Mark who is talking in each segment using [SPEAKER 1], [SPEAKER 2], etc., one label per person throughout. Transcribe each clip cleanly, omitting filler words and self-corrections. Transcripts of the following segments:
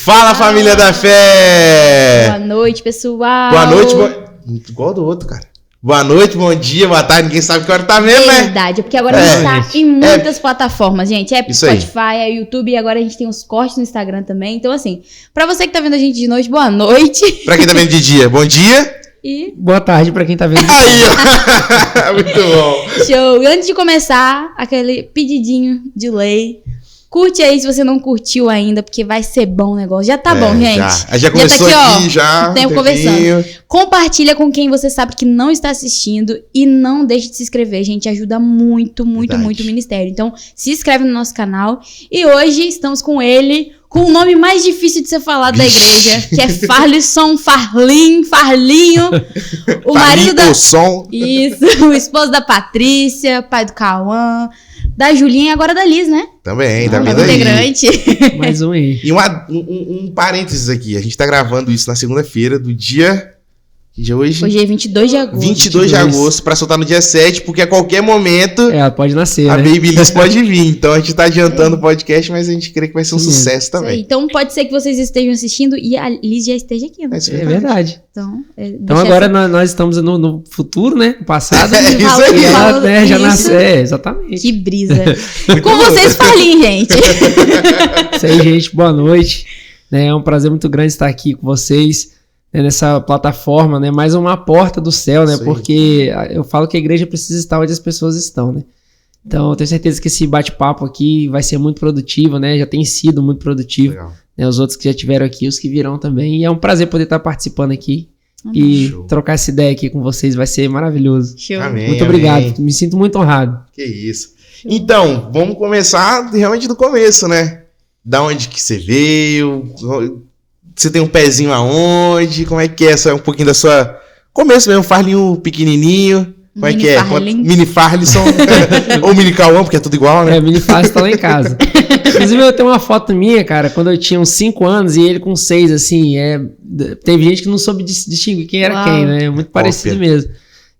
[SPEAKER 1] Fala, família da fé!
[SPEAKER 2] Boa noite, pessoal.
[SPEAKER 1] Boa noite, igual do outro, cara. Boa noite, bom dia, boa tarde, ninguém sabe que hora tá vendo, né?
[SPEAKER 2] Verdade, porque agora a gente tá em muitas plataformas, gente. É
[SPEAKER 1] Isso
[SPEAKER 2] Spotify, é YouTube, e agora a gente tem uns cortes no Instagram também. Então, assim, pra você que tá vendo a gente de noite, boa noite.
[SPEAKER 1] Pra quem tá vendo de dia, bom dia.
[SPEAKER 2] E
[SPEAKER 3] boa tarde pra quem tá vendo.
[SPEAKER 1] Aí, ó. Muito bom.
[SPEAKER 2] show. E antes de começar, aquele pedidinho de lei. Curte aí se você não curtiu ainda, porque vai ser bom o negócio. Já tá bom, gente.
[SPEAKER 1] Já começou
[SPEAKER 2] tá
[SPEAKER 1] aqui, já.
[SPEAKER 2] Tempo conversando. Compartilha com quem você sabe que não está assistindo e não deixe de se inscrever, gente. Ajuda muito, muito,
[SPEAKER 1] Verdade.
[SPEAKER 2] muito o ministério. Então, se inscreve no nosso canal. E hoje estamos com ele, com o nome mais difícil de ser falado da igreja, que é Farlinho. O marido da...
[SPEAKER 1] som.
[SPEAKER 2] Isso, o esposo da Patrícia, pai do Cauã, da Julinha e agora da Liz, né?
[SPEAKER 1] Também, tá
[SPEAKER 2] Novo
[SPEAKER 1] vendo aí.
[SPEAKER 2] integrante.
[SPEAKER 3] Mais um aí.
[SPEAKER 1] E um parênteses aqui. A gente tá gravando isso na segunda-feira do dia... Que dia é hoje?
[SPEAKER 2] Hoje é 22 de agosto.
[SPEAKER 1] 22 de agosto, pra soltar no dia 7, porque a qualquer momento
[SPEAKER 3] Ela pode nascer,
[SPEAKER 1] a
[SPEAKER 3] né?
[SPEAKER 1] Babyliss pode vir. Então a gente tá adiantando o podcast, mas a gente crê que vai ser um sucesso
[SPEAKER 2] Isso aí.
[SPEAKER 1] também.
[SPEAKER 2] Então pode ser que vocês estejam assistindo e a Liz já esteja aqui, né?
[SPEAKER 1] Isso
[SPEAKER 3] É verdade.
[SPEAKER 2] Então,
[SPEAKER 3] Então agora nós estamos no futuro, né? No passado.
[SPEAKER 1] É
[SPEAKER 3] né?
[SPEAKER 1] isso aí.
[SPEAKER 3] E ela,
[SPEAKER 2] Fala
[SPEAKER 3] né, já
[SPEAKER 2] isso.
[SPEAKER 3] nasceu. É, exatamente.
[SPEAKER 2] Que brisa.
[SPEAKER 1] Muito
[SPEAKER 2] Com
[SPEAKER 1] bom.
[SPEAKER 2] vocês, Farlinho, gente.
[SPEAKER 3] Isso aí, gente. Boa noite. Né, é um prazer muito grande estar aqui com vocês, né, nessa plataforma, né? Mais uma porta do céu, né?
[SPEAKER 1] Isso aí.
[SPEAKER 3] Porque eu falo que a igreja precisa estar onde as pessoas estão, né? Então eu tenho certeza que esse bate-papo aqui vai ser muito produtivo, né? Já tem sido muito produtivo.
[SPEAKER 1] Legal.
[SPEAKER 3] Né, os outros que já tiveram aqui, os que virão também. E é um prazer poder estar participando aqui e
[SPEAKER 1] Show.
[SPEAKER 3] trocar essa ideia aqui com vocês. Vai ser maravilhoso.
[SPEAKER 2] Show.
[SPEAKER 1] Amém.
[SPEAKER 3] Muito obrigado. Me sinto muito honrado.
[SPEAKER 1] Que isso. Então, vamos começar realmente do começo, né? Da onde que você veio? Você tem um pezinho aonde? Como é que é essa, um pouquinho da sua... Começo mesmo, Farlinho pequenininho. Como é
[SPEAKER 2] Mini
[SPEAKER 1] que é?
[SPEAKER 2] Farlin.
[SPEAKER 1] Mini Farlisson. Ou Mini Cauã, porque é tudo igual, né?
[SPEAKER 3] É, mini fácil tá lá em casa. Inclusive, eu tenho uma foto minha, cara, quando eu tinha uns 5 anos e ele com 6, assim. Teve gente que não soube distinguir quem era
[SPEAKER 2] Uau.
[SPEAKER 3] quem, né? Muito parecido
[SPEAKER 1] Cópia.
[SPEAKER 3] mesmo.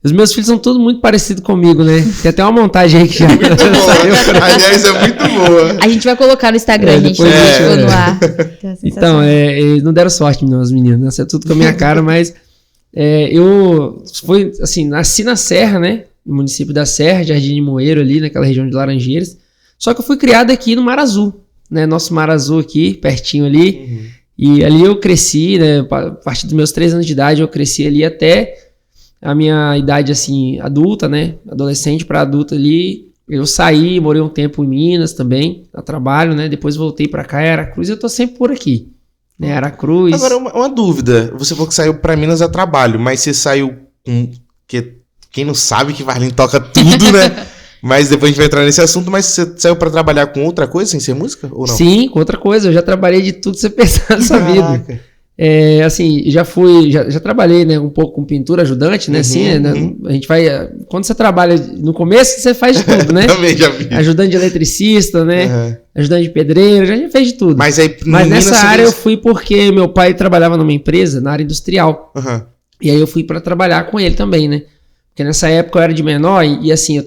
[SPEAKER 3] Os meus filhos são todos muito parecidos comigo, né? Tem até uma montagem aí que já
[SPEAKER 1] Muito boa. Aliás, é muito boa.
[SPEAKER 2] A gente vai colocar no Instagram,
[SPEAKER 3] É,
[SPEAKER 2] gente.
[SPEAKER 3] depois
[SPEAKER 2] Deixa
[SPEAKER 3] deixa-
[SPEAKER 2] no ar.
[SPEAKER 3] Então, não deram sorte, meus meninos. Nasceu tudo com a minha cara, mas eu nasci na Serra, né? No município da Serra, Jardim de Moeiro, ali, naquela região de Laranjeiras. Só que eu fui criado aqui no Mar Azul, né? Nosso Mar Azul aqui, pertinho ali. E ali eu cresci, né? A partir dos meus 3 anos de idade, eu cresci ali até a minha idade, assim, adulta, né? Adolescente para adulta ali. Eu saí, morei um tempo em Minas também, a trabalho, né? Depois voltei para cá, Aracruz, eu tô sempre por aqui. Né? Aracruz.
[SPEAKER 1] Agora, uma dúvida. Você falou que saiu pra Minas a trabalho, mas você saiu com... Quem não sabe que Farlinho toca tudo, né? Mas depois a gente vai entrar nesse assunto, mas você saiu pra trabalhar com outra coisa sem ser música ou não?
[SPEAKER 3] Sim, com outra coisa. Eu já trabalhei de tudo que você pensar nessa vida.
[SPEAKER 1] Caraca.
[SPEAKER 3] Assim, já trabalhei, né, um pouco com pintura ajudante, né? Assim, né, a gente vai. Quando você trabalha no começo, você faz de tudo, né?
[SPEAKER 1] Também já vi.
[SPEAKER 3] Ajudante de eletricista, né?
[SPEAKER 1] Aham.
[SPEAKER 3] Ajudante de pedreiro, já fez de tudo.
[SPEAKER 1] Mas aí,
[SPEAKER 3] Mas
[SPEAKER 1] Minas,
[SPEAKER 3] nessa
[SPEAKER 1] você
[SPEAKER 3] área eu
[SPEAKER 1] fez-
[SPEAKER 3] fui porque meu pai trabalhava numa empresa, na área industrial.
[SPEAKER 1] Aham.
[SPEAKER 3] E aí eu fui pra trabalhar com ele também, né? Porque nessa época eu era de menor e assim, eu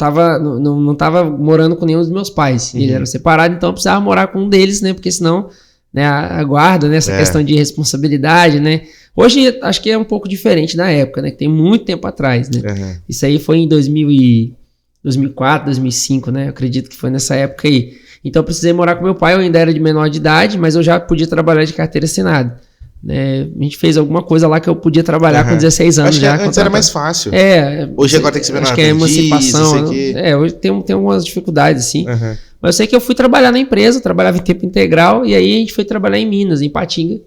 [SPEAKER 3] não tava morando com nenhum dos meus pais. Eles eram separados, então eu precisava morar com um deles, né? Porque senão, né, a guarda, né? Essa questão de responsabilidade, né? Hoje acho que é um pouco diferente da época, né? Que tem muito tempo atrás, né?
[SPEAKER 1] Aham.
[SPEAKER 3] Isso aí foi em 2004, 2005, né? Eu acredito que foi nessa época aí. Então eu precisei morar com meu pai, eu ainda era de menor de idade, mas eu já podia trabalhar de carteira assinada. Né? A gente fez alguma coisa lá que eu podia trabalhar com 16 anos
[SPEAKER 1] Acho que
[SPEAKER 3] já.
[SPEAKER 1] antes era mais fácil.
[SPEAKER 3] Hoje
[SPEAKER 1] agora tem que ser menor
[SPEAKER 3] acho que é
[SPEAKER 1] aprendiz,
[SPEAKER 3] emancipação.
[SPEAKER 1] isso aqui.
[SPEAKER 3] Hoje tem algumas dificuldades, assim.
[SPEAKER 1] Aham.
[SPEAKER 3] Mas eu sei que eu fui trabalhar na empresa, eu trabalhava em tempo integral, e aí a gente foi trabalhar em Minas, em Patinga.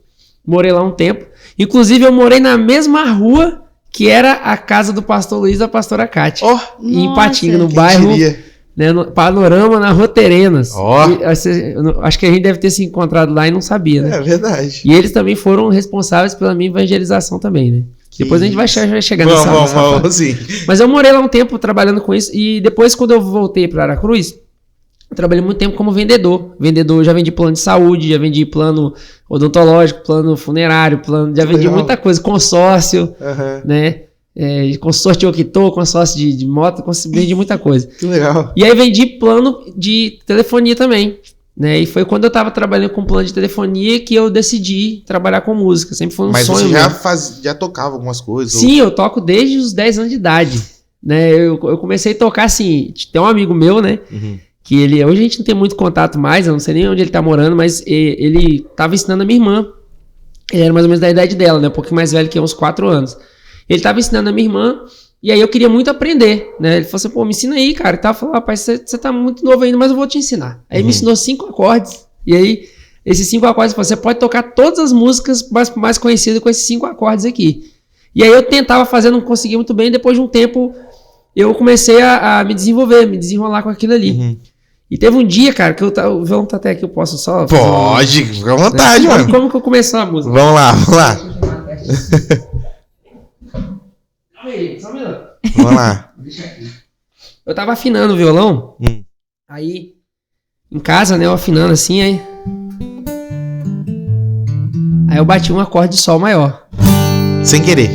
[SPEAKER 3] Morei lá um tempo. Inclusive, eu morei na mesma rua que era a casa do pastor Luiz e da pastora Cátia.
[SPEAKER 1] Ó,
[SPEAKER 3] em
[SPEAKER 2] Nossa,
[SPEAKER 3] Patinga, no
[SPEAKER 1] quem
[SPEAKER 3] bairro,
[SPEAKER 1] diria?
[SPEAKER 3] né, no Panorama, na Rua Terenas.
[SPEAKER 1] Ó.
[SPEAKER 3] Acho que a gente deve ter se encontrado lá e não sabia, né?
[SPEAKER 1] É verdade.
[SPEAKER 3] E eles também foram responsáveis pela minha evangelização também, né? Depois a gente vai chegar nessa parte.
[SPEAKER 1] Vamos, sim.
[SPEAKER 3] Mas eu morei lá um tempo trabalhando com isso. E depois, quando eu voltei para Aracruz, eu trabalhei muito tempo como vendedor. Vendedor, já vendi plano de saúde, já vendi plano odontológico, plano funerário, já vendi
[SPEAKER 1] Legal.
[SPEAKER 3] muita coisa. Consórcio,
[SPEAKER 1] Aham.
[SPEAKER 3] né? Consórcio de Okito, consórcio de moto, vendi muita coisa.
[SPEAKER 1] Que legal.
[SPEAKER 3] E aí vendi plano de telefonia também. né? E foi quando eu tava trabalhando com plano de telefonia que eu decidi trabalhar com música. Sempre foi um
[SPEAKER 1] Mas
[SPEAKER 3] sonho.
[SPEAKER 1] você já tocava algumas coisas?
[SPEAKER 3] Sim, eu toco desde os 10 anos de idade, né? Eu comecei a tocar assim, tem um amigo meu, né? Que hoje a gente não tem muito contato mais, eu não sei nem onde ele tá morando, mas ele tava ensinando a minha irmã. Ele era mais ou menos da idade dela, né? Um pouquinho mais velho que eu, uns 4 anos. Ele tava ensinando a minha irmã, e aí eu queria muito aprender, né? Ele falou assim, pô, me ensina aí, cara. E tal. Eu falei, rapaz, você tá muito novo ainda, mas eu vou te ensinar. Aí ele me ensinou 5 acordes, e aí esses 5 acordes, você pode tocar todas as músicas mais conhecidas com esses 5 acordes aqui. E aí eu tentava fazer, não conseguia muito bem, depois de um tempo eu comecei a me desenrolar com aquilo ali. E teve um dia, cara, que o violão tá até aqui, eu posso só...
[SPEAKER 1] Pode, fica à vontade, mano.
[SPEAKER 3] Como que eu comecei a música?
[SPEAKER 1] Vamos lá.
[SPEAKER 3] Calma aí, só um minuto.
[SPEAKER 1] Vamos lá.
[SPEAKER 3] Eu tava afinando o violão, aí em casa, né, eu afinando assim, aí eu bati um acorde de sol maior.
[SPEAKER 1] Sem querer.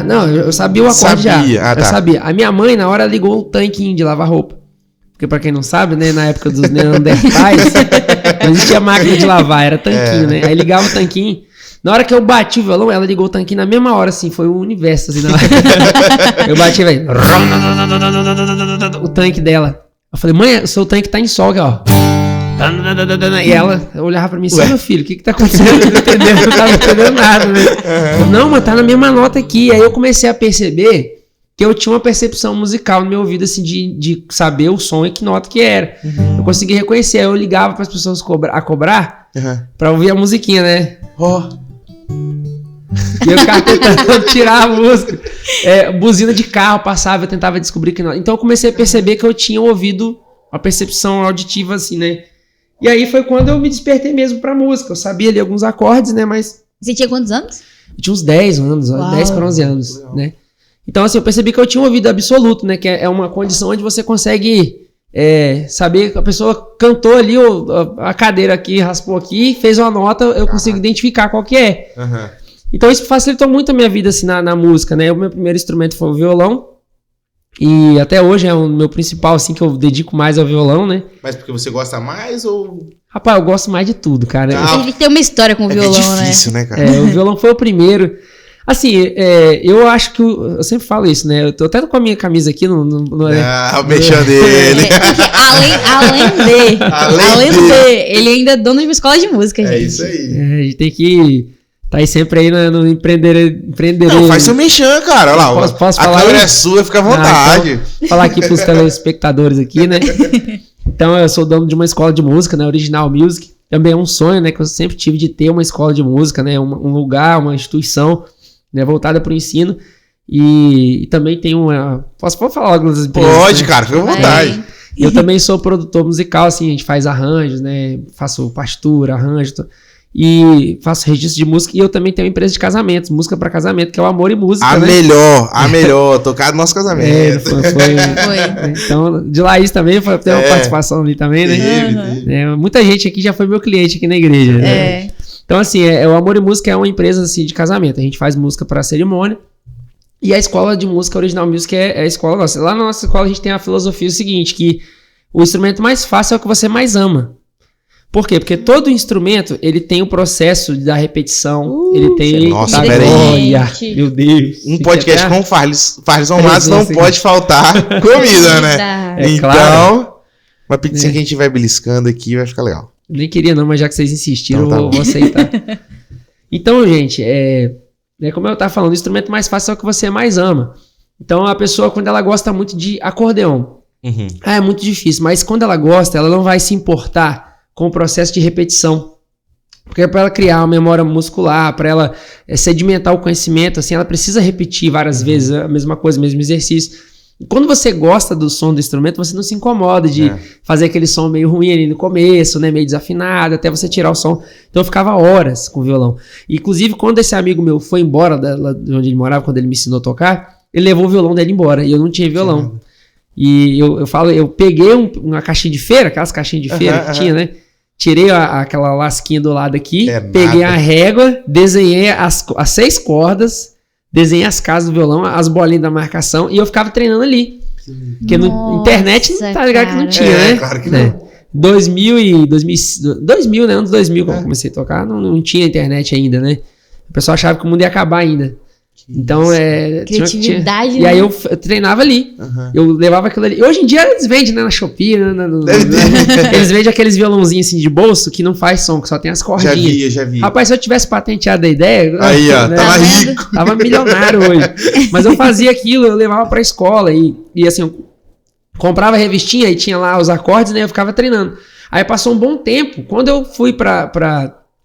[SPEAKER 3] Não, eu sabia o acorde já.
[SPEAKER 1] Ah, tá.
[SPEAKER 3] Eu sabia. A minha mãe, na hora, ligou um tanquinho de lavar roupa. Porque pra quem não sabe, né, na época dos neandertais, não existia máquina de lavar, era tanquinho, né? Aí ligava o tanquinho. Na hora que eu bati o violão, ela ligou o tanquinho na mesma hora, assim, foi o universo, assim, na hora. Eu bati, velho. O tanque dela. Eu falei, mãe, o seu tanque tá em sol, ó. E ela olhava pra mim assim, meu filho, o que tá acontecendo? Eu não tava entendendo nada, né? Não, mas tá na mesma nota aqui. Aí eu comecei a perceber que eu tinha uma percepção musical no meu ouvido, assim, de saber o som e que nota que era. Eu consegui reconhecer, aí eu ligava pras pessoas cobrar pra ouvir a musiquinha, né? E eu ficava tentando tirar a música. Buzina de carro passava, eu tentava descobrir que nota. Então eu comecei a perceber que eu tinha ouvido uma percepção auditiva, assim, né? E aí foi quando eu me despertei mesmo pra música. Eu sabia ali alguns acordes, né? Mas...
[SPEAKER 2] Você tinha quantos anos?
[SPEAKER 3] Eu tinha uns 10 anos,
[SPEAKER 2] Uau.
[SPEAKER 3] 10 para 11 anos, né? Então, assim, eu percebi que eu tinha um ouvido absoluto, né? Que é uma condição onde você consegue saber que a pessoa cantou ali, a cadeira aqui, raspou aqui, fez uma nota, eu consigo identificar qual que é. Então, isso facilitou muito a minha vida, assim, na música, né? O meu primeiro instrumento foi o violão. E até hoje é o meu principal, assim, que eu dedico mais ao violão, né?
[SPEAKER 1] Mas porque você gosta mais ou...
[SPEAKER 3] Rapaz, eu gosto mais de tudo, cara.
[SPEAKER 2] Ele tem uma história com o violão,
[SPEAKER 1] né? É difícil, né, cara?
[SPEAKER 3] O violão foi o primeiro. Assim, eu acho que... Eu sempre falo isso, né? Eu tô até com a minha camisa aqui.
[SPEAKER 1] O mexão dele.
[SPEAKER 2] Além de... Ele ainda é dono de uma escola de música, gente.
[SPEAKER 1] É isso aí.
[SPEAKER 3] A gente tem que... Tá aí sempre aí no empreender.
[SPEAKER 1] Não, faz seu mexão, cara. Olha lá,
[SPEAKER 3] posso
[SPEAKER 1] a
[SPEAKER 3] falar
[SPEAKER 1] câmera
[SPEAKER 3] aí?
[SPEAKER 1] é sua, fica à vontade.
[SPEAKER 3] Então, falar aqui pros telespectadores aqui, né? Então, eu sou dono de uma escola de música, né? Original Music. Também é um sonho, né? Que eu sempre tive de ter uma escola de música, né? Um lugar, uma instituição, né? Voltada para o ensino. E também tem uma... Posso falar algumas empresas?
[SPEAKER 1] Pode,
[SPEAKER 3] né?
[SPEAKER 1] cara. Fica à vontade.
[SPEAKER 3] Eu também sou produtor musical, assim. A gente faz arranjos, né? Faço partitura, arranjo... E faço registro de música. E eu também tenho uma empresa de casamentos, música para casamento, que é o Amor e Música.
[SPEAKER 1] A melhor, tocar no nosso casamento.
[SPEAKER 3] Foi. Então, de Laís também tem uma participação ali também, né? Muita gente aqui já foi meu cliente aqui na igreja. Né? Então, assim, o Amor e Música é uma empresa assim, de casamento. A gente faz música para cerimônia. E a escola de música Original Music é a escola nossa. Lá na nossa escola a gente tem a filosofia seguinte, que o instrumento mais fácil é o que você mais ama. Por quê? Porque todo instrumento, ele tem o processo da repetição, ele tem...
[SPEAKER 1] Nossa, peraí.
[SPEAKER 3] Meu Deus.
[SPEAKER 1] Um podcast com Farles Almados não pode faltar comida, né? Então,
[SPEAKER 3] claro.
[SPEAKER 1] Uma pizzinha que a gente vai beliscando aqui vai ficar legal.
[SPEAKER 3] Nem queria não, mas já que vocês insistiram,
[SPEAKER 1] então,
[SPEAKER 3] eu vou aceitar. Então, gente, como eu tava falando, o instrumento mais fácil é o que você mais ama. Então, a pessoa, quando ela gosta muito de acordeon, é muito difícil, mas quando ela gosta, ela não vai se importar com o processo de repetição. Porque para ela criar uma memória muscular, para ela sedimentar o conhecimento, assim, ela precisa repetir várias vezes a mesma coisa, o mesmo exercício. E quando você gosta do som do instrumento, você não se incomoda de fazer aquele som meio ruim ali no começo, né, meio desafinado, até você tirar o som. Então eu ficava horas com o violão. E, inclusive, quando esse amigo meu foi embora de onde ele morava, quando ele me ensinou a tocar, ele levou o violão dele embora e eu não tinha violão. E eu peguei uma caixinha de feira, aquelas caixinhas de feira que tinha, né? Tirei aquela lasquinha do lado aqui, peguei a régua, desenhei as 6 cordas, desenhei as casas do violão, as bolinhas da marcação, e eu ficava treinando ali. Porque na internet, tá ligado que não tinha, né?
[SPEAKER 1] Claro que não.
[SPEAKER 3] 2000, né? Anos 2000 quando eu comecei a tocar, não tinha internet ainda, né? O pessoal achava que o mundo ia acabar ainda. Então,
[SPEAKER 2] criatividade,
[SPEAKER 3] E aí eu treinava ali. Eu levava aquilo ali. Hoje em dia eles vendem, né, na Shopee, eles vendem aqueles violãozinhos assim de bolso que não faz som, que só tem as cordinhas.
[SPEAKER 1] Já vi.
[SPEAKER 3] Rapaz, se eu tivesse patenteado a ideia...
[SPEAKER 1] Aí, ó,
[SPEAKER 3] né,
[SPEAKER 1] tava rico.
[SPEAKER 3] Tava milionário hoje. Mas eu fazia aquilo, eu levava pra escola e assim, eu comprava a revistinha e tinha lá os acordes, né, eu ficava treinando. Aí passou um bom tempo, quando eu fui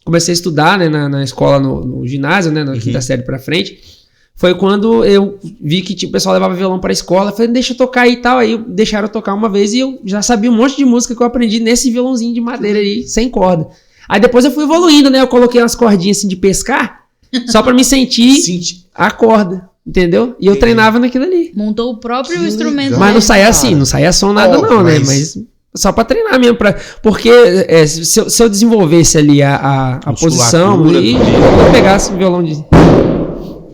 [SPEAKER 3] comecei a estudar, né, na escola, no ginásio, né, na quinta série pra frente, foi quando eu vi que tipo, o pessoal levava violão pra escola. Eu falei, deixa eu tocar aí e tal. Aí deixaram eu tocar uma vez e eu já sabia um monte de música que eu aprendi nesse violãozinho de madeira aí, sem corda. Aí depois eu fui evoluindo, né? Eu coloquei umas cordinhas assim de pescar, só pra me sentir a corda, entendeu? E eu treinava naquilo ali.
[SPEAKER 2] Montou o próprio instrumento.
[SPEAKER 3] Mas não saía assim, não saía som nada né? Mas só pra treinar mesmo. Porque se eu desenvolvesse ali a posição e eu pegasse o violão de...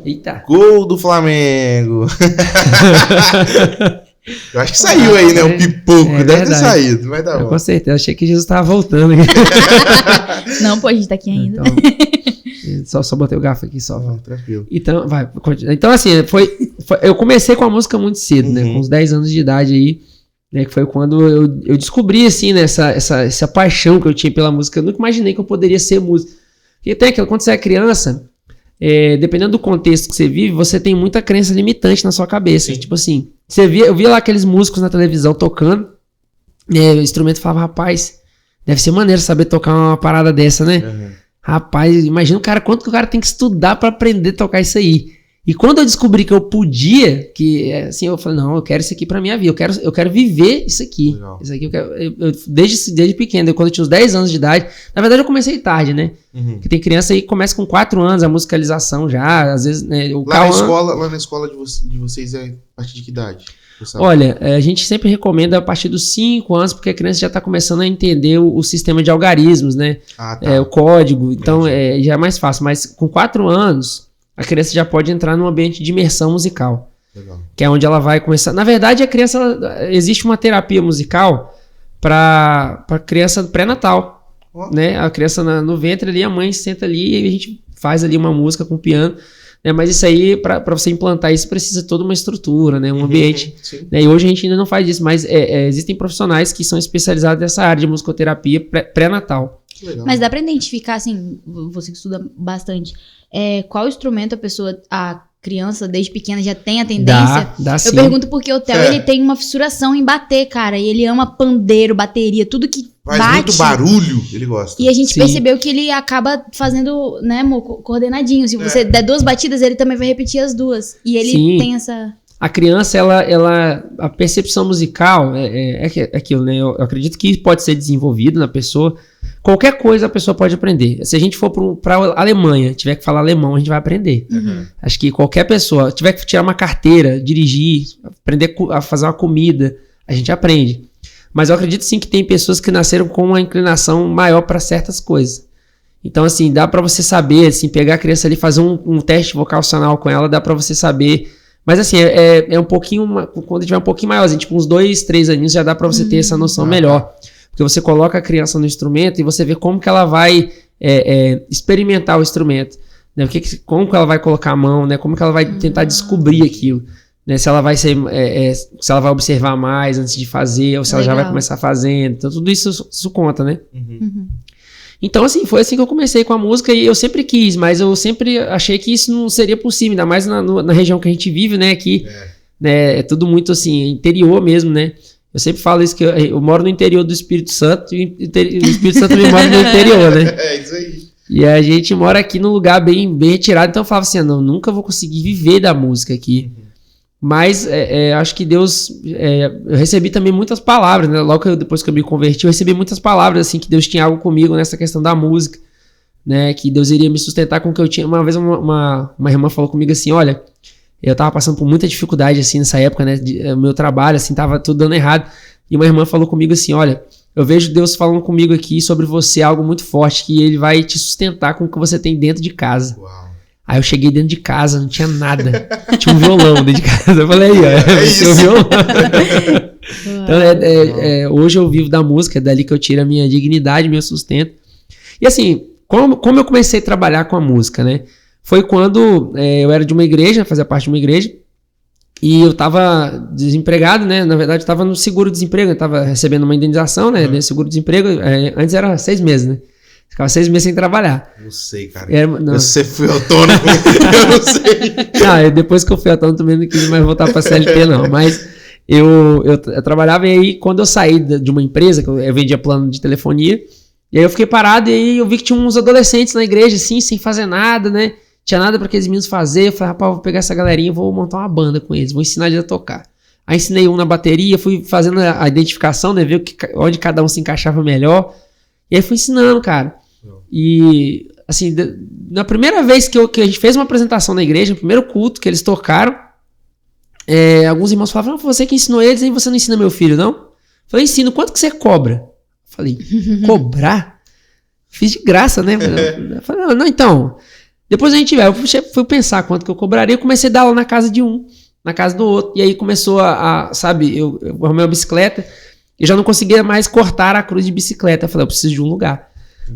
[SPEAKER 3] Eita.
[SPEAKER 1] Gol do Flamengo. Eu acho que saiu aí, né? O pipoco. Deve ter saído. Vai dar bom.
[SPEAKER 3] Com certeza. Achei que Jesus tava voltando.
[SPEAKER 2] Não, pô, a gente tá aqui ainda.
[SPEAKER 3] Então, só botei o garfo aqui só.
[SPEAKER 1] Tranquilo.
[SPEAKER 3] Então, vai. Então, assim, eu comecei com a música muito cedo, né? Com uns 10 anos de idade aí. Né, que foi quando eu descobri, assim, né? Essa paixão que eu tinha pela música. Eu nunca imaginei que eu poderia ser músico. Porque tem aquilo, quando você é criança... dependendo do contexto que você vive, você tem muita crença limitante na sua cabeça. Tipo assim, eu via lá aqueles músicos na televisão tocando, o instrumento falava, rapaz, deve ser maneiro saber tocar uma parada dessa, né? Rapaz, imagina o cara, quanto que o cara tem que estudar pra aprender a tocar isso aí. E quando eu descobri que eu podia, que assim, eu falei, não, eu quero isso aqui pra minha vida, eu quero viver isso aqui. Legal. Isso aqui eu quero, desde pequeno, quando eu tinha uns 10 anos de idade, na verdade eu comecei tarde, né? Porque tem criança aí que começa com 4 anos, a musicalização já, às vezes, né?
[SPEAKER 1] Lá na escola de vocês é a partir de que idade?
[SPEAKER 3] Olha, a gente sempre recomenda a partir dos 5 anos, porque a criança já está começando a entender o sistema de algarismos, né? O código, então já é mais fácil, mas com 4 anos... a criança já pode entrar num ambiente de imersão musical. Legal. Que é onde ela vai começar... Na verdade, a criança... existe uma terapia musical para criança pré-natal. Né? A criança no ventre ali, a mãe senta ali e a gente faz ali uma música com piano. Né? Mas isso aí, para você implantar isso, precisa toda uma estrutura, né? Um ambiente. Né? E hoje a gente ainda não faz isso, mas existem profissionais que são especializados nessa área de musicoterapia pré-natal.
[SPEAKER 2] Mas dá para identificar, assim, você que estuda bastante... qual instrumento a criança desde pequena já tem a tendência?
[SPEAKER 3] Dá sim.
[SPEAKER 2] Eu pergunto porque o Theo, ele tem uma fissuração em bater, cara, e ele ama pandeiro, bateria, tudo que
[SPEAKER 1] faz
[SPEAKER 2] bate.
[SPEAKER 1] Muito barulho, ele gosta.
[SPEAKER 2] E a gente percebeu que ele acaba fazendo, né, amor, coordenadinho. Se você der 2 batidas, ele também vai repetir as 2. E ele tem essa...
[SPEAKER 3] A criança, a percepção musical é aquilo, né? Eu acredito que pode ser desenvolvido na pessoa. Qualquer coisa a pessoa pode aprender. Se a gente for para a Alemanha, tiver que falar alemão, a gente vai aprender. Acho que qualquer pessoa, tiver que tirar uma carteira, dirigir, aprender a fazer uma comida, a gente aprende. Mas eu acredito sim que tem pessoas que nasceram com uma inclinação maior para certas coisas. Então, assim, dá para você saber, assim, pegar a criança ali, fazer um teste vocacional com ela, dá para você saber... Mas assim, um pouquinho... Quando tiver um pouquinho maior, assim, tipo uns 2, 3 aninhos, já dá pra você ter essa noção melhor. Porque você coloca a criança no instrumento e você vê como que ela vai experimentar o instrumento. Né? Como que ela vai colocar a mão, né? Como que ela vai tentar descobrir aquilo. Né? Se ela vai se ela vai observar mais antes de fazer, ou se ela já vai começar fazendo. Então tudo isso conta, né? Então, assim, foi assim que eu comecei com a música e eu sempre quis, mas eu sempre achei que isso não seria possível, ainda mais na região que a gente vive, né, aqui, né, é tudo muito, assim, interior mesmo, né, eu sempre falo isso, que eu moro no interior do Espírito Santo e o Espírito Santo também mora no interior, né.
[SPEAKER 1] Isso aí.
[SPEAKER 3] E a gente mora aqui num lugar bem retirado, então eu falava assim, não, nunca vou conseguir viver da música aqui. Mas acho que Deus... eu recebi também muitas palavras, né? Logo depois que eu me converti, eu recebi muitas palavras, assim, que Deus tinha algo comigo nessa questão da música, né? Que Deus iria me sustentar com o que eu tinha. Uma vez uma irmã falou comigo assim, olha, eu tava passando por muita dificuldade, assim, nessa época, né? Meu trabalho, assim, tava tudo dando errado. E uma irmã falou comigo assim, olha, eu vejo Deus falando comigo aqui sobre você, algo muito forte, que Ele vai te sustentar com o que você tem dentro de casa. Uau. Aí eu cheguei dentro de casa, não tinha nada. Tinha um violão dentro de casa. Eu falei, aí, ó,
[SPEAKER 1] isso.
[SPEAKER 3] violão. Então, hoje eu vivo da música, é dali que eu tiro a minha dignidade, meu sustento. E assim, como eu comecei a trabalhar com a música, né? Foi quando eu era de uma igreja, fazia parte de uma igreja, e eu tava desempregado, né? Na verdade, eu tava no seguro-desemprego, eu tava recebendo uma indenização, né? De seguro-desemprego, antes era 6 meses, né? Ficava 6 meses sem trabalhar.
[SPEAKER 1] Não sei, cara.
[SPEAKER 3] Você
[SPEAKER 1] foi autônomo, eu não sei.
[SPEAKER 3] Depois que eu fui autônomo também não quis mais voltar pra CLT, não. Mas eu trabalhava, e aí quando eu saí de uma empresa, que eu vendia plano de telefonia, e aí eu fiquei parado, e aí eu vi que tinha uns adolescentes na igreja, assim, sem fazer nada, né? Tinha nada pra aqueles meninos fazer. Eu falei, rapaz, vou pegar essa galerinha, vou montar uma banda com eles, vou ensinar eles a tocar. Aí ensinei um na bateria, fui fazendo a identificação, né? Ver onde cada um se encaixava melhor. E aí fui ensinando, cara. E, assim, na primeira vez que a gente fez uma apresentação na igreja, no primeiro culto que eles tocaram, alguns irmãos falavam, não, foi você que ensinou eles, aí você não ensina meu filho, não? Eu falei, ensino, quanto que você cobra? Eu falei, cobrar? Fiz de graça, né? Eu falei, não, então... Depois a gente vai, eu fui pensar quanto que eu cobraria, eu comecei a dar aula na casa de um, na casa do outro, e aí começou sabe, eu arrumei uma bicicleta, e já não conseguia mais cortar a cruz de bicicleta, eu falei, eu preciso de um lugar.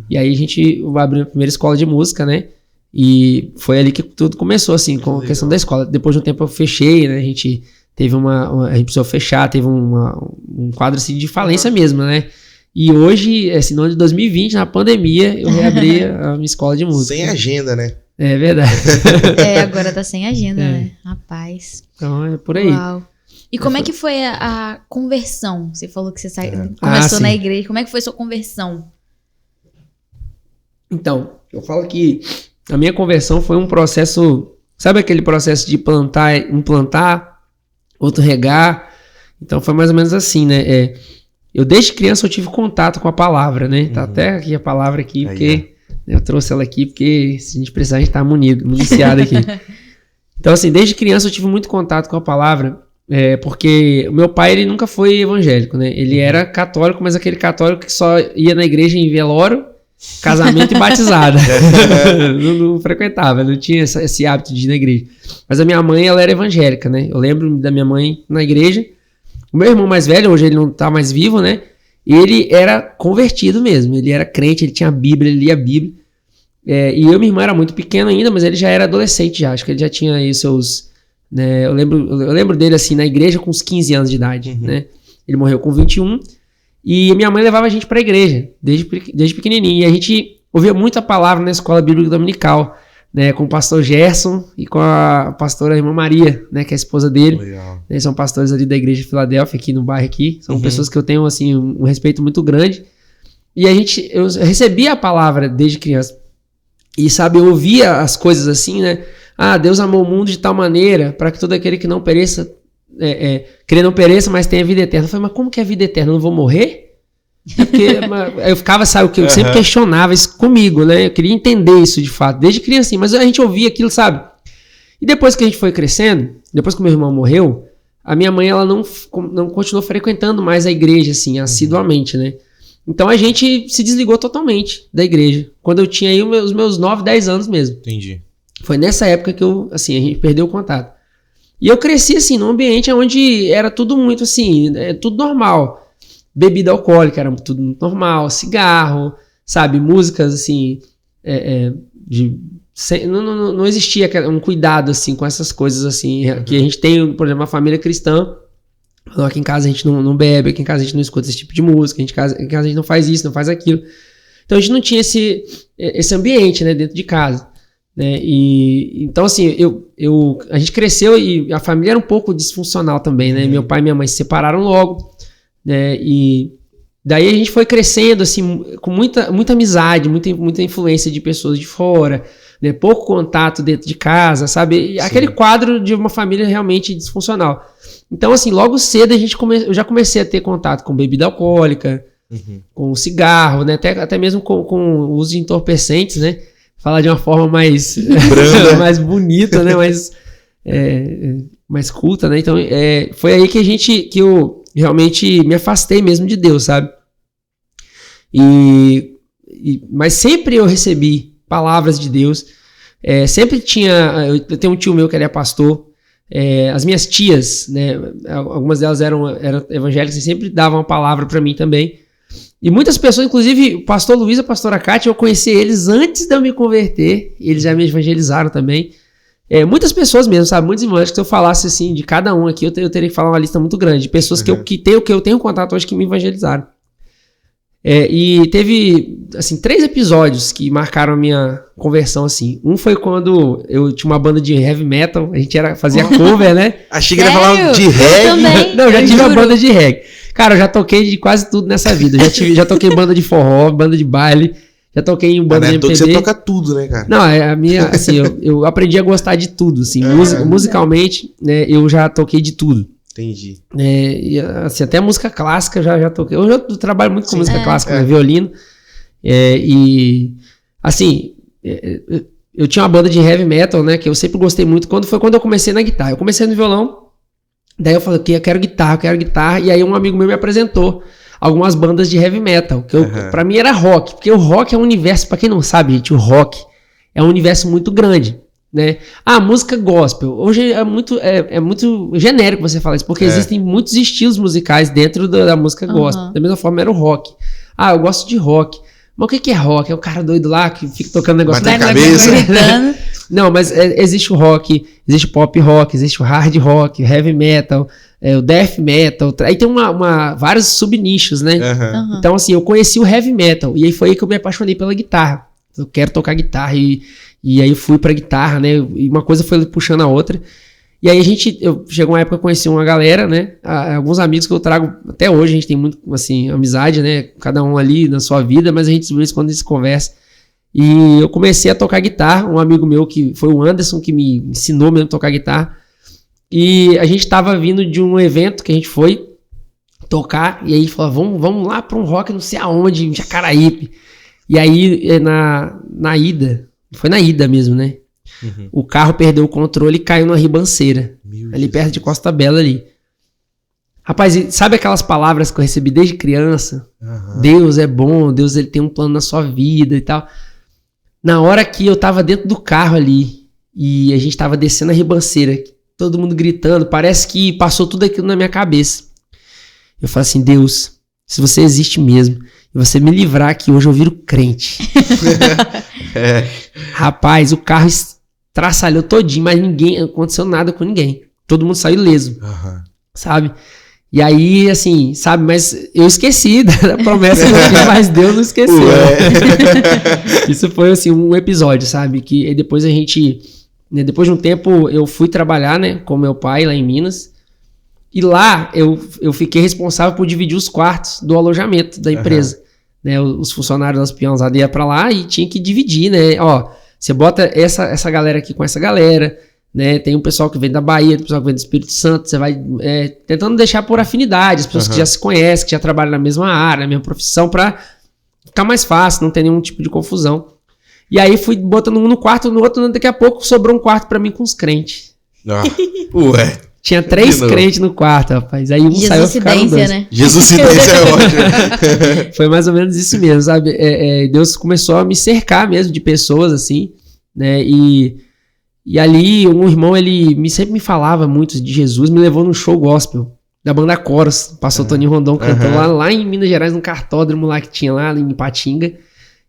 [SPEAKER 3] E aí a gente abriu a primeira escola de música, né, e foi ali que tudo começou, assim, com a questão da escola. Depois de um tempo eu fechei, né, a gente teve a gente precisou fechar, teve um quadro, assim, de falência mesmo, né. E hoje, assim, no ano de 2020, na pandemia, eu reabri a minha escola de música.
[SPEAKER 1] Sem agenda, né?
[SPEAKER 3] É verdade.
[SPEAKER 2] Agora tá sem agenda, né? Rapaz.
[SPEAKER 3] Então é por aí.
[SPEAKER 2] Uau. E como é que foi a conversão? Você falou que você começou na igreja. Como é que foi sua conversão? Então, eu falo que a minha conversão foi um processo... Sabe aquele processo de um plantar, outro regar? Então foi mais ou menos assim, né? Eu desde criança eu tive contato com a palavra, né? Tá até aqui a palavra aqui, porque... Eu trouxe ela aqui porque se a gente precisar, a gente tá municiado aqui. Então, assim, desde criança eu tive muito contato com a palavra, porque o meu pai, ele nunca foi evangélico, né? Ele era católico, mas aquele católico que só ia na igreja em velório, casamento e batizada. não frequentava, não tinha esse hábito de ir na igreja. Mas a minha mãe, ela era evangélica, né? Eu lembro da minha mãe na igreja. O meu irmão mais velho, hoje ele não tá mais vivo, né? Ele era convertido mesmo, ele era crente, ele tinha a Bíblia, ele lia a Bíblia. E eu e minha irmã era muito pequeno ainda, mas ele já era adolescente já, acho que ele já tinha aí seus... Né, eu lembro dele assim, na igreja com uns 15 anos de idade, né? Ele morreu com 21, e minha mãe levava a gente pra igreja, desde pequenininho, e a gente ouvia muito a palavra na escola bíblica dominical, né, com o pastor Gerson e com a pastora irmã Maria, né, que é a esposa dele. Legal. Eles são pastores ali da igreja de Filadélfia, aqui no bairro aqui. São pessoas que eu tenho, assim, um respeito muito grande. E eu recebia a palavra desde criança. E, sabe, eu ouvia as coisas assim, né? Deus amou o mundo de tal maneira para que todo aquele que não pereça, que ele não pereça, mas tenha vida eterna. Eu falei, mas como que é vida eterna? Eu não vou morrer? Porque eu ficava, sabe, o que eu sempre questionava isso comigo, né? Eu queria entender isso de fato, desde criancinha, mas a gente ouvia aquilo, sabe? E depois que a gente foi crescendo, depois que meu irmão morreu, a minha mãe, ela não continuou frequentando mais a igreja, assim, assiduamente, né? Então a gente se desligou totalmente da igreja, quando eu tinha aí os meus 9, 10 anos mesmo.
[SPEAKER 1] Entendi.
[SPEAKER 3] Foi nessa época que a gente perdeu o contato. E eu cresci, assim, num ambiente onde era tudo muito, assim, tudo normal. Bebida alcoólica, era tudo muito normal, cigarro, sabe, músicas assim, não existia um cuidado assim com essas coisas assim, que a gente tem, por exemplo, uma família cristã, aqui em casa a gente não bebe, aqui em casa a gente não escuta esse tipo de música, em casa a gente não faz isso, não faz aquilo, então a gente não tinha esse ambiente, né, dentro de casa, né, e então assim, a gente cresceu e a família era um pouco disfuncional também, né, meu pai e minha mãe se separaram logo, né, e daí a gente foi crescendo assim, com muita amizade, muita influência de pessoas de fora, né, pouco contato dentro de casa, sabe? Aquele quadro de uma família realmente disfuncional. Então, assim, logo cedo eu já comecei a ter contato com bebida alcoólica, com cigarro, né, até mesmo com o uso de entorpecentes, né? Falar de uma forma mais mais bonita, né? Mais culta, né? Então, foi aí que eu realmente me afastei mesmo de Deus, sabe? Mas sempre eu recebi palavras de Deus. Sempre tinha... Eu tenho um tio meu que ele é pastor. As minhas tias, né, algumas delas eram evangélicas e sempre davam uma palavra para mim também. E muitas pessoas, inclusive o pastor Luiz e a pastora Kátia, eu conheci eles antes de eu me converter, e eles já me evangelizaram também. Muitas pessoas mesmo, sabe? Muitos irmãos, que se eu falasse assim, de cada um aqui, eu teria que falar uma lista muito grande, de pessoas que eu tenho contato hoje que me evangelizaram. E teve, assim, 3 episódios que marcaram a minha conversão, assim. Um foi quando eu tinha uma banda de heavy metal, a gente fazia cover, né?
[SPEAKER 1] Achei que ele ia falar de reggae.
[SPEAKER 3] Também, não, já tive uma banda de reggae. Cara, eu já toquei de quase tudo nessa vida. Já toquei banda de forró, banda de baile, já toquei em banda de MPB.
[SPEAKER 1] Você toca tudo, né, cara?
[SPEAKER 3] Não, a minha, assim, eu aprendi a gostar de tudo, assim. Musicalmente, né, eu já toquei de tudo.
[SPEAKER 1] Entendi.
[SPEAKER 3] E, assim, até música clássica já toquei. Hoje eu trabalho muito com música clássica, né, violino. E, assim, eu tinha uma banda de heavy metal, né, que eu sempre gostei muito. Foi quando eu comecei na guitarra. Eu comecei no violão, daí eu falei que eu quero guitarra. E aí um amigo meu me apresentou algumas bandas de heavy metal, que pra mim era rock. Porque o rock é um universo, pra quem não sabe, gente, o rock é um universo muito grande. Né? Música gospel. Hoje é muito genérico você falar isso, porque existem muitos estilos musicais dentro da música gospel. Da mesma forma era o rock. Eu gosto de rock. Mas o que é rock? É o cara doido lá que fica tocando negócio
[SPEAKER 1] na cabeça.
[SPEAKER 3] Não, mas existe o rock, existe o pop rock, existe o hard rock, o heavy metal, o death metal. Aí tem vários subnichos, né? Então, assim, eu conheci o heavy metal e aí foi aí que eu me apaixonei pela guitarra. Eu quero tocar guitarra e aí eu fui pra guitarra, né? E uma coisa foi puxando a outra. E aí chegou uma época que eu conheci uma galera, né? Alguns amigos que eu trago até hoje, a gente tem muito, assim, amizade, né? Cada um ali na sua vida, mas a gente, de vez em quando, a gente se conversa. E eu comecei a tocar guitarra, um amigo meu que foi o Anderson que me ensinou mesmo a tocar guitarra. E a gente tava vindo de um evento que a gente foi tocar, e aí falou, vamos lá pra um rock não sei aonde, em Jacaraípe. E aí, na ida, foi na ida mesmo, né? O carro perdeu o controle e caiu numa ribanceira. Ali perto de Costa Bela ali. Rapaz, sabe aquelas palavras que eu recebi desde criança? Deus é bom, Deus ele tem um plano na sua vida e tal. Na hora que eu tava dentro do carro ali e a gente tava descendo a ribanceira, todo mundo gritando, parece que passou tudo aquilo na minha cabeça. Eu falei assim, Deus, se você existe mesmo, e você me livrar que hoje eu viro crente. Rapaz, o carro traçalhou todinho, mas não aconteceu nada com ninguém. Todo mundo saiu ileso, sabe? E aí, assim, sabe, mas eu esqueci da promessa que eu fiz, mas Deus não esqueceu. Isso foi, assim, um episódio, sabe? Que depois a gente, né, depois de um tempo, eu fui trabalhar, né, com meu pai lá em Minas. E lá eu fiquei responsável por dividir os quartos do alojamento da empresa. Né, os funcionários das peões iam pra lá e tinha que dividir, né? Ó, você bota essa galera aqui com essa galera, né? Tem um pessoal que vem da Bahia, tem um pessoal que vem do Espírito Santo, você vai tentando deixar por afinidade, as pessoas que já se conhecem, que já trabalham na mesma área, na mesma profissão, pra ficar mais fácil, não ter nenhum tipo de confusão. E aí fui botando um no quarto, no outro, daqui a pouco sobrou um quarto pra mim com os crentes. Tinha 3 crentes no quarto, rapaz. Aí um saiu, ficaram 2. Né?
[SPEAKER 1] Jesucidência é ótimo.
[SPEAKER 3] Foi mais ou menos isso mesmo, sabe? Deus começou a me cercar mesmo de pessoas, assim, né? E ali, um irmão, ele sempre me falava muito de Jesus, me levou num show gospel da banda Coros. Passou Toninho Rondon cantando lá em Minas Gerais, num cartódromo lá que tinha lá em Ipatinga.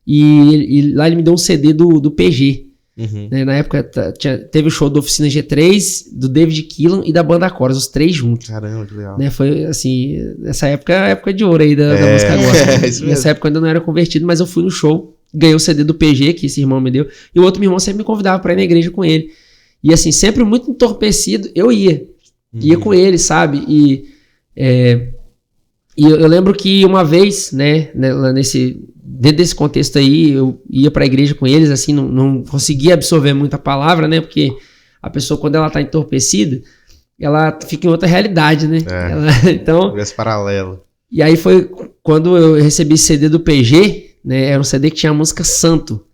[SPEAKER 3] E lá ele me deu um CD do PG. Né? Na época teve o show da Oficina G3, do David Keelan e da banda Coros, os 3 juntos.
[SPEAKER 1] Caramba, que legal.
[SPEAKER 3] Né? Foi assim, essa época é a época de ouro aí da música gospel. Nessa época eu ainda não era convertido, mas eu fui no show, ganhei o CD do PG que esse irmão me deu, e o outro irmão sempre me convidava pra ir na igreja com ele. E assim, sempre muito entorpecido, eu ia com ele, sabe? E eu lembro que uma vez, né, dentro desse contexto aí, eu ia pra igreja com eles, assim, não conseguia absorver muita palavra, né, porque a pessoa, quando ela tá entorpecida, ela fica em outra realidade, né? Então,
[SPEAKER 1] esse paralelo.
[SPEAKER 3] E aí foi quando eu recebi esse CD do PG, né, era um CD que tinha a música Santo,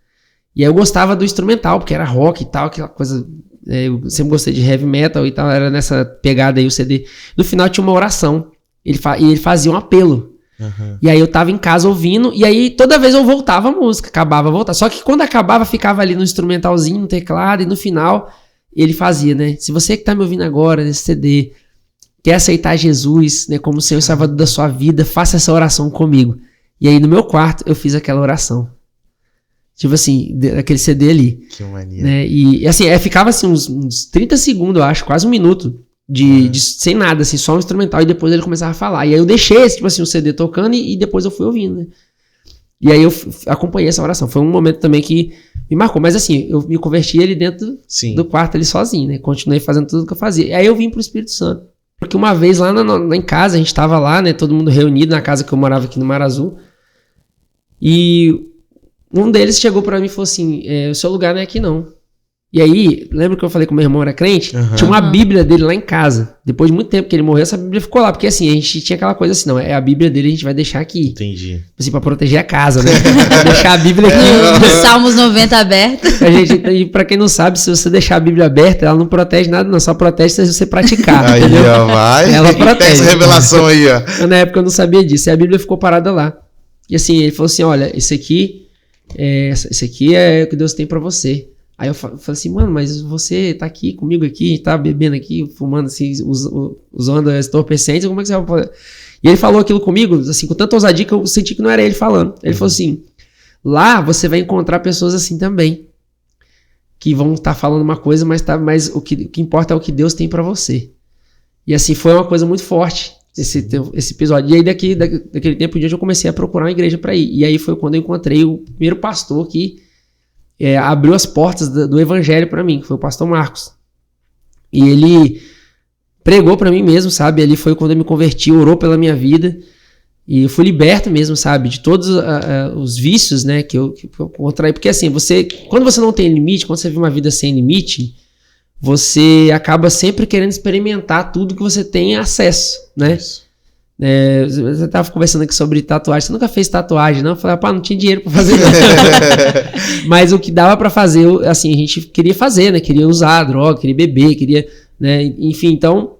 [SPEAKER 3] e aí eu gostava do instrumental, porque era rock e tal, aquela coisa, eu sempre gostei de heavy metal e tal, era nessa pegada aí o CD. No final tinha uma oração, e ele fazia um apelo. E aí eu tava em casa ouvindo, e aí toda vez eu voltava a música, acabava, voltava. Só que quando acabava, ficava ali no instrumentalzinho, no teclado, e no final ele fazia, né? Se você que tá me ouvindo agora nesse CD quer aceitar Jesus, né, como Senhor e Salvador da sua vida, faça essa oração comigo. E aí no meu quarto eu fiz aquela oração. Tipo assim, aquele CD ali.
[SPEAKER 1] Que mania.
[SPEAKER 3] Né? E assim, ficava assim uns 30 segundos, eu acho, quase um minuto, sem nada, assim, só um instrumental, e depois ele começava a falar. E aí eu deixei, tipo assim, o CD tocando e depois eu fui ouvindo, né? E aí eu acompanhei essa oração. Foi um momento também que me marcou. Mas assim, eu me converti ali dentro do quarto ali sozinho, né? Continuei fazendo tudo que eu fazia. E aí eu vim pro Espírito Santo. Porque uma vez lá em casa, a gente tava lá, né? Todo mundo reunido na casa que eu morava aqui no Mar Azul. E um deles chegou pra mim e falou assim, o seu lugar não é aqui não. E aí, lembra que eu falei que o meu irmão era crente? Tinha uma Bíblia dele lá em casa. Depois de muito tempo que ele morreu, essa Bíblia ficou lá. Porque assim, a gente tinha aquela coisa assim, não, é a Bíblia dele, a gente vai deixar aqui.
[SPEAKER 1] Entendi.
[SPEAKER 3] Assim, pra proteger a casa, né? Deixar a Bíblia aqui.
[SPEAKER 4] Salmos 90 aberto.
[SPEAKER 3] E pra quem não sabe, se você deixar a Bíblia aberta, ela não protege nada, não. Só protege se você praticar.
[SPEAKER 1] Aí,
[SPEAKER 3] entendeu?
[SPEAKER 1] ó, vai.
[SPEAKER 3] Ela protege.
[SPEAKER 1] Essa revelação aí, ó.
[SPEAKER 3] Na época eu não sabia disso. E a Bíblia ficou parada lá. E assim, ele falou assim, olha, esse aqui é o que Deus tem pra você. Aí eu falei assim, mano, mas você tá aqui comigo aqui, tá bebendo aqui, fumando assim, usando entorpecentes, como é que você vai fazer? E ele falou aquilo comigo, assim, com tanta ousadia que eu senti que não era ele falando. Ele falou assim, lá você vai encontrar pessoas assim também, que vão estar falando uma coisa, mas o que importa é o que Deus tem pra você. E assim, foi uma coisa muito forte, esse episódio. E aí daquele tempo em diante eu comecei a procurar uma igreja pra ir. E aí foi quando eu encontrei o primeiro pastor que abriu as portas do evangelho pra mim, que foi o pastor Marcos. E ele pregou pra mim mesmo, sabe? Ali foi quando eu me converti, orou pela minha vida. E eu fui liberto mesmo, sabe? De todos os vícios, né? Que eu contraí. Porque assim, quando você não tem limite, quando você vive uma vida sem limite, você acaba sempre querendo experimentar tudo que você tem acesso, né? Isso. Você tava conversando aqui sobre tatuagem. Você nunca fez tatuagem, não? Eu falei, não tinha dinheiro pra fazer. Mas o que dava pra fazer, assim, a gente queria fazer, né? Queria usar droga, queria beber, queria, né? Enfim, então,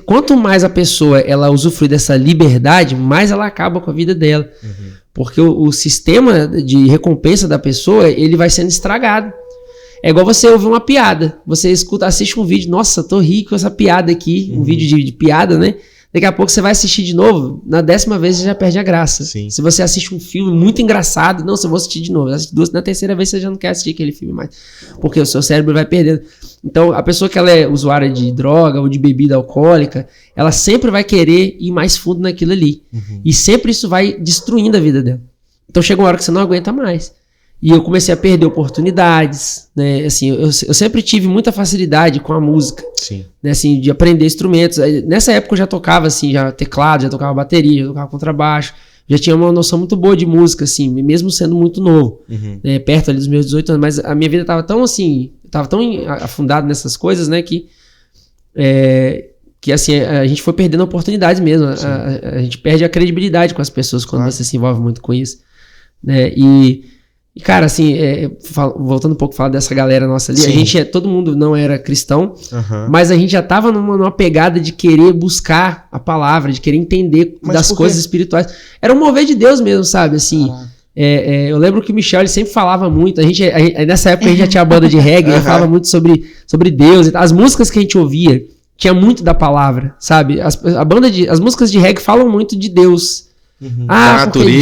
[SPEAKER 3] quanto mais a pessoa ela usufrui dessa liberdade, mais ela acaba com a vida dela. Porque o sistema de recompensa da pessoa, ele vai sendo estragado. É igual você ouvir uma piada. Você assiste um vídeo, nossa, tô rico com essa piada aqui, um vídeo de piada, né? Daqui a pouco você vai assistir de novo, na 10ª vez você já perde a graça. Sim. Se você assiste um filme muito engraçado, não, se eu vou assistir de novo, na 3ª vez você já não quer assistir aquele filme mais, porque o seu cérebro vai perdendo. Então, a pessoa que ela é usuária de droga ou de bebida alcoólica, ela sempre vai querer ir mais fundo naquilo ali. E sempre isso vai destruindo a vida dela. Então, chega uma hora que você não aguenta mais. E eu comecei a perder oportunidades, né? Assim, eu sempre tive muita facilidade com a música. Sim. Né? Assim, de aprender instrumentos. Nessa época eu já tocava assim, já teclado, já tocava bateria, já tocava contrabaixo. Já tinha uma noção muito boa de música, assim, mesmo sendo muito novo. Né? Perto ali dos meus 18 anos. Mas a minha vida tava tão assim, tava tão afundado nessas coisas, né? Que assim, a gente foi perdendo oportunidades mesmo. A gente perde a credibilidade com as pessoas quando você se envolve muito com isso. Né? E, cara, assim, voltando um pouco a falar dessa galera nossa ali, a gente todo mundo não era cristão, mas a gente já tava numa pegada de querer buscar a palavra, de querer entender das coisas espirituais. Era um mover de Deus mesmo, sabe? Assim, eu lembro que o Michel, ele sempre falava muito, nessa época a gente já tinha a banda de reggae, ele falava muito sobre Deus, e as músicas que a gente ouvia, tinha muito da palavra, sabe? As músicas de reggae falam muito de Deus. Porque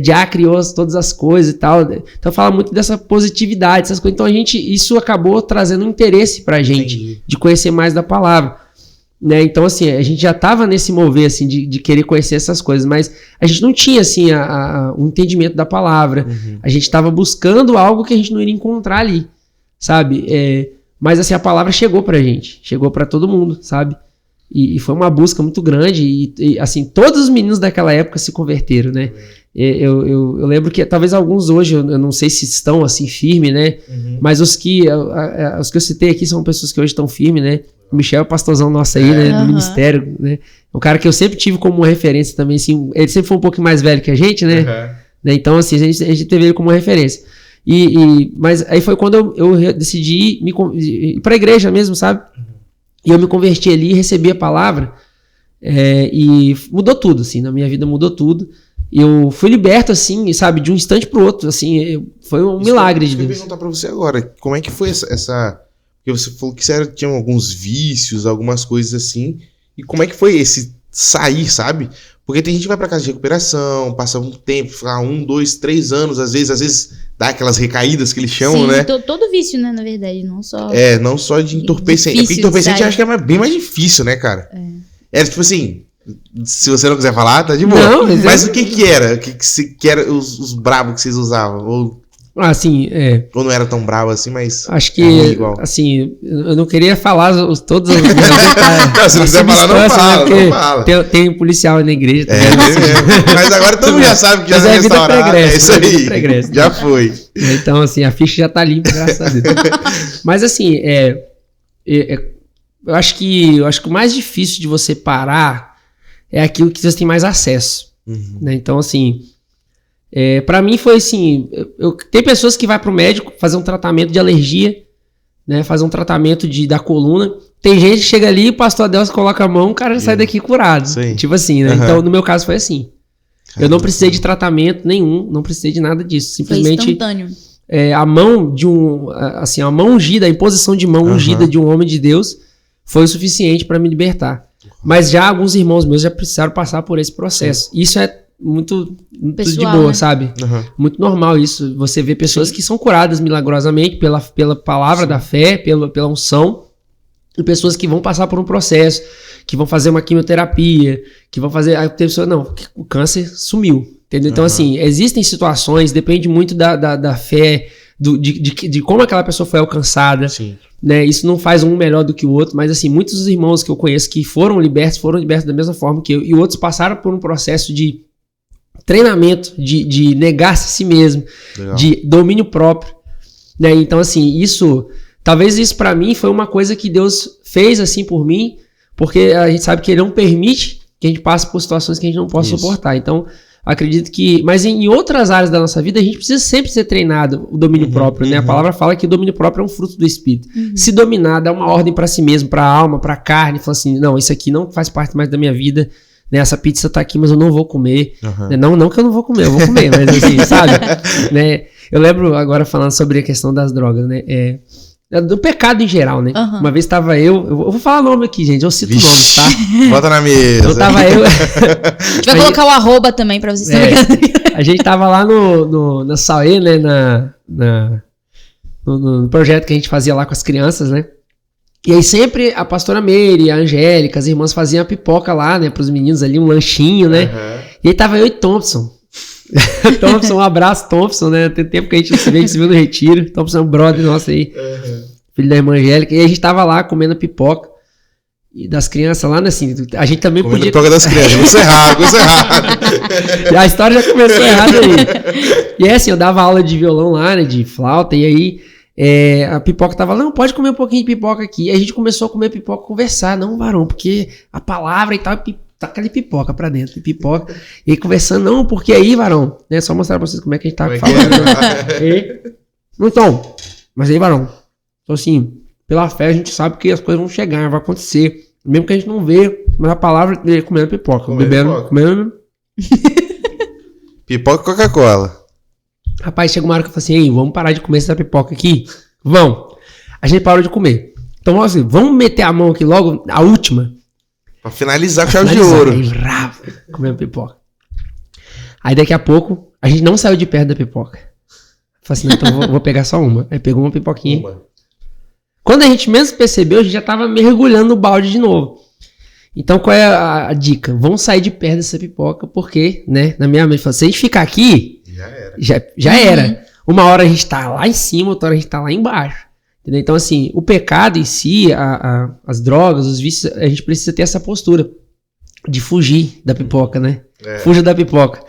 [SPEAKER 3] Já criou todas as coisas e tal. Então fala muito dessa positividade, essas coisas. Então isso acabou trazendo um interesse pra gente de conhecer mais da palavra. Né? Então assim, a gente já tava nesse mover assim, de querer conhecer essas coisas, mas a gente não tinha assim o entendimento da palavra. A gente tava buscando algo que a gente não iria encontrar ali, sabe? Mas assim, a palavra chegou pra gente, chegou pra todo mundo, sabe? E foi uma busca muito grande e assim, todos os meninos daquela época se converteram, né? Eu lembro que talvez alguns hoje, eu não sei se estão assim firmes, né? Mas os que eu citei aqui são pessoas que hoje estão firmes, né? O Michel é o pastorzão nosso aí, né? Do ministério, né? Um cara que eu sempre tive como uma referência também, assim. Ele sempre foi um pouquinho mais velho que a gente, né? Então, assim, a gente teve ele como uma referência. Mas aí foi quando eu decidi ir pra igreja mesmo, sabe? E eu me converti ali, recebi a palavra e mudou tudo, assim, na minha vida mudou tudo.
[SPEAKER 2] eu fui liberto, assim, sabe, de um instante pro outro, assim, foi um milagre de Deus.
[SPEAKER 1] Eu vou perguntar pra você agora, como é que foi essa... Porque você falou que você tinha alguns vícios, algumas coisas assim, e como é que foi esse sair, sabe? Porque tem gente que vai pra casa de recuperação, passa um tempo, fica 1, 2, 3 anos, às vezes dá aquelas recaídas que eles chamam, né?
[SPEAKER 4] Todo vício, né, na verdade, não só...
[SPEAKER 1] Não só de entorpecente. Porque entorpecente eu acho que é bem mais difícil, né, cara? Era tipo assim... Se você não quiser falar, tá de boa.
[SPEAKER 2] Não,
[SPEAKER 1] mas o que era? O que era os bravos que vocês usavam? Ou não era tão bravo assim, mas...
[SPEAKER 2] Acho que, assim, eu não queria falar todos os...
[SPEAKER 1] Não, se não quiser falar, não fala.
[SPEAKER 2] Tem policial na igreja.
[SPEAKER 1] Mas agora todo mundo já sabe que já é
[SPEAKER 2] vida pregressa.
[SPEAKER 1] É isso aí. Já foi.
[SPEAKER 2] Então, assim, a ficha já tá limpa, graças a Deus. Mas, assim, eu acho que o mais difícil de você parar é aquilo que você tem mais acesso. Né? Então, assim, pra mim foi assim, tem pessoas que vai pro médico fazer um tratamento de alergia, né? Fazer um tratamento da coluna. Tem gente que chega ali, o pastor Adelson coloca a mão, o cara já sai daqui curado. Sim. Tipo assim, né? Então, no meu caso foi assim. Eu não precisei de tratamento nenhum, não precisei de nada disso. Simplesmente
[SPEAKER 4] foi instantâneo.
[SPEAKER 2] A mão de a mão ungida, a imposição de mão ungida de um homem de Deus foi o suficiente para me libertar. Mas já alguns irmãos meus já precisaram passar por esse processo. Sim. Isso é muito pessoal, de boa, né? Sabe? Muito normal isso. Você vê pessoas que são curadas milagrosamente pela palavra da fé, pela unção, e pessoas que vão passar por um processo, que vão fazer uma quimioterapia, que vão fazer... Aí a pessoa, não, o câncer sumiu. Entendeu? Então, assim, existem situações, depende muito da fé, de como aquela pessoa foi alcançada. Sim. Né? Isso não faz um melhor do que o outro, mas assim, muitos dos irmãos que eu conheço que foram libertos da mesma forma que eu, e outros passaram por um processo de treinamento, de negar-se a si mesmo, legal, de domínio próprio, né? Então assim, talvez isso pra mim foi uma coisa que Deus fez assim por mim, porque a gente sabe que Ele não permite que a gente passe por situações que a gente não possa suportar. Então acredito que... Mas em outras áreas da nossa vida, a gente precisa sempre ser treinado o domínio próprio, né? A palavra fala que o domínio próprio é um fruto do Espírito. Se dominar, dá uma ordem para si mesmo, para a alma, para a carne, fala assim, não, isso aqui não faz parte mais da minha vida, né? Essa pizza tá aqui, mas eu não vou comer. Né? Não que eu não vou comer, eu vou comer, mas assim, sabe? Né? Eu lembro agora falando sobre a questão das drogas, né? Do pecado em geral, né? Uma vez tava eu vou falar nome aqui, gente, eu cito nomes, tá?
[SPEAKER 1] Bota na mesa.
[SPEAKER 2] Eu tava eu...
[SPEAKER 4] A gente vai colocar o arroba também pra vocês saberem.
[SPEAKER 2] A gente tava lá na Sauê, né? No projeto que a gente fazia lá com as crianças, né? E aí sempre a pastora Meire, a Angélica, as irmãs faziam a pipoca lá, né? Pros meninos ali, um lanchinho, né? E aí tava eu e Thompson. Thompson, um abraço, Thompson, né? Tem tempo que a gente se viu no retiro. Thompson é um brother nosso aí, filho da irmã Angélica. E a gente tava lá comendo a pipoca e das crianças lá, né? Assim, a gente também comendo podia...
[SPEAKER 1] pipoca das crianças, vou ser errado.
[SPEAKER 2] E a história já começou errada aí. E é assim, eu dava aula de violão lá, né? De flauta, e aí a pipoca tava lá, não, pode comer um pouquinho de pipoca aqui. E a gente começou a comer pipoca, conversar, não, varão, porque a palavra e tal, taca de pipoca pra dentro, de pipoca. E aí conversando, não, porque aí, varão, né? Só mostrar pra vocês como é que a gente tá falando. Então, mas aí, varão, então assim, pela fé a gente sabe que as coisas vão chegar, vai acontecer. Mesmo que a gente não vê, mas a palavra é comendo pipoca. Comendo.
[SPEAKER 1] Pipoca e Coca-Cola.
[SPEAKER 2] Rapaz, chega uma hora que eu falei assim, ei, vamos parar de comer essa pipoca aqui? Vamos. A gente parou de comer. Então, assim, vamos meter a mão aqui logo, a última.
[SPEAKER 1] Pra finalizar com chave de ouro.
[SPEAKER 2] Aí, comendo pipoca. Aí daqui a pouco, a gente não saiu de perto da pipoca. Falei assim, não, então vou pegar só uma. Aí pegou uma pipoquinha. Quando a gente mesmo percebeu, a gente já tava mergulhando no balde de novo. Então qual é a dica? Vamos sair de perto dessa pipoca, porque, né, na minha mente, se a gente ficar aqui, já era. Uma hora a gente tá lá em cima, outra hora a gente tá lá embaixo. Entendeu? Então, assim, o pecado em si, as drogas, os vícios, a gente precisa ter essa postura de fugir da pipoca, né? Fuja da pipoca.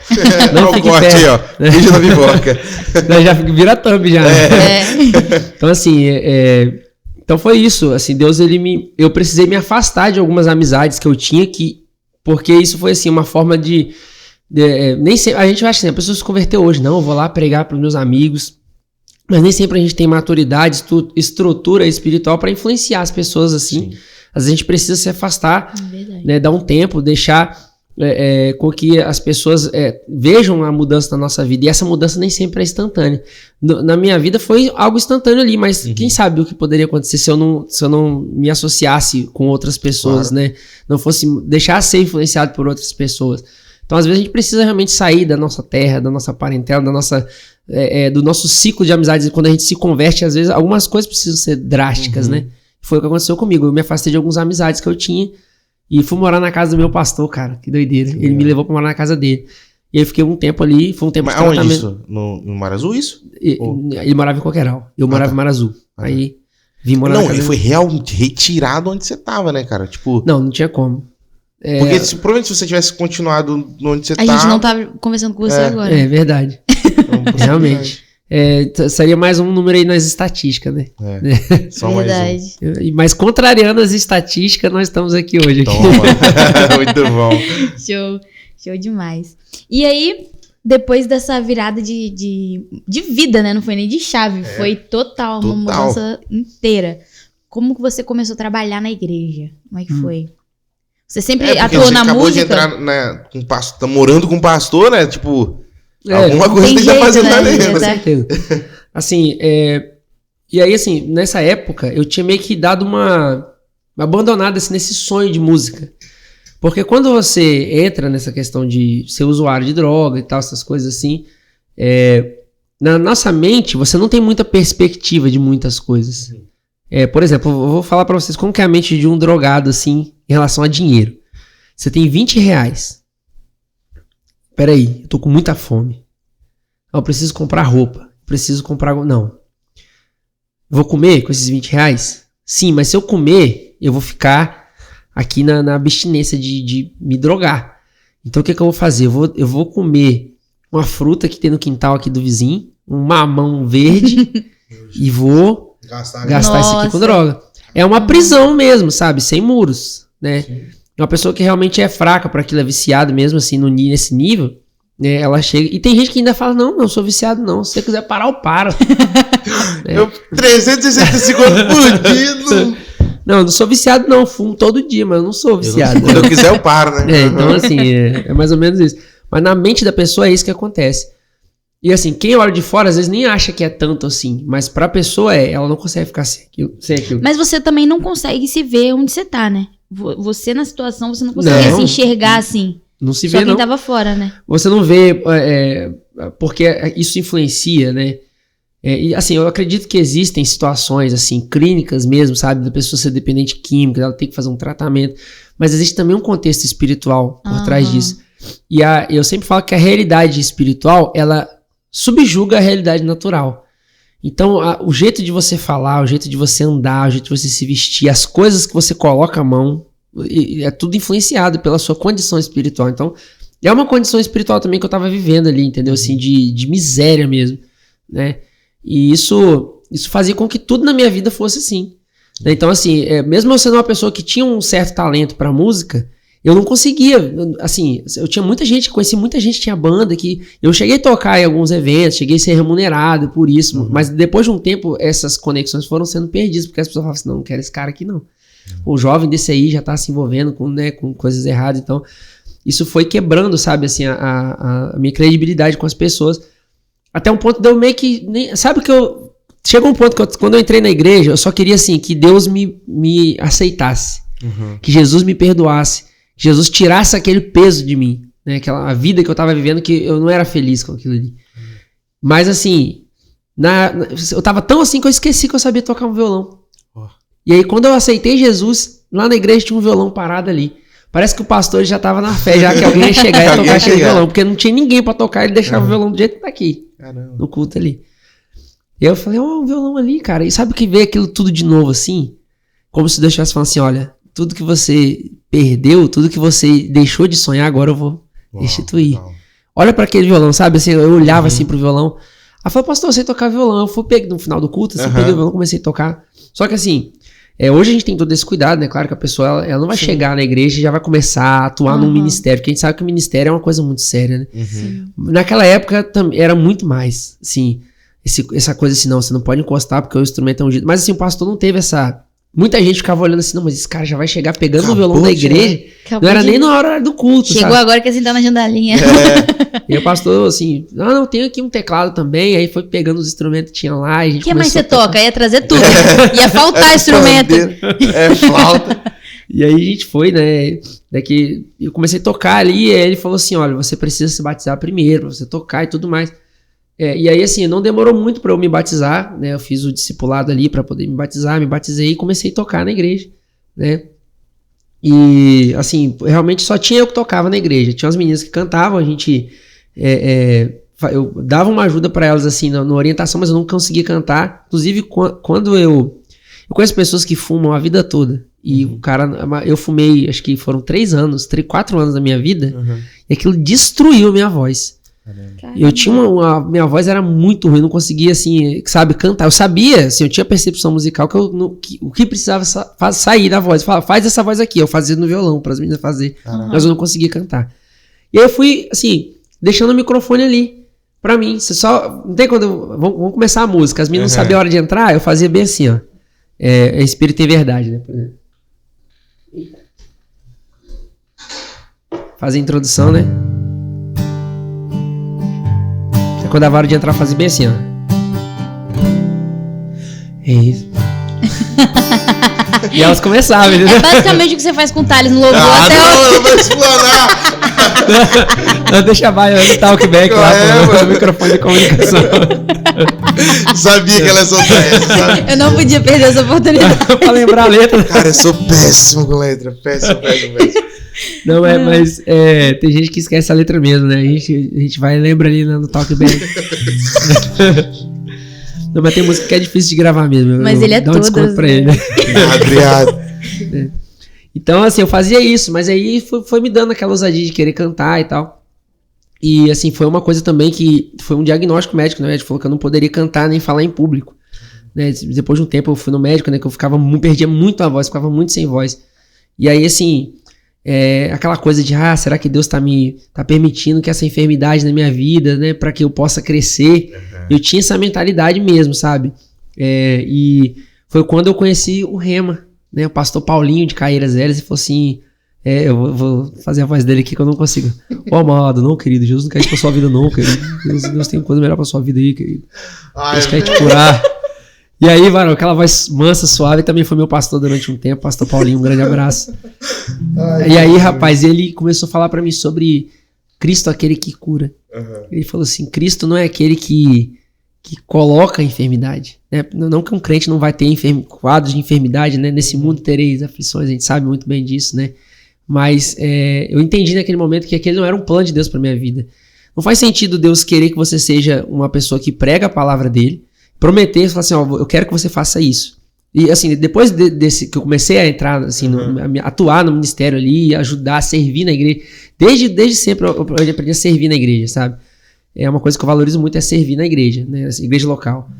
[SPEAKER 2] Não fique perto. Aí, ó.
[SPEAKER 1] Fuja da pipoca.
[SPEAKER 2] Já vira thumb já. Então, assim, então foi isso. Assim, Deus, eu precisei me afastar de algumas amizades que eu tinha, porque isso foi, assim, uma forma de nem sempre, a gente acha assim, a pessoa se converteu hoje. Não, eu vou lá pregar para os meus amigos. Mas nem sempre a gente tem maturidade, estrutura espiritual para influenciar as pessoas assim. Sim. Às vezes a gente precisa se afastar, né, dar um tempo, deixar com que as pessoas vejam a mudança na nossa vida. E essa mudança nem sempre é instantânea. Na minha vida foi algo instantâneo ali, mas quem sabe o que poderia acontecer se eu não me associasse com outras pessoas, né? Não fosse deixar ser influenciado por outras pessoas. Então, às vezes, a gente precisa realmente sair da nossa terra, da nossa parentela, do nosso ciclo de amizades. E quando a gente se converte, às vezes, algumas coisas precisam ser drásticas, né? Foi o que aconteceu comigo. Eu me afastei de algumas amizades que eu tinha e fui morar na casa do meu pastor, cara. Que doideira. Ele me levou pra morar na casa dele. E aí eu fiquei um tempo ali, foi um tempo de tratamento.
[SPEAKER 1] Onde isso? No Marazul, isso?
[SPEAKER 2] Ele morava em Coqueiral. Eu morava em Marazul. Aí vim morar na casa
[SPEAKER 1] ele foi realmente retirado onde você tava, né, cara? Tipo...
[SPEAKER 2] Não tinha como.
[SPEAKER 1] Porque provavelmente se você tivesse continuado onde você
[SPEAKER 4] A gente não tá conversando com você agora.
[SPEAKER 2] É verdade. Realmente. Seria mais um número aí nas estatísticas, né?
[SPEAKER 1] Só
[SPEAKER 4] Verdade.
[SPEAKER 1] mais um.
[SPEAKER 2] Mas contrariando as estatísticas, nós estamos aqui hoje.
[SPEAKER 1] Toma. Muito bom.
[SPEAKER 4] Show demais. E aí, depois dessa virada de vida, né? Não foi nem de chave, foi total, uma mudança inteira. Como que você começou a trabalhar na igreja? Como é que foi? Você sempre atuou na
[SPEAKER 1] acabou
[SPEAKER 4] música?
[SPEAKER 1] Acabou de entrar com pastor, tá morando com pastor, né? Tipo,
[SPEAKER 2] É,
[SPEAKER 1] alguma coisa tem que
[SPEAKER 4] jeito,
[SPEAKER 1] fazer
[SPEAKER 4] né?
[SPEAKER 1] lá
[SPEAKER 2] Com
[SPEAKER 1] dentro.
[SPEAKER 2] certeza. Assim, e aí, assim, nessa época, eu tinha meio que dado uma abandonada assim, nesse sonho de música. Porque quando você entra nessa questão de ser usuário de droga e tal, essas coisas assim, na nossa mente, você não tem muita perspectiva de muitas coisas. Por exemplo, eu vou falar pra vocês como que é a mente de um drogado, assim, em relação a dinheiro. Você tem 20 reais. Peraí, eu tô com muita fome. Eu preciso comprar roupa. Preciso comprar... Não. Vou comer com esses 20 reais? Sim, mas se eu comer, eu vou ficar aqui na abstinência de me drogar. Então o que eu vou fazer? Eu vou comer uma fruta que tem no quintal aqui do vizinho, um mamão verde, e vou gastar isso aqui com droga. É uma prisão mesmo, sabe? Sem muros, né? Sim. Uma pessoa que realmente é fraca para aquilo, é viciado mesmo, assim, nesse nível, né? Ela chega... E tem gente que ainda fala, não sou viciado não. Se você quiser parar, eu paro.
[SPEAKER 1] Eu 365 por dia.
[SPEAKER 2] Não sou viciado não. Fumo todo dia, mas eu não sou viciado.
[SPEAKER 1] Quando eu quiser, eu paro, né?
[SPEAKER 2] Então, assim, é mais ou menos isso. Mas na mente da pessoa é isso que acontece. E assim, quem olha de fora às vezes nem acha que é tanto assim, mas pra pessoa ela não consegue ficar sem aquilo.
[SPEAKER 4] Mas você também não consegue se ver onde você tá, né? Você na situação, você não consegue se enxergar assim.
[SPEAKER 2] Não se
[SPEAKER 4] vê,
[SPEAKER 2] não.
[SPEAKER 4] Só quem tava fora, né?
[SPEAKER 2] Você não vê, porque isso influencia, né? E assim, eu acredito que existem situações assim, clínicas mesmo, sabe? Da pessoa ser dependente química, ela tem que fazer um tratamento. Mas existe também um contexto espiritual por trás disso. E eu sempre falo que a realidade espiritual, ela subjuga a realidade natural. Então, o jeito de você falar, o jeito de você andar, o jeito de você se vestir, as coisas que você coloca a mão, é tudo influenciado pela sua condição espiritual. Então, é uma condição espiritual também que eu tava vivendo ali, entendeu? Assim, de miséria mesmo, né? E isso fazia com que tudo na minha vida fosse assim. Né? Então, assim, mesmo eu sendo uma pessoa que tinha um certo talento pra música, eu não conseguia, assim, eu tinha muita gente, conheci muita gente que tinha banda, que eu cheguei a tocar em alguns eventos, cheguei a ser remunerado por isso, mas depois de um tempo essas conexões foram sendo perdidas, porque as pessoas falavam assim, não quero esse cara aqui não. O jovem desse aí já tá se envolvendo com coisas erradas, então isso foi quebrando, sabe, assim, a minha credibilidade com as pessoas, até um ponto de eu meio que, sabe que eu, chegou um ponto que quando eu entrei na igreja, eu só queria assim, que Deus me aceitasse, que Jesus me perdoasse, Jesus tirasse aquele peso de mim, né? A vida que eu tava vivendo, que eu não era feliz com aquilo ali. Mas assim, eu tava tão assim que eu esqueci que eu sabia tocar um violão. E aí quando eu aceitei Jesus, lá na igreja tinha um violão parado ali. Parece que o pastor já tava na fé, já que alguém ia chegar e tocar aquele violão, porque não tinha ninguém pra tocar, ele deixava o violão do jeito que tá aqui, no culto ali. E eu falei, um violão ali, cara. E sabe o que veio aquilo tudo de novo assim? Como se Deus estivesse falando assim, olha, tudo que você perdeu, tudo que você deixou de sonhar, agora eu vou restituir. Olha pra aquele violão, sabe? Assim, eu olhava assim pro violão. Aí falei, pastor, eu sei tocar violão. Eu fui no final do culto, assim, peguei o violão, comecei a tocar. Só que assim, hoje a gente tem todo esse cuidado, né? Claro que a pessoa, ela não vai chegar na igreja e já vai começar a atuar num ministério, porque a gente sabe que o ministério é uma coisa muito séria, né? Naquela época era muito mais, assim, essa coisa assim, não, você não pode encostar porque o instrumento é ungido. Mas assim, o pastor não teve essa muita gente ficava olhando assim, não, mas esse cara já vai chegar pegando o violão da igreja.
[SPEAKER 4] Acabou
[SPEAKER 2] Não era
[SPEAKER 4] de-
[SPEAKER 2] nem na hora do culto,
[SPEAKER 4] Chegou
[SPEAKER 2] sabe?
[SPEAKER 4] agora, quer sentar na janelinha.
[SPEAKER 2] E o pastor, assim, não, tem aqui um teclado também. Aí foi pegando os instrumentos que tinha lá. E a gente
[SPEAKER 4] O que mais
[SPEAKER 2] começou
[SPEAKER 4] você
[SPEAKER 2] a tocar.
[SPEAKER 4] toca? Ia trazer tudo. Ia faltar instrumento.
[SPEAKER 1] É flauta.
[SPEAKER 2] E aí a gente foi, né? Daqui eu comecei a tocar ali. E aí ele falou assim: olha, você precisa se batizar primeiro, pra você tocar e tudo mais. E aí, assim, não demorou muito pra eu me batizar, né? Eu fiz o discipulado ali pra poder me batizei e comecei a tocar na igreja, né? E, assim, realmente só tinha eu que tocava na igreja. Tinha as meninas que cantavam, a gente... eu dava uma ajuda pra elas, assim, na orientação, mas eu não conseguia cantar. Inclusive, quando eu conheço pessoas que fumam a vida toda. E o cara... Eu fumei, acho que foram 4 anos da minha vida. E aquilo destruiu a minha voz. Eu tinha minha voz era muito ruim, não conseguia, assim, sabe, cantar. Eu sabia, assim, eu tinha percepção musical o que precisava sair da voz. Falava, faz essa voz aqui, eu fazia no violão para as meninas fazer, mas eu não conseguia cantar. E aí eu fui, assim, deixando o microfone ali pra mim. Você só, não tem quando, vamos começar a música, as meninas não sabiam a hora de entrar, eu fazia bem assim, ó. Espírito e Verdade, né, por exemplo. Fazia a introdução, né? Quando a hora de entrar, fazia bem assim, ó. É isso. E elas começavam, entendeu?
[SPEAKER 4] É basicamente o que você faz com o Thales no louvor
[SPEAKER 1] Ah,
[SPEAKER 4] até
[SPEAKER 1] não,
[SPEAKER 4] hoje.
[SPEAKER 1] eu vou explanar.
[SPEAKER 2] Não, deixa no talkback lá,
[SPEAKER 1] mano.
[SPEAKER 2] no microfone de comunicação.
[SPEAKER 1] Sabia que ela ia soltar essa, sabe?
[SPEAKER 4] Eu não podia perder essa oportunidade.
[SPEAKER 2] Pra lembrar a letra.
[SPEAKER 1] Cara, eu sou péssimo com letra. Péssimo.
[SPEAKER 2] Não, mas tem gente que esquece a letra mesmo, né? A gente vai e lembra ali no talkback. Não, mas tem música que é difícil de gravar mesmo.
[SPEAKER 4] Mas ele é
[SPEAKER 2] dá um desconto
[SPEAKER 4] todas,
[SPEAKER 2] pra
[SPEAKER 4] né?
[SPEAKER 2] ele.
[SPEAKER 1] Obrigado.
[SPEAKER 2] Então, assim, eu fazia isso, mas aí foi me dando aquela ousadia de querer cantar e tal. E, assim, foi uma coisa também que foi um diagnóstico médico, né? O médico falou que eu não poderia cantar nem falar em público. Né? Depois de um tempo eu fui no médico, né? Que eu perdia muito a voz, ficava muito sem voz. E aí, assim, aquela coisa de, será que Deus tá permitindo que essa enfermidade na minha vida, né? Pra que eu possa crescer. Eu tinha essa mentalidade mesmo, sabe? E foi quando eu conheci o Rema, né? O pastor Paulinho de Caieiras Velhas, e falou assim... eu vou fazer a voz dele aqui que eu não consigo. Ô, amado, não, querido. Jesus não quer isso pra sua vida, não, querido. Deus tem coisa melhor pra sua vida aí, querido. Deus quer te curar. E aí, varão, aquela voz mansa, suave, também foi meu pastor durante um tempo, pastor Paulinho, um grande abraço. E aí, rapaz, ele começou a falar pra mim sobre Cristo, aquele que cura. Ele falou assim, Cristo não é aquele que coloca a enfermidade, né? Não que um crente não vai ter quadros de enfermidade, né? Nesse mundo tereis aflições, a gente sabe muito bem disso, né? Mas eu entendi naquele momento que aquele não era um plano de Deus pra minha vida. Não faz sentido Deus querer que você seja uma pessoa que prega a palavra dele, prometer, falar assim, eu quero que você faça isso. E assim, depois desse que eu comecei a entrar, assim, atuar no ministério ali, ajudar, servir na igreja, desde sempre eu aprendi a servir na igreja, sabe? É uma coisa que eu valorizo muito, é servir na igreja, né? Igreja local.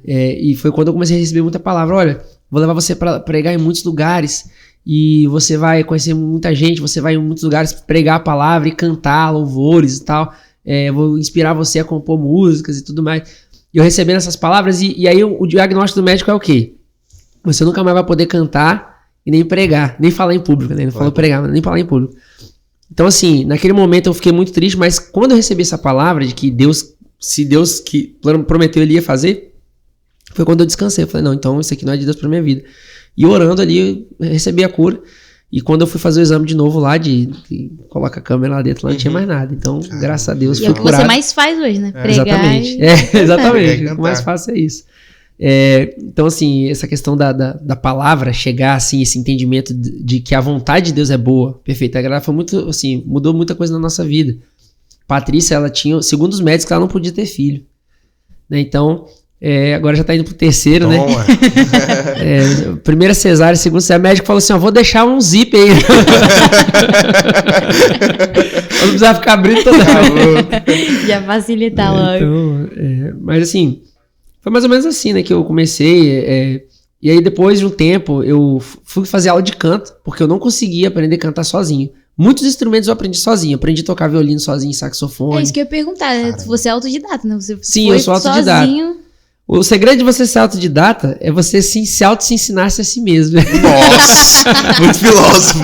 [SPEAKER 2] E foi quando eu comecei a receber muita palavra, olha, vou levar você para pregar em muitos lugares, e você vai conhecer muita gente, você vai em muitos lugares pregar a palavra e cantar louvores e tal, vou inspirar você a compor músicas e tudo mais. E eu recebendo essas palavras, e aí o diagnóstico do médico é o quê? Você nunca mais vai poder cantar e nem pregar, nem falar em público, né? Ele falou pregar, mas nem falar em público. Então, assim, naquele momento eu fiquei muito triste, mas quando eu recebi essa palavra de que se Deus que prometeu ele ia fazer, foi quando eu descansei. Eu falei, não, então isso aqui não é de Deus pra minha vida. E orando ali, eu recebi a cura. E quando eu fui fazer o exame de novo lá, de coloca a câmera lá dentro, lá não tinha mais nada. Então, graças a Deus, fui
[SPEAKER 4] curado. E é o que você mais faz hoje, né? Pregar.
[SPEAKER 2] Exatamente. Exatamente. O que mais fácil é isso. Então, assim, essa questão da palavra chegar, assim, esse entendimento de que a vontade de Deus é boa, perfeita, ela foi muito, assim, mudou muita coisa na nossa vida. Patrícia, ela tinha, segundo os médicos, ela não podia ter filho. Né? Então, agora já tá indo pro terceiro, né? Primeira cesárea, segunda cesárea, o médico falou assim, vou deixar um zip aí. Não precisar ficar abrindo toda vez.
[SPEAKER 4] Já facilita logo.
[SPEAKER 2] Então, mas assim, foi mais ou menos assim, né, que eu comecei, e aí depois de um tempo eu fui fazer aula de canto, porque eu não conseguia aprender a cantar sozinho. Muitos instrumentos eu aprendi sozinho, aprendi a tocar violino sozinho, saxofone.
[SPEAKER 4] É isso que eu ia perguntar, você é autodidata, né? Você
[SPEAKER 2] Sim, eu sou autodidata.
[SPEAKER 4] Sozinho.
[SPEAKER 3] O segredo de você ser autodidata é você se auto-ensinar-se a si mesmo.
[SPEAKER 1] Nossa, muito filósofo.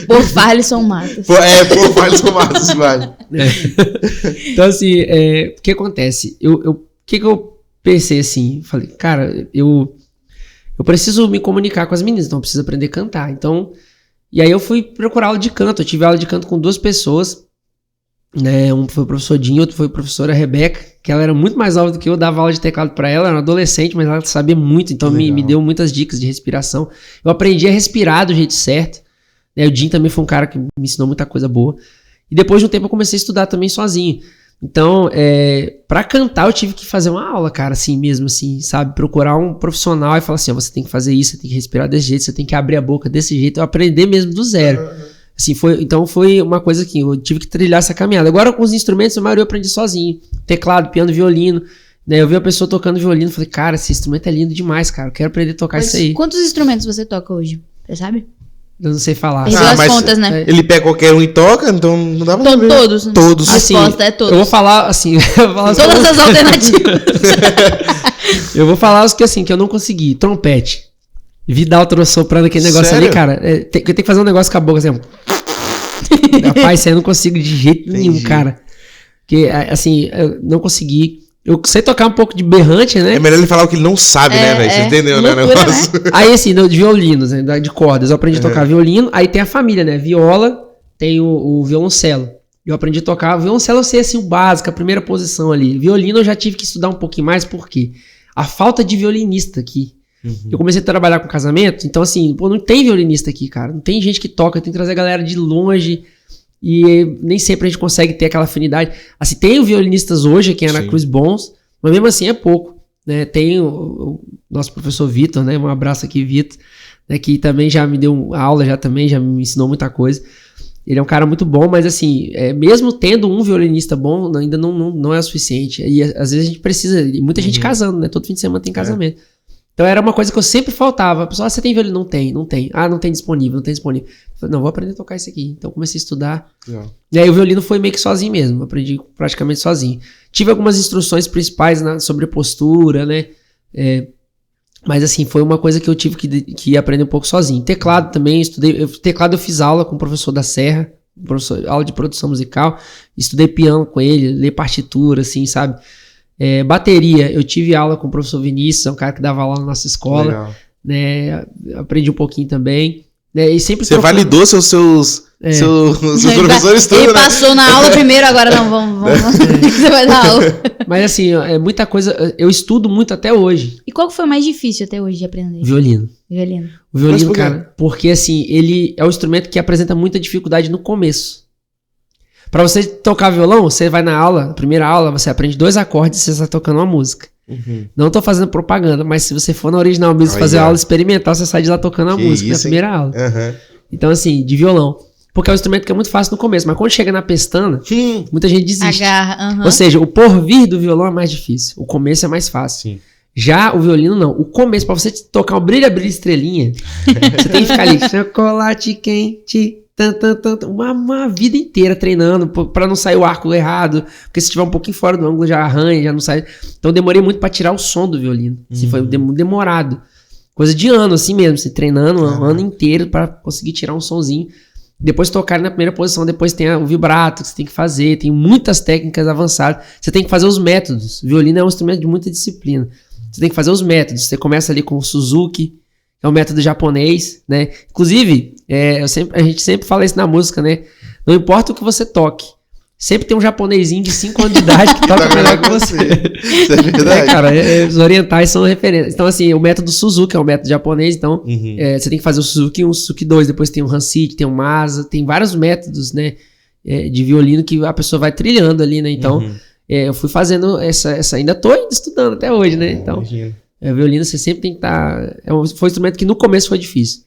[SPEAKER 4] Por Farlison Matos.
[SPEAKER 1] Por Farlison Matos, vale.
[SPEAKER 3] Então, assim, o que acontece? O que eu pensei assim? Falei, cara, eu preciso me comunicar com as meninas, então eu preciso aprender a cantar. Então, e aí eu fui procurar aula de canto. Eu tive aula de canto com 2 pessoas. Né, um foi o professor Dinho, outro foi a professora Rebeca, que ela era muito mais nova do que eu, dava aula de teclado pra ela, era uma adolescente, mas ela sabia muito, então me deu muitas dicas de respiração. Eu aprendi a respirar do jeito certo, né, o Dinho também foi um cara que me ensinou muita coisa boa, e depois de um tempo eu comecei a estudar também sozinho. Então, pra cantar eu tive que fazer uma aula, cara, assim mesmo, assim, sabe, procurar um profissional e falar assim, ó, você tem que fazer isso, você tem que respirar desse jeito, você tem que abrir a boca desse jeito, eu aprender mesmo do zero. Assim, então foi uma coisa que eu tive que trilhar essa caminhada. Agora com os instrumentos, a maioria eu aprendi sozinho. Teclado, piano, violino. Né? Eu vi uma pessoa tocando violino, falei, cara, esse instrumento é lindo demais, cara. Eu quero aprender a tocar isso aí.
[SPEAKER 4] Quantos instrumentos você toca hoje? Você sabe?
[SPEAKER 3] Eu não sei falar.
[SPEAKER 4] Perdeu as contas, né?
[SPEAKER 1] Ele pega qualquer um e toca, então não dá pra saber.
[SPEAKER 4] Todos.
[SPEAKER 1] Todos.
[SPEAKER 4] A resposta é todos.
[SPEAKER 3] Eu vou falar assim...
[SPEAKER 4] Todas as alternativas.
[SPEAKER 3] Eu vou falar os que assim, que eu não consegui. Trompete. Vidal trouxe soprando aquele negócio. Sério? Ali, cara. Eu tenho que fazer um negócio com a boca assim. Rapaz, isso aí eu não consigo de jeito nenhum, cara. Porque, assim, eu não consegui. Eu sei tocar um pouco de berrante, né?
[SPEAKER 1] É melhor ele falar o que ele não sabe, né, velho? Você entendeu, né?
[SPEAKER 4] Loucura, né?
[SPEAKER 3] Aí, assim, de violinos, né? De cordas. Eu aprendi a tocar violino. Aí tem a família, né? Viola, tem o violoncelo. Eu aprendi a tocar. Violoncelo eu sei, assim, o básico, a primeira posição ali. Violino eu já tive que estudar um pouquinho mais, por quê? A falta de violinista aqui. Eu comecei a trabalhar com casamento, então assim, pô, não tem violinista aqui, cara. Não tem gente que toca, tem que trazer a galera de longe e nem sempre a gente consegue ter aquela afinidade. Assim, tem violinistas hoje aqui em Aracruz bons, mas mesmo assim é pouco, né? Tem o nosso professor Vitor, né? Um abraço aqui, Vitor, né? Que também já me deu aula, já me ensinou muita coisa. Ele é um cara muito bom, mas assim, mesmo tendo um violinista bom, ainda não é o suficiente. E às vezes a gente precisa, e muita gente casando, né? Todo fim de semana tem casamento. Então era uma coisa que eu sempre faltava. A pessoa, você tem violino? Não tem. Ah, não tem disponível. Eu falei, não, vou aprender a tocar isso aqui. Então comecei a estudar. E aí o violino foi meio que sozinho mesmo. Eu aprendi praticamente sozinho. Tive algumas instruções principais sobre postura, né? Mas assim, foi uma coisa que eu tive que aprender um pouco sozinho. Teclado também, estudei. Teclado eu fiz aula com o professor da Serra. Aula de produção musical. Estudei piano com ele, ler partitura, assim, sabe? Bateria, eu tive aula com o professor Vinícius, é um cara que dava aula na nossa escola, né? Aprendi um pouquinho também, né? E sempre
[SPEAKER 1] você validou seus professores todos,
[SPEAKER 4] ele passou na aula primeiro, agora não, vamos você vai dar aula.
[SPEAKER 3] Mas assim, muita coisa, eu estudo muito até hoje.
[SPEAKER 4] E qual que foi o mais difícil até hoje de aprender?
[SPEAKER 3] Violino. O violino,
[SPEAKER 1] por
[SPEAKER 3] cara, porque assim, ele é um instrumento que apresenta muita dificuldade no começo. Pra você tocar violão, você vai na aula, primeira aula, você aprende 2 acordes e você está tocando uma música. Não tô fazendo propaganda, mas se você for na Original Music fazer aula experimental, você sai de lá tocando a música na primeira aula. Então assim, de violão. Porque é um instrumento que é muito fácil no começo, mas quando chega na pestana, muita gente desiste.
[SPEAKER 4] Agarra,
[SPEAKER 3] Ou seja, o porvir do violão é mais difícil, o começo é mais fácil.
[SPEAKER 1] Sim.
[SPEAKER 3] Já o violino não, o começo, pra você tocar o brilha, brilha, estrelinha, você tem que ficar ali, chocolate quente, uma vida inteira treinando pra não sair o arco errado, porque se estiver um pouquinho fora do ângulo já arranha, já não sai. Então eu demorei muito pra tirar o som do violino. Assim, foi demorado. Coisa de ano, assim mesmo, você treinando um ano inteiro pra conseguir tirar um sonzinho. Depois tocar na primeira posição, depois tem o vibrato que você tem que fazer, tem muitas técnicas avançadas. Você tem que fazer os métodos. O violino é um instrumento de muita disciplina. Você tem que fazer os métodos. Você começa ali com o Suzuki, que é um método japonês, né? Inclusive, a gente sempre fala isso na música, né? Não importa o que você toque, sempre tem um japonesinho de 5 anos de idade que toca melhor que você.
[SPEAKER 1] Isso é verdade.
[SPEAKER 3] Cara, os orientais são referências. Então, assim, o método Suzuki é um método japonês, então você tem que fazer o Suzuki 1, o Suzuki 2, depois tem o Hansich, tem o Masa, tem vários métodos, né? De violino que a pessoa vai trilhando ali, né? Então, eu fui fazendo ainda tô estudando até hoje, né? Então, violino você sempre tem que estar... Foi um instrumento que no começo foi difícil.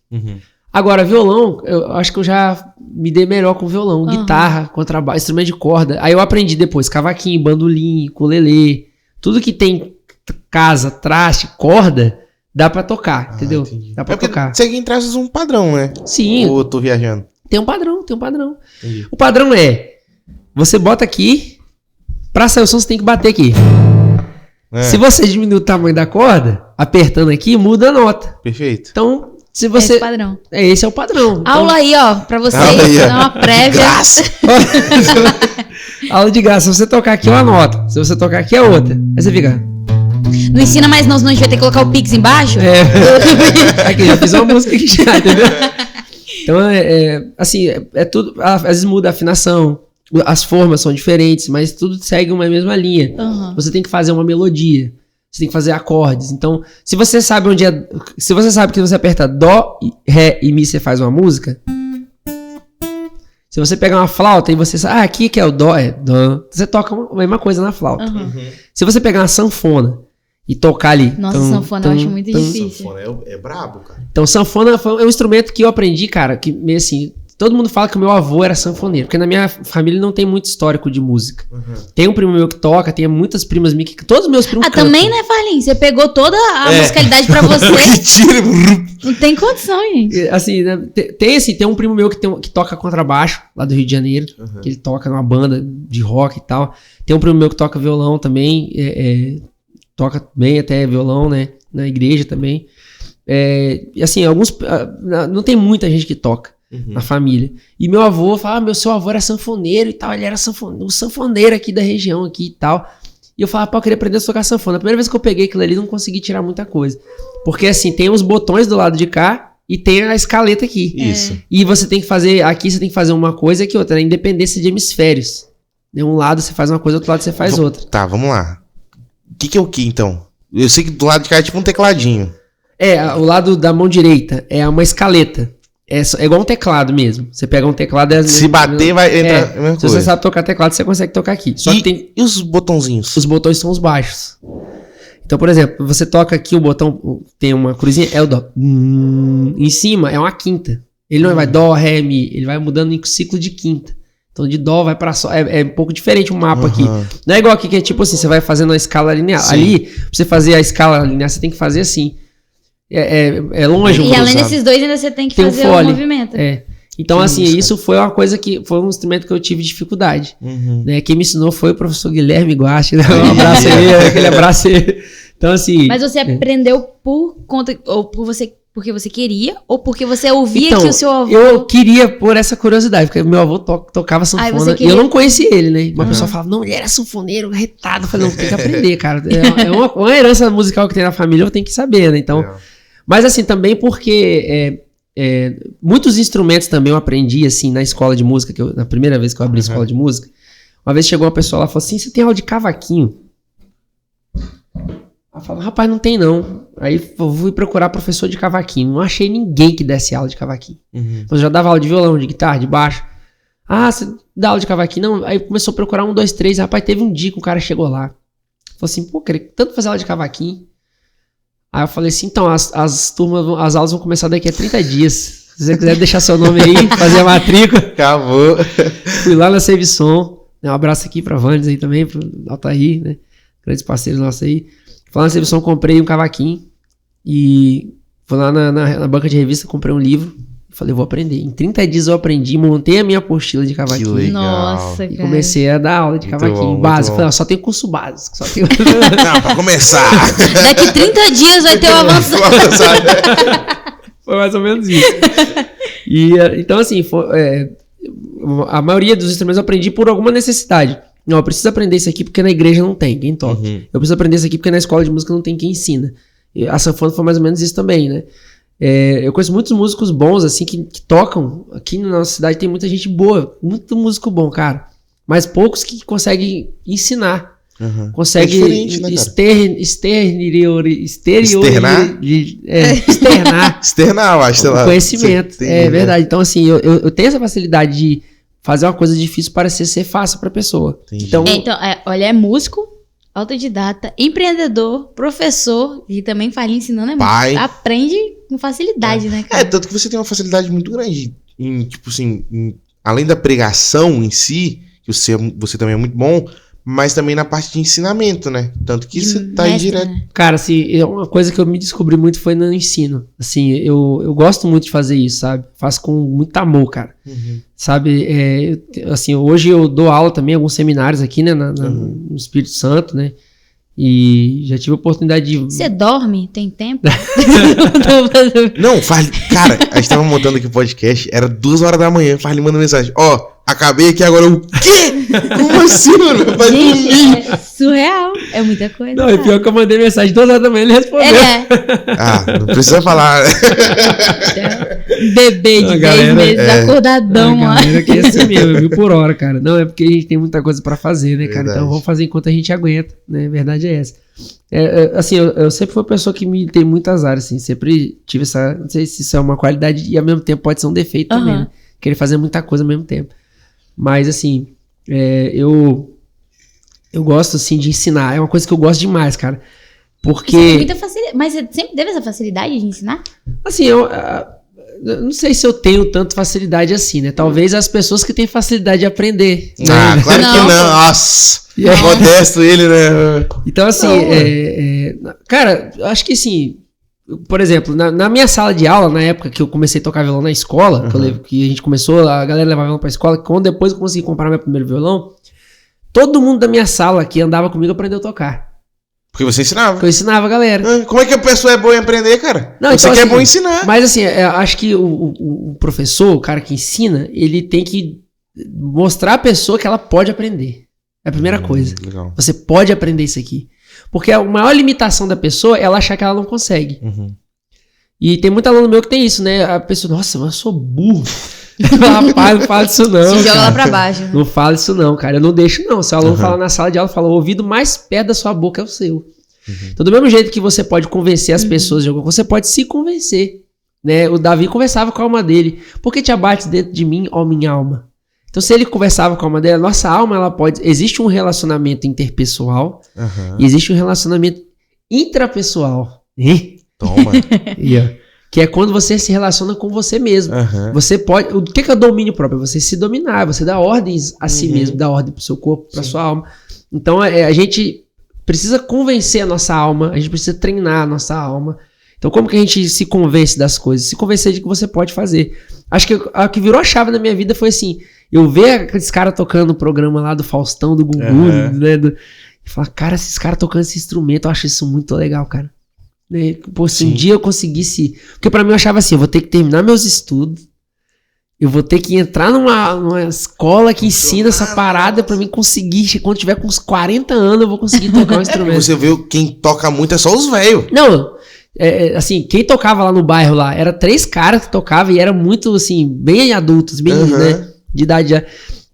[SPEAKER 3] Agora, violão, eu acho que eu já me dei melhor com violão. Guitarra, contrabaixo, instrumento de corda. Aí eu aprendi depois cavaquinho, bandolim, ukulele. Tudo que tem casa, traste, corda, dá pra tocar, entendeu?
[SPEAKER 1] Entendi.
[SPEAKER 3] Dá pra tocar.
[SPEAKER 1] Você traz um padrão, né?
[SPEAKER 3] Sim.
[SPEAKER 1] Ou eu tô viajando?
[SPEAKER 3] Tem um padrão.
[SPEAKER 1] Entendi.
[SPEAKER 3] O padrão você bota aqui, pra sair o som você tem que bater aqui. Se você diminuir o tamanho da corda, apertando aqui, muda a nota.
[SPEAKER 1] Perfeito.
[SPEAKER 3] Então, se você...
[SPEAKER 4] Esse padrão.
[SPEAKER 3] Esse é o padrão. Então...
[SPEAKER 4] Aula aí, ó, pra vocês, dar uma prévia.
[SPEAKER 1] Graça.
[SPEAKER 3] Aula de graça. Se você tocar aqui é uma nota, se você tocar aqui é outra. Aí você fica...
[SPEAKER 4] Não ensina mais não, senão a gente vai ter que colocar o Pix embaixo.
[SPEAKER 3] Aqui, já fiz uma música aqui já, entendeu? Então, assim, tudo... Às vezes muda a afinação, as formas são diferentes, mas tudo segue uma mesma linha.
[SPEAKER 4] Uhum.
[SPEAKER 3] Você tem que fazer uma melodia. Você tem que fazer acordes. Então, se você sabe onde é... Se você sabe que você aperta Dó, Ré e Mi, você faz uma música. Se você pegar uma flauta e você sabe... aqui que é o Dó, é Dó. Você toca a mesma coisa na flauta.
[SPEAKER 4] Uhum.
[SPEAKER 3] Se você pegar uma sanfona e tocar ali...
[SPEAKER 4] Nossa, sanfona eu acho muito difícil.
[SPEAKER 1] Sanfona é brabo, cara.
[SPEAKER 3] Então, sanfona é um instrumento que eu aprendi, cara, que meio assim... Todo mundo fala que o meu avô era sanfoneiro, porque na minha família não tem muito histórico de música. Uhum. Tem um primo meu que toca, tem muitas primas minhas que... Todos os meus primos cantam.
[SPEAKER 4] Também, né, Farlin? Você pegou toda a musicalidade pra você. Não tem condição, gente.
[SPEAKER 3] Assim, né, tem um primo meu que toca contrabaixo, lá do Rio de Janeiro, que ele toca numa banda de rock e tal. Tem um primo meu que toca violão também, toca bem até violão, né, na igreja também. Assim, não tem muita gente que toca. Na família. E meu avô fala, meu seu avô era sanfoneiro e tal, ele era o sanfoneiro aqui da região aqui e tal. E eu falava, pô, eu queria aprender a tocar sanfona. A primeira vez que eu peguei aquilo ali, não consegui tirar muita coisa. Porque assim, tem os botões do lado de cá e tem a escaleta aqui.
[SPEAKER 1] Isso.
[SPEAKER 3] E você tem que fazer, aqui você tem que fazer uma coisa que outra, né? Independência de hemisférios. De um lado você faz uma coisa, do outro lado você faz outra.
[SPEAKER 1] Tá, vamos lá. O que é o que então? Eu sei que do lado de cá é tipo um tecladinho.
[SPEAKER 3] O lado da mão direita é uma escaleta. É igual um teclado mesmo. Você pega um teclado...
[SPEAKER 1] Se bater, vai entrar a mesma
[SPEAKER 3] se
[SPEAKER 1] coisa.
[SPEAKER 3] você sabe tocar teclado, você consegue tocar aqui. Só que tem...
[SPEAKER 1] E os botãozinhos?
[SPEAKER 3] Os botões são os baixos. Então, por exemplo, você toca aqui, o botão tem uma cruzinha, é o Dó. Em cima é uma quinta. Ele não vai Dó, Ré, Mi. Ele vai mudando em ciclo de quinta. Então, de Dó vai pra Sol. É um pouco diferente o mapa aqui. Não é igual aqui, que é tipo assim, você vai fazendo a escala linear. Sim. Ali, pra você fazer a escala linear, você tem que fazer assim. É longe.
[SPEAKER 4] E além desses dois, ainda você tem que fazer o movimento.
[SPEAKER 3] Então, assim, isso foi uma coisa que... Foi um instrumento que eu tive dificuldade. Né? Quem me ensinou foi o professor Guilherme Guache. Né? Um abraço aí, aquele abraço aí. Então, assim...
[SPEAKER 4] Mas você aprendeu por conta... Ou porque você queria? Ou porque você ouvia que o seu avô...
[SPEAKER 3] Eu queria por essa curiosidade. Porque meu avô tocava sanfona. E eu não conhecia ele, né? Uma pessoa falava, não, ele era sanfoneiro, retado. Eu falei, não, tem que aprender, cara. É uma herança musical que tem na família, eu tenho que saber, né? Então... Mas assim, também porque muitos instrumentos também eu aprendi assim na escola de música, na primeira vez que eu abri a escola de música, uma vez chegou uma pessoa lá e falou assim, você tem aula de cavaquinho? Eu falei, rapaz, não tem não. Aí eu fui procurar professor de cavaquinho, não achei ninguém que desse aula de cavaquinho. Eu já dava aula de violão, de guitarra, de baixo. Ah, você dá aula de cavaquinho? Não. Aí começou a procurar 1, 2, 3, rapaz, teve um dia que o cara chegou lá, falou assim, pô, queria tanto fazer aula de cavaquinho. Aí eu falei assim, então, as aulas vão começar daqui a 30 dias. Se você quiser deixar seu nome aí, fazer a matrícula.
[SPEAKER 1] Acabou.
[SPEAKER 3] Fui lá na Serviçom. Um abraço aqui pra Vandes aí também, pro Altair, né? Grandes parceiros nossos aí. Fui lá na Serviçom, comprei um cavaquinho. E fui lá na banca de revista, comprei um livro. Falei, vou aprender. Em 30 dias eu aprendi, montei a minha apostila de cavaquinho.
[SPEAKER 1] Que legal.
[SPEAKER 4] Nossa,
[SPEAKER 3] e comecei a dar aula de cavaquinho básico. Falei, só tem curso básico. Só tem...
[SPEAKER 1] Não, pra começar.
[SPEAKER 4] Daqui 30 dias vai ter o avançado.
[SPEAKER 3] Foi mais ou menos isso. Então, assim, a maioria dos instrumentos eu aprendi por alguma necessidade. Não, eu preciso aprender isso aqui porque na igreja não tem quem toca. Eu preciso aprender isso aqui porque na escola de música não tem quem ensina. E a sanfona foi mais ou menos isso também, né? Eu conheço muitos músicos bons, assim, que tocam. Aqui na nossa cidade tem muita gente boa, muito músico bom, cara. Mas poucos que conseguem ensinar. Conseguem
[SPEAKER 1] externar, eu acho,
[SPEAKER 3] o conhecimento. É verdade. Então, assim, eu tenho essa facilidade de fazer uma coisa difícil parecer ser fácil pra pessoa.
[SPEAKER 4] Então, olha, é músico, autodidata, empreendedor, professor, e também Farlin ensinando
[SPEAKER 1] pai.
[SPEAKER 4] Aprende com facilidade, né, cara?
[SPEAKER 1] Tanto que você tem uma facilidade muito grande em, tipo assim, além da pregação em si, que você também é muito bom, mas também na parte de ensinamento, né? Tanto que você tá aí direto.
[SPEAKER 4] Né?
[SPEAKER 3] Cara, assim, uma coisa que eu me descobri muito foi no ensino. Assim, eu gosto muito de fazer isso, sabe? Faço com muito amor, cara. Sabe? Assim, hoje eu dou aula também em alguns seminários aqui, né? No Espírito Santo, né? E já tive a oportunidade de...
[SPEAKER 4] Você dorme? Tem tempo?
[SPEAKER 1] Não, cara, a gente tava montando aqui o podcast, era 2 horas da manhã, Farley manda mensagem, acabei aqui agora, o quê? Como assim, mano? Vai dormir.
[SPEAKER 4] É surreal, é muita coisa.
[SPEAKER 3] Não, e pior que eu mandei mensagem 2 horas da manhã, ele respondeu.
[SPEAKER 1] Não precisa falar.
[SPEAKER 4] Bebê de 10 meses, acordadão,
[SPEAKER 3] mano. A galera que é assim mesmo, 1000 por hora, cara. Não, é porque a gente tem muita coisa pra fazer, né, cara?
[SPEAKER 1] Verdade.
[SPEAKER 3] Então vamos fazer enquanto a gente aguenta, né? A verdade é essa. Assim, eu sempre fui uma pessoa que me tem muitas áreas, assim. Sempre tive essa... Não sei se isso é uma qualidade e ao mesmo tempo pode ser um defeito também, né? Querer fazer muita coisa ao mesmo tempo. Mas, assim, eu gosto, assim, de ensinar. É uma coisa que eu gosto demais, cara. Porque...
[SPEAKER 4] Você tem muita facilidade. Mas você sempre teve essa facilidade de ensinar?
[SPEAKER 3] Assim, eu não sei se eu tenho tanto facilidade assim, né? Talvez as pessoas que têm facilidade de aprender.
[SPEAKER 1] Claro que não. Nossa, modesto ele, né?
[SPEAKER 3] Então, assim, cara, eu acho que assim, por exemplo, na minha sala de aula, na época que eu comecei a tocar violão na escola, que a gente começou, a galera levava violão pra escola, quando depois eu consegui comprar meu primeiro violão, todo mundo da minha sala que andava comigo aprendeu a tocar.
[SPEAKER 1] Porque você ensinava.
[SPEAKER 3] Porque eu ensinava a galera.
[SPEAKER 1] Como é que a pessoa é boa em aprender, cara?
[SPEAKER 3] Não,
[SPEAKER 1] você
[SPEAKER 3] então,
[SPEAKER 1] que é
[SPEAKER 3] assim,
[SPEAKER 1] bom em ensinar.
[SPEAKER 3] Mas assim, acho que o professor, o cara que ensina, ele tem que mostrar à pessoa que ela pode aprender. É a primeira coisa.
[SPEAKER 1] Legal.
[SPEAKER 3] Você pode aprender isso aqui. Porque a maior limitação da pessoa é ela achar que ela não consegue. E tem muito aluno meu que tem isso, né? A pessoa, nossa, mas eu sou burro. Rapaz, não fala isso não.
[SPEAKER 4] Se joga lá pra baixo. Né?
[SPEAKER 3] Não fala isso não, cara. Eu não deixo não. Se o aluno fala na sala de aula, fala, o ouvido mais perto da sua boca é o seu. Então, do mesmo jeito que você pode convencer as pessoas de alguma coisa, você pode se convencer. Né? O Davi conversava com a alma dele. Por que te abates dentro de mim, ó minha alma? Então, se ele conversava com a alma dele, nossa alma, ela pode... Existe um relacionamento interpessoal e existe um relacionamento intrapessoal.
[SPEAKER 1] Toma.
[SPEAKER 3] Que é quando você se relaciona com você mesmo. Você pode... O que é o domínio próprio? Você se dominar, você dá ordens a si mesmo, dá ordem pro seu corpo, pra sua alma. Então, a gente precisa convencer a nossa alma, a gente precisa treinar a nossa alma. Então, como que a gente se convence das coisas? Se convencer de que você pode fazer. Acho que a que virou a chave na minha vida foi assim, eu ver aqueles caras tocando o programa lá do Faustão, do Gugu, né? E falar, cara, esses caras tocando esse instrumento, eu acho isso muito legal, cara. Né? Pô, se um dia eu conseguisse... Porque pra mim eu achava assim, eu vou ter que terminar meus estudos, eu vou ter que entrar numa escola que ensina essa parada pra mim conseguir, quando tiver com uns 40 anos, eu vou conseguir tocar um instrumento.
[SPEAKER 1] Você viu, quem toca muito é só os velhos.
[SPEAKER 3] Não, assim, quem tocava lá no bairro lá, era 3 caras que tocavam e eram muito, assim, bem adultos, bem, né, de idade já.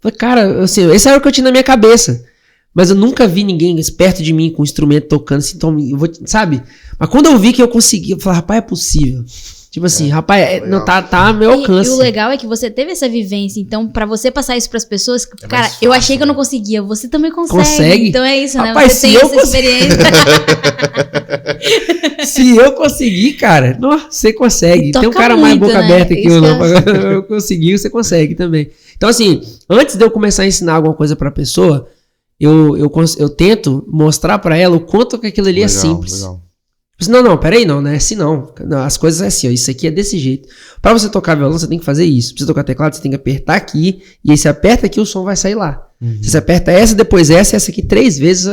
[SPEAKER 3] Falei, cara, assim, esse era o que eu tinha na minha cabeça. Mas eu nunca vi ninguém perto de mim com um instrumento tocando, assim, então, eu vou, sabe? Mas quando eu vi que eu consegui, eu falei, rapaz, é possível. Tipo assim, rapaz, não tá a meu alcance.
[SPEAKER 4] E o legal é que você teve essa vivência, então pra você passar isso pras pessoas, cara, fácil, eu achei que eu não conseguia, você também consegue. Então é isso, rapaz, né? Você tem essa experiência.
[SPEAKER 3] Se eu conseguir, cara, você consegue. Tem um cara mais boca aberta que eu não. Eu consegui, você consegue também. Então assim, antes de eu começar a ensinar alguma coisa pra pessoa, eu tento mostrar pra ela o quanto que aquilo ali é simples. Legal. Não, peraí, não é assim não. As coisas é assim, ó, isso aqui é desse jeito. Pra você tocar violão, você tem que fazer isso. Pra você tocar teclado, você tem que apertar aqui, e aí você aperta aqui, o som vai sair lá. Se você aperta essa, depois essa aqui 3 vezes,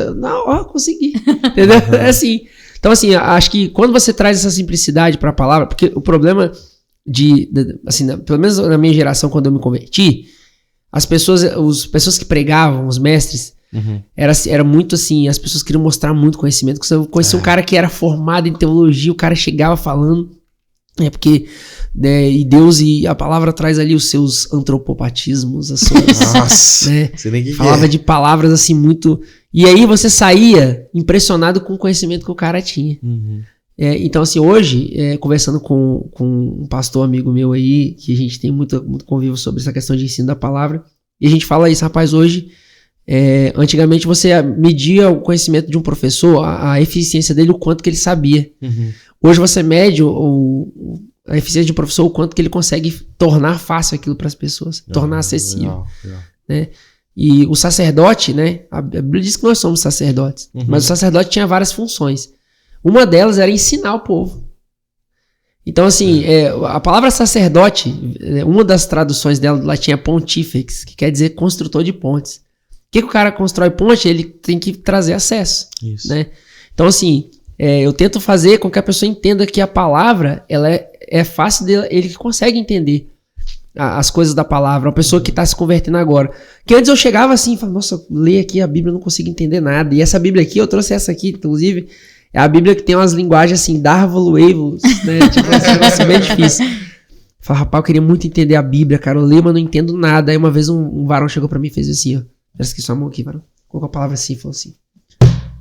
[SPEAKER 3] consegui. Entendeu? É assim. Então, assim, acho que quando você traz essa simplicidade pra palavra, porque o problema assim, pelo menos na minha geração, quando eu me converti, as pessoas que pregavam, os mestres, era muito assim, as pessoas queriam mostrar muito conhecimento. Eu conheci um cara que era formado em teologia, o cara chegava falando, porque e Deus e a palavra traz ali os seus antropopatismos, as suas,
[SPEAKER 1] nossa, né?
[SPEAKER 3] Falava de palavras assim muito, e aí você saía impressionado com o conhecimento que o cara tinha. Então assim, hoje, conversando com um pastor amigo meu aí, que a gente tem muito convívio sobre essa questão de ensino da palavra, e a gente fala isso, rapaz, hoje antigamente você media o conhecimento de um professor, a eficiência dele, o quanto que ele sabia. Hoje você mede a eficiência de um professor, o quanto que ele consegue tornar fácil aquilo para as pessoas, tornar acessível. Legal. Né? E o sacerdote, né? A Bíblia diz que nós somos sacerdotes, mas o sacerdote tinha várias funções. Uma delas era ensinar o povo. Então, assim, a palavra sacerdote, uma das traduções dela do latim é pontifex, que quer dizer construtor de pontes. que o cara constrói ponte? Ele tem que trazer acesso,
[SPEAKER 1] Isso.
[SPEAKER 3] né? Então, assim, eu tento fazer com que a pessoa entenda que a palavra, ela é fácil dele, ele consegue entender as coisas da palavra, uma pessoa que está se convertendo agora. Que antes eu chegava assim e falava, nossa, eu leio aqui a Bíblia, eu não consigo entender nada. E essa Bíblia aqui, eu trouxe essa aqui, inclusive, é a Bíblia que tem umas linguagens assim, Darvoluevos, né? Tipo, um negócio bem difícil. Falei, rapaz, eu queria muito entender a Bíblia, cara. Eu leio, mas não entendo nada. Aí uma vez um varão chegou pra mim e fez assim, ó. Parece que sua mão aqui, varão. Colocou a palavra assim e falou assim: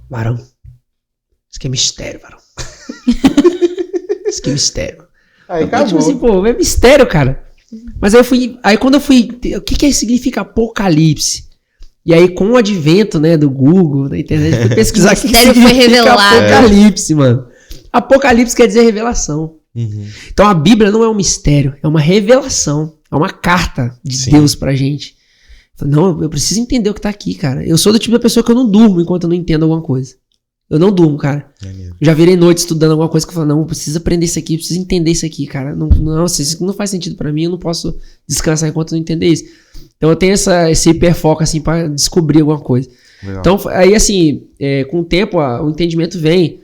[SPEAKER 3] varão, isso aqui é mistério, varão. Isso aqui é mistério.
[SPEAKER 1] Aí
[SPEAKER 3] eu,
[SPEAKER 1] acabou.
[SPEAKER 3] tipo assim, pô, é mistério, cara. Mas aí quando eu fui, o que significa Apocalipse? E aí com o advento, né, do Google, da internet, eu fui pesquisar o que significa
[SPEAKER 4] revelado.
[SPEAKER 3] Apocalipse, mano. Apocalipse quer dizer revelação.
[SPEAKER 1] Uhum.
[SPEAKER 3] Então a Bíblia não é um mistério, é uma revelação, é uma carta de
[SPEAKER 1] Sim.
[SPEAKER 3] Deus pra gente. Não, eu preciso entender o que tá aqui, cara. Eu sou do tipo da pessoa que eu não durmo enquanto eu não entendo alguma coisa. Eu não durmo, cara. Já virei noite estudando alguma coisa que eu falo, não, eu preciso aprender isso aqui, eu preciso entender isso aqui, cara. Nossa, isso não faz sentido pra mim, eu não posso descansar enquanto eu não entender isso. Então eu tenho esse hiperfoco, assim, pra descobrir alguma coisa.
[SPEAKER 1] Legal.
[SPEAKER 3] Então, aí, assim, com o tempo, o entendimento vem.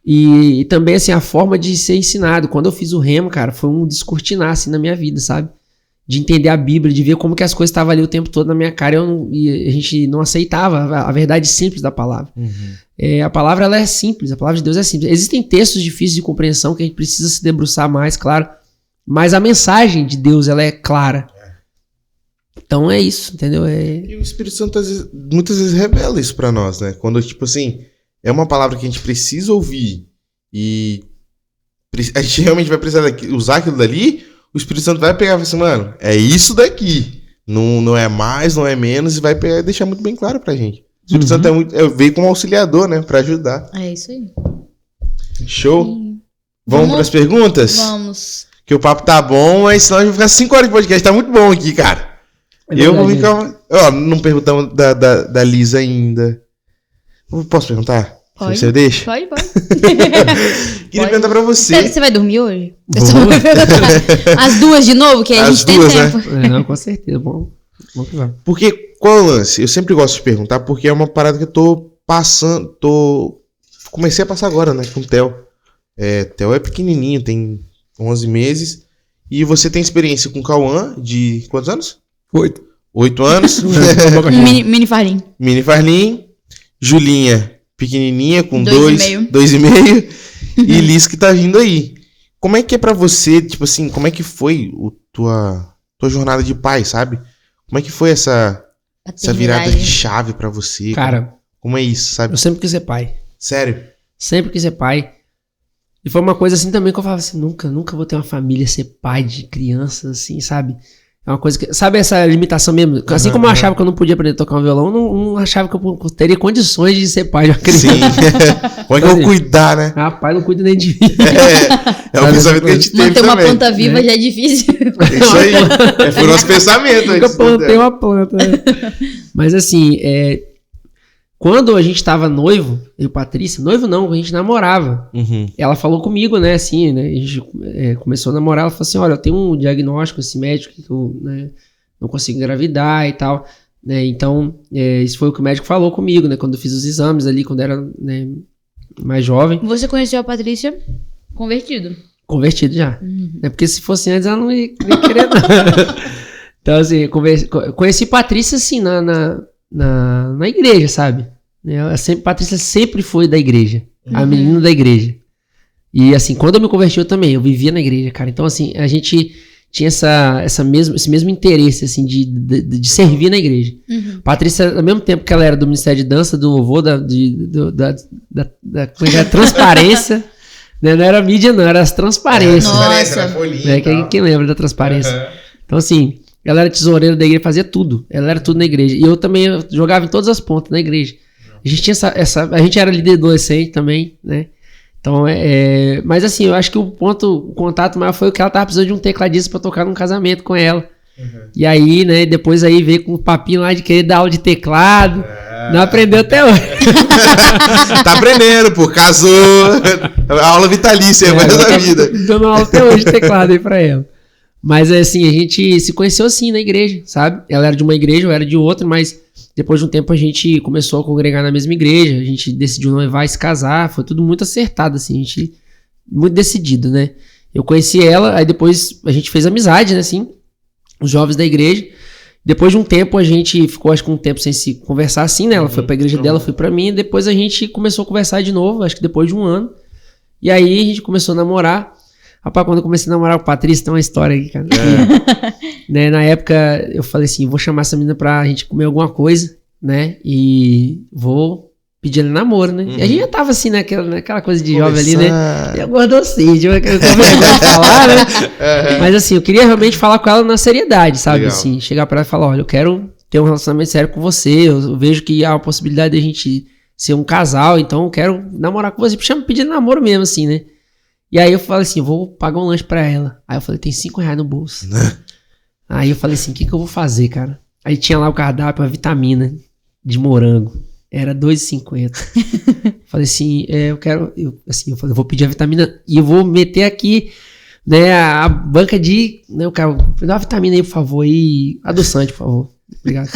[SPEAKER 3] E também, assim, a forma de ser ensinado. Quando eu fiz o remo, cara, foi um descortinar, assim, na minha vida, sabe? De entender a Bíblia, de ver como que as coisas estavam ali o tempo todo na minha cara e a gente não aceitava a verdade simples da palavra.
[SPEAKER 1] Uhum.
[SPEAKER 3] A palavra, ela é simples, a palavra de Deus é simples. Existem textos difíceis de compreensão que a gente precisa se debruçar mais, claro, mas a mensagem de Deus, ela é clara. Então é isso, entendeu?
[SPEAKER 1] E o Espírito Santo muitas vezes revela isso pra nós, né? Quando, tipo assim, é uma palavra que a gente precisa ouvir e a gente realmente vai precisar usar aquilo dali, o Espírito Santo vai pegar e vai assim, mano, é isso daqui. Não é mais, não é menos, e vai pegar e deixar muito bem claro pra gente. O Espírito Santo veio como auxiliador, né? Pra ajudar.
[SPEAKER 4] É isso aí.
[SPEAKER 1] Show?
[SPEAKER 4] Sim.
[SPEAKER 1] Vamos pras perguntas?
[SPEAKER 4] Vamos.
[SPEAKER 1] Que o papo tá bom, mas senão a gente vai ficar 5 horas de podcast. Tá muito bom aqui, cara. Eu vou ficar... Ó, não perguntamos da Lisa ainda. Posso perguntar?
[SPEAKER 4] Pode.
[SPEAKER 1] Você deixa?
[SPEAKER 4] Pode.
[SPEAKER 1] Queria perguntar pra você.
[SPEAKER 4] Você vai dormir hoje?
[SPEAKER 1] Vou.
[SPEAKER 4] As duas de novo? Que aí a
[SPEAKER 1] As
[SPEAKER 4] gente tem
[SPEAKER 1] duas,
[SPEAKER 4] tempo.
[SPEAKER 1] né?
[SPEAKER 3] Não, com certeza, bom que vai.
[SPEAKER 1] Porque, qual é o lance? Eu sempre gosto de perguntar, porque é uma parada que eu tô passando, comecei a passar agora, né, com o Theo. Theo é pequenininho, tem 11 meses, e você tem experiência com o Cauã, de quantos anos? 8 anos.
[SPEAKER 4] Mini Farlim.
[SPEAKER 1] Mini Farlim, Julinha, pequenininha, com
[SPEAKER 4] 2,5.
[SPEAKER 1] 2,5, e Liz que tá vindo aí. Como é que é pra você, tipo assim, como é que foi tua jornada de pai, sabe? Como é que foi essa virada de chave pra você?
[SPEAKER 3] Cara,
[SPEAKER 1] como é isso, sabe?
[SPEAKER 3] eu sempre quis ser pai.
[SPEAKER 1] Sério?
[SPEAKER 3] Sempre quis ser pai. E foi uma coisa assim também que eu falava assim, nunca vou ter uma família, ser pai de crianças, assim, sabe? É uma coisa que... Sabe essa limitação mesmo? Assim como eu achava que eu não podia aprender a tocar um violão, eu não achava que eu teria condições de ser pai de uma criança.
[SPEAKER 1] Sim. Como é que eu vou cuidar, né?
[SPEAKER 3] Rapaz, não cuida nem de mim.
[SPEAKER 1] É o pensamento que a gente teve
[SPEAKER 4] Manter uma
[SPEAKER 1] também.
[SPEAKER 4] planta viva já é difícil.
[SPEAKER 1] É isso aí. Foi o nosso pensamento.
[SPEAKER 3] Nunca plantei uma planta. Né? Mas assim, quando a gente tava noivo, eu e Patrícia, noivo não, a gente namorava.
[SPEAKER 1] Uhum.
[SPEAKER 3] Ela falou comigo, né, assim, né, a gente começou a namorar, ela falou assim, olha, eu tenho um diagnóstico, esse médico, que eu, né, não consigo engravidar e tal, né, então, isso foi o que o médico falou comigo, né, quando eu fiz os exames ali, quando era, né, mais jovem.
[SPEAKER 4] Você conheceu a Patrícia convertido?
[SPEAKER 3] Convertido já, né, porque se fosse antes ela não ia querer não. Então, assim, conheci Patrícia, assim, na igreja, sabe? Patrícia sempre foi da igreja. A menina da igreja. E assim, quando eu me converti eu também, eu vivia na igreja, cara. Então assim, a gente tinha esse mesmo interesse, assim, de servir na igreja. Patrícia, ao mesmo tempo que ela era do Ministério de Dança, do louvor, da transparência, né? Não era mídia não, era as transparências.
[SPEAKER 4] Nossa.
[SPEAKER 3] Quem lembra da transparência? Então assim... Ela era tesoureira da igreja, fazia tudo. Ela era tudo na igreja. E eu também jogava em todas as pontas na igreja. A gente tinha a gente era líder adolescente também, né? Então, mas assim, eu acho que o contato maior foi o que ela tava precisando de um tecladista pra tocar num casamento com ela. E aí, né, depois aí veio com o papinho lá de querer dar aula de teclado. Não aprendeu até hoje.
[SPEAKER 1] Tá aprendendo, pô, casou. Aula vitalícia, mais da vida.
[SPEAKER 3] Dando aula até hoje de teclado aí pra ela. Mas assim, a gente se conheceu assim na igreja, sabe? Ela era de uma igreja, eu era de outra, mas depois de um tempo a gente começou a congregar na mesma igreja, a gente decidiu noivar e se casar, foi tudo muito acertado, assim, a gente muito decidido, né? Eu conheci ela, aí depois a gente fez amizade, né, assim, os jovens da igreja. Depois de um tempo a gente ficou, acho que um tempo sem se conversar assim, né? Ela foi pra igreja dela, eu fui pra mim, depois a gente começou a conversar de novo, acho que depois de um ano. E aí a gente começou a namorar. Rapaz, quando eu comecei a namorar com o Patrício, tem uma história aqui, cara. Né, na época eu falei assim, vou chamar essa menina pra gente comer alguma coisa, né? E vou pedir ela namoro, né? E a gente já tava assim, naquela coisa de jovem ali, né? E agora assim, eu tenho vergonha de falar, né? Mas assim, eu queria realmente falar com ela na seriedade, sabe?
[SPEAKER 1] Legal.
[SPEAKER 3] Assim, chegar pra ela e falar, olha, eu quero ter um relacionamento sério com você, eu vejo que há a possibilidade de a gente ser um casal, então eu quero namorar com você, pedindo namoro mesmo, assim, né? E aí eu falei assim, vou pagar um lanche pra ela. Aí eu falei, tem R$5 no bolso. Aí eu falei assim, o que eu vou fazer, cara? Aí tinha lá o cardápio, uma vitamina de morango. Era R$2,50. Falei assim, eu falei, vou pedir a vitamina e eu vou meter aqui, né, a banca de, né, eu quero, dá uma vitamina aí, por favor, e adoçante, por favor. Obrigado.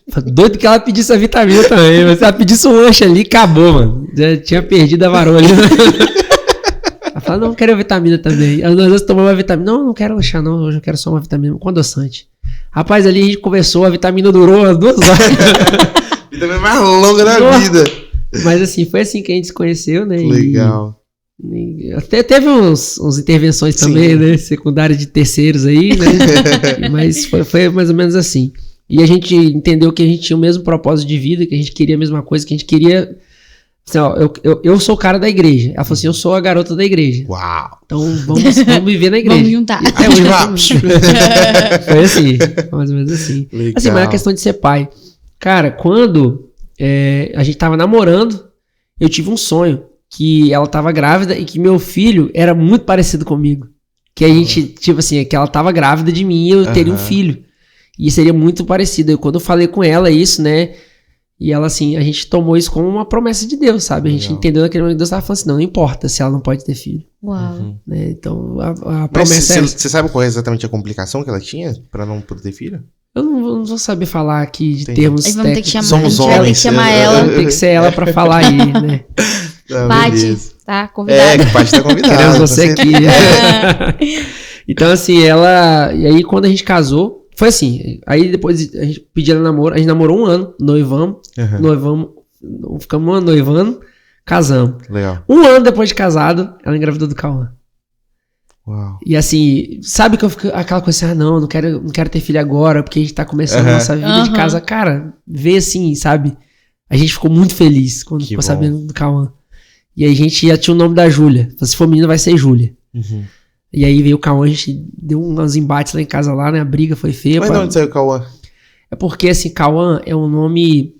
[SPEAKER 3] Falei, doido que ela pedisse a vitamina também, mas se ela pedisse um lanche ali, acabou, mano. Já tinha perdido a varoa ali. Ela falou, não, quero a vitamina também. Às vezes tomava uma vitamina, não quero lanchar não, hoje eu quero só uma vitamina com adoçante. Rapaz, ali a gente conversou, a vitamina durou umas 2 horas.
[SPEAKER 1] Vitamina mais longa da vida.
[SPEAKER 3] Mas assim, foi assim que a gente se conheceu, né?
[SPEAKER 1] Legal.
[SPEAKER 3] E até teve uns intervenções também, né? Secundárias de terceiros aí, né? Mas foi mais ou menos assim. E a gente entendeu que a gente tinha o mesmo propósito de vida, que a gente queria a mesma coisa, que a gente queria... Assim, ó, eu sou o cara da igreja. Ela falou assim, eu sou a garota da igreja.
[SPEAKER 1] Uau!
[SPEAKER 3] Então vamos viver na igreja.
[SPEAKER 4] Vamos juntar.
[SPEAKER 3] E até hoje foi assim, mais ou menos assim.
[SPEAKER 1] Legal.
[SPEAKER 3] Assim, mas a questão de ser pai. Cara, quando a gente tava namorando, eu tive um sonho que ela tava grávida e que meu filho era muito parecido comigo. Que a gente, tipo assim, que ela tava grávida de mim e eu teria um filho. E seria muito parecido. E quando eu falei com ela isso, né? E ela, assim, a gente tomou isso como uma promessa de Deus, sabe? A gente entendeu naquele momento que Deus tava falando assim, não importa se ela não pode ter filho.
[SPEAKER 4] Uau.
[SPEAKER 3] Né? Então, a promessa
[SPEAKER 1] Você sabe qual é exatamente a complicação que ela tinha pra não poder ter filho?
[SPEAKER 3] Eu não vou saber falar aqui de
[SPEAKER 1] Entendi.
[SPEAKER 3] termos
[SPEAKER 4] Aí vamos ter que chamar,
[SPEAKER 1] Somos
[SPEAKER 4] a gente vai ter
[SPEAKER 1] homens,
[SPEAKER 4] que chamar ela.
[SPEAKER 3] Tem que ser ela pra falar aí, né?
[SPEAKER 4] Paty, tá? Convidada.
[SPEAKER 1] Que Paty tá convidada.
[SPEAKER 3] Queremos você aqui. Então, assim, ela... E aí, quando a gente casou, foi assim. Aí, depois a gente pediu ela namoro. A gente namorou 1 ano, noivamos. Ficamos 1 ano noivando, casamos.
[SPEAKER 1] Legal.
[SPEAKER 3] 1 ano depois de casado, ela engravidou do Cauã.
[SPEAKER 1] Uau.
[SPEAKER 3] E assim, sabe que eu fico aquela coisa assim, não quero ter filho agora, porque a gente tá começando a nossa vida de casa. Cara, vê assim, sabe? A gente ficou muito feliz quando ficou sabendo do Cauã. E aí a gente já tinha o nome da Júlia. Se for menina, vai ser Júlia. E aí veio o Cauã, a gente deu uns embates lá em casa lá, né? A briga foi feia.
[SPEAKER 1] Mas de onde saiu o Cauã?
[SPEAKER 3] É porque, assim, Cauã é um nome...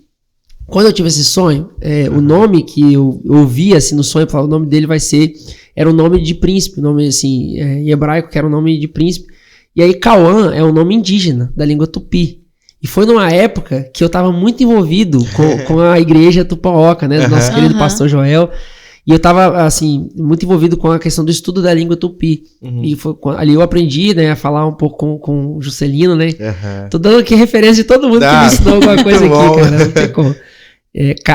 [SPEAKER 3] Quando eu tive esse sonho, o nome que eu ouvi, assim, no sonho, eu falava, o nome dele vai ser... Era um nome de príncipe, nome, assim, em hebraico, que era um nome de príncipe. E aí, Cauã é um nome indígena, da língua tupi. E foi numa época que eu tava muito envolvido com a igreja Tupaoca, né? Do nosso querido pastor Joel. E eu tava, assim, muito envolvido com a questão do estudo da língua tupi. E foi, ali eu aprendi, né, a falar um pouco com o Juscelino, né? Tô dando aqui referência de todo mundo que me ensinou alguma coisa aqui, cara. Não tem como.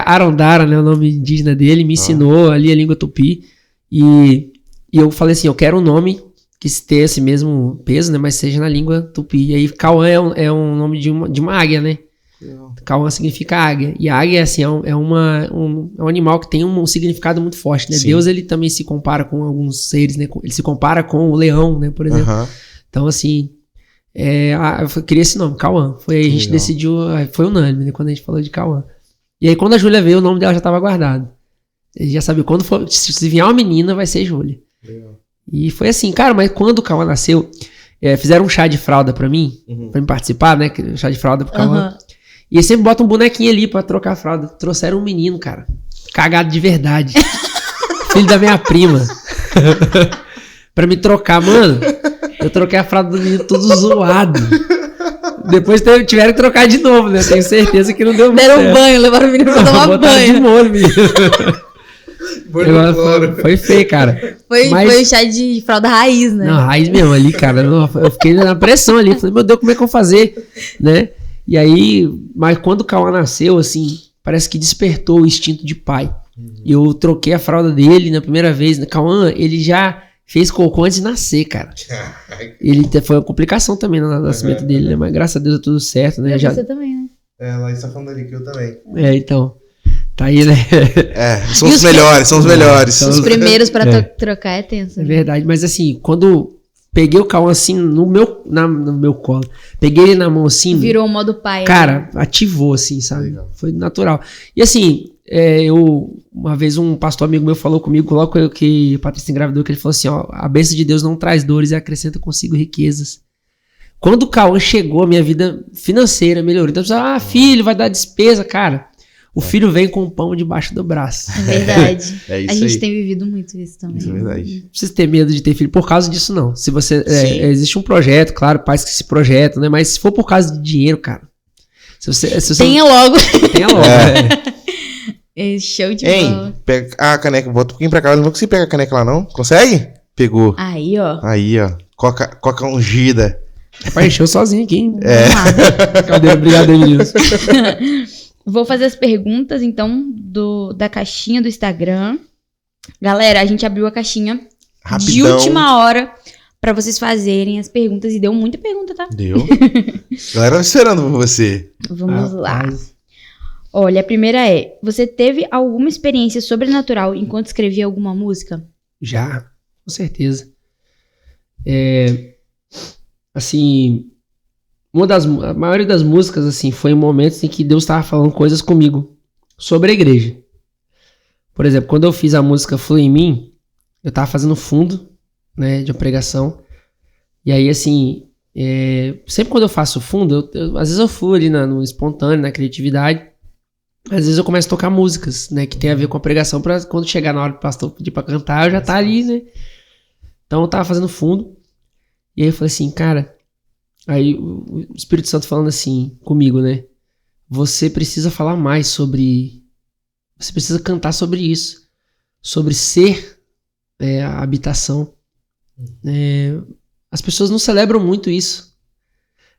[SPEAKER 3] Arondara, né, o nome indígena dele, me ensinou ali a língua tupi. E eu falei assim, eu quero um nome que tenha esse mesmo peso, né, mas seja na língua tupi. E aí Cauã é um nome de uma águia, né? Cauã significa águia. E a águia, assim, é um animal que tem um significado muito forte, né? Sim. Deus, ele também se compara com alguns seres, né? Ele se compara com o leão, né, por exemplo. Então, assim, eu queria esse nome, Cauã. Foi aí a gente decidiu, foi unânime, né, quando a gente falou de Cauã. E aí, quando a Júlia veio, o nome dela já estava guardado. Ele já sabia, quando for, se vier uma menina, vai ser Júlia. E foi assim, cara, mas quando o Cauã nasceu, fizeram um chá de fralda pra mim, pra me participar, né? Chá de fralda pro Cauã. E eles sempre botam um bonequinho ali pra trocar a fralda. Trouxeram um menino, cara. Cagado de verdade. Filho da minha prima. Pra me trocar, mano. Eu troquei a fralda do menino todo zoado. Depois tiveram que trocar de novo, né? Tenho certeza que não deu muito.
[SPEAKER 4] Deram um banho, levaram o menino pra tomar banho.
[SPEAKER 3] De molho, menino. Foi feio, cara.
[SPEAKER 4] Foi chá de fralda raiz, né?
[SPEAKER 3] Não, raiz mesmo ali, cara. Eu fiquei na pressão ali. Falei, meu Deus, como é que eu vou fazer? Né? E aí, mas quando o Cauã nasceu, assim, parece que despertou o instinto de pai. Eu troquei a fralda dele na primeira vez. Cauã, ele já fez cocô antes de nascer, cara. Ele foi uma complicação também no nascimento dele, né? Mas graças a Deus é tudo certo, né?
[SPEAKER 4] Você também, né?
[SPEAKER 1] Ela está falando ali que eu também.
[SPEAKER 3] Então. Tá aí, né?
[SPEAKER 1] São os melhores, são os melhores.
[SPEAKER 4] Os primeiros pra trocar é tenso.
[SPEAKER 3] É verdade, mas assim, quando peguei o Cauã assim no meu colo, peguei ele na mão assim.
[SPEAKER 4] Virou o modo pai.
[SPEAKER 3] Cara, ativou assim, sabe? Legal. Foi natural. E assim, uma vez um pastor amigo meu falou comigo, logo que a Patrícia engravidou, que ele falou assim, ó, a bênção de Deus não traz dores e acrescenta consigo riquezas. Quando o Cauã chegou, a minha vida financeira melhorou. Então, filho, vai dar despesa, cara. O filho vem com o pão debaixo do braço.
[SPEAKER 4] É verdade.
[SPEAKER 1] É isso
[SPEAKER 4] a gente
[SPEAKER 1] aí.
[SPEAKER 4] tem vivido muito isso também.
[SPEAKER 1] Isso é verdade.
[SPEAKER 3] Não precisa ter medo de ter filho por causa disso, não. Se você. Existe um projeto, claro, pais que se projetam, né? Mas se for por causa de dinheiro, cara.
[SPEAKER 4] Tenha logo.
[SPEAKER 3] Tenha logo.
[SPEAKER 4] Show de bola.
[SPEAKER 1] Pega a caneca, bota um pouquinho pra cá. Eu não vou conseguir pegar a caneca lá, não. Consegue? Pegou.
[SPEAKER 4] Aí, ó.
[SPEAKER 1] Coca ungida.
[SPEAKER 3] Rapaz, encheu sozinho aqui, hein?
[SPEAKER 1] Cadê?
[SPEAKER 3] Obrigado aí, meninos.
[SPEAKER 4] Vou fazer as perguntas, então, da caixinha do Instagram. Galera, a gente abriu a caixinha
[SPEAKER 1] Rapidão.
[SPEAKER 4] De última hora pra vocês fazerem as perguntas. E deu muita pergunta, tá?
[SPEAKER 1] Deu. Galera, tá esperando por você.
[SPEAKER 4] Vamos lá. Olha, a primeira é: você teve alguma experiência sobrenatural enquanto escrevia alguma música?
[SPEAKER 3] Já, com certeza. Assim, a maioria das músicas, assim, foi em momentos em que Deus estava falando coisas comigo sobre a igreja. Por exemplo, quando eu fiz a música Flui em Mim, eu estava fazendo fundo, né, de uma pregação. E aí, assim, sempre quando eu faço fundo, às vezes eu fluo ali no espontâneo, na criatividade. Às vezes eu começo a tocar músicas, né, que tem a ver com a pregação, pra quando chegar na hora do pastor pedir pra cantar, eu já tá ali, né. Então eu tava fazendo fundo. E aí eu falei assim, cara, aí o Espírito Santo falando assim comigo, né? Você precisa falar mais sobre... Você precisa cantar sobre isso. Sobre ser a habitação. As pessoas não celebram muito isso.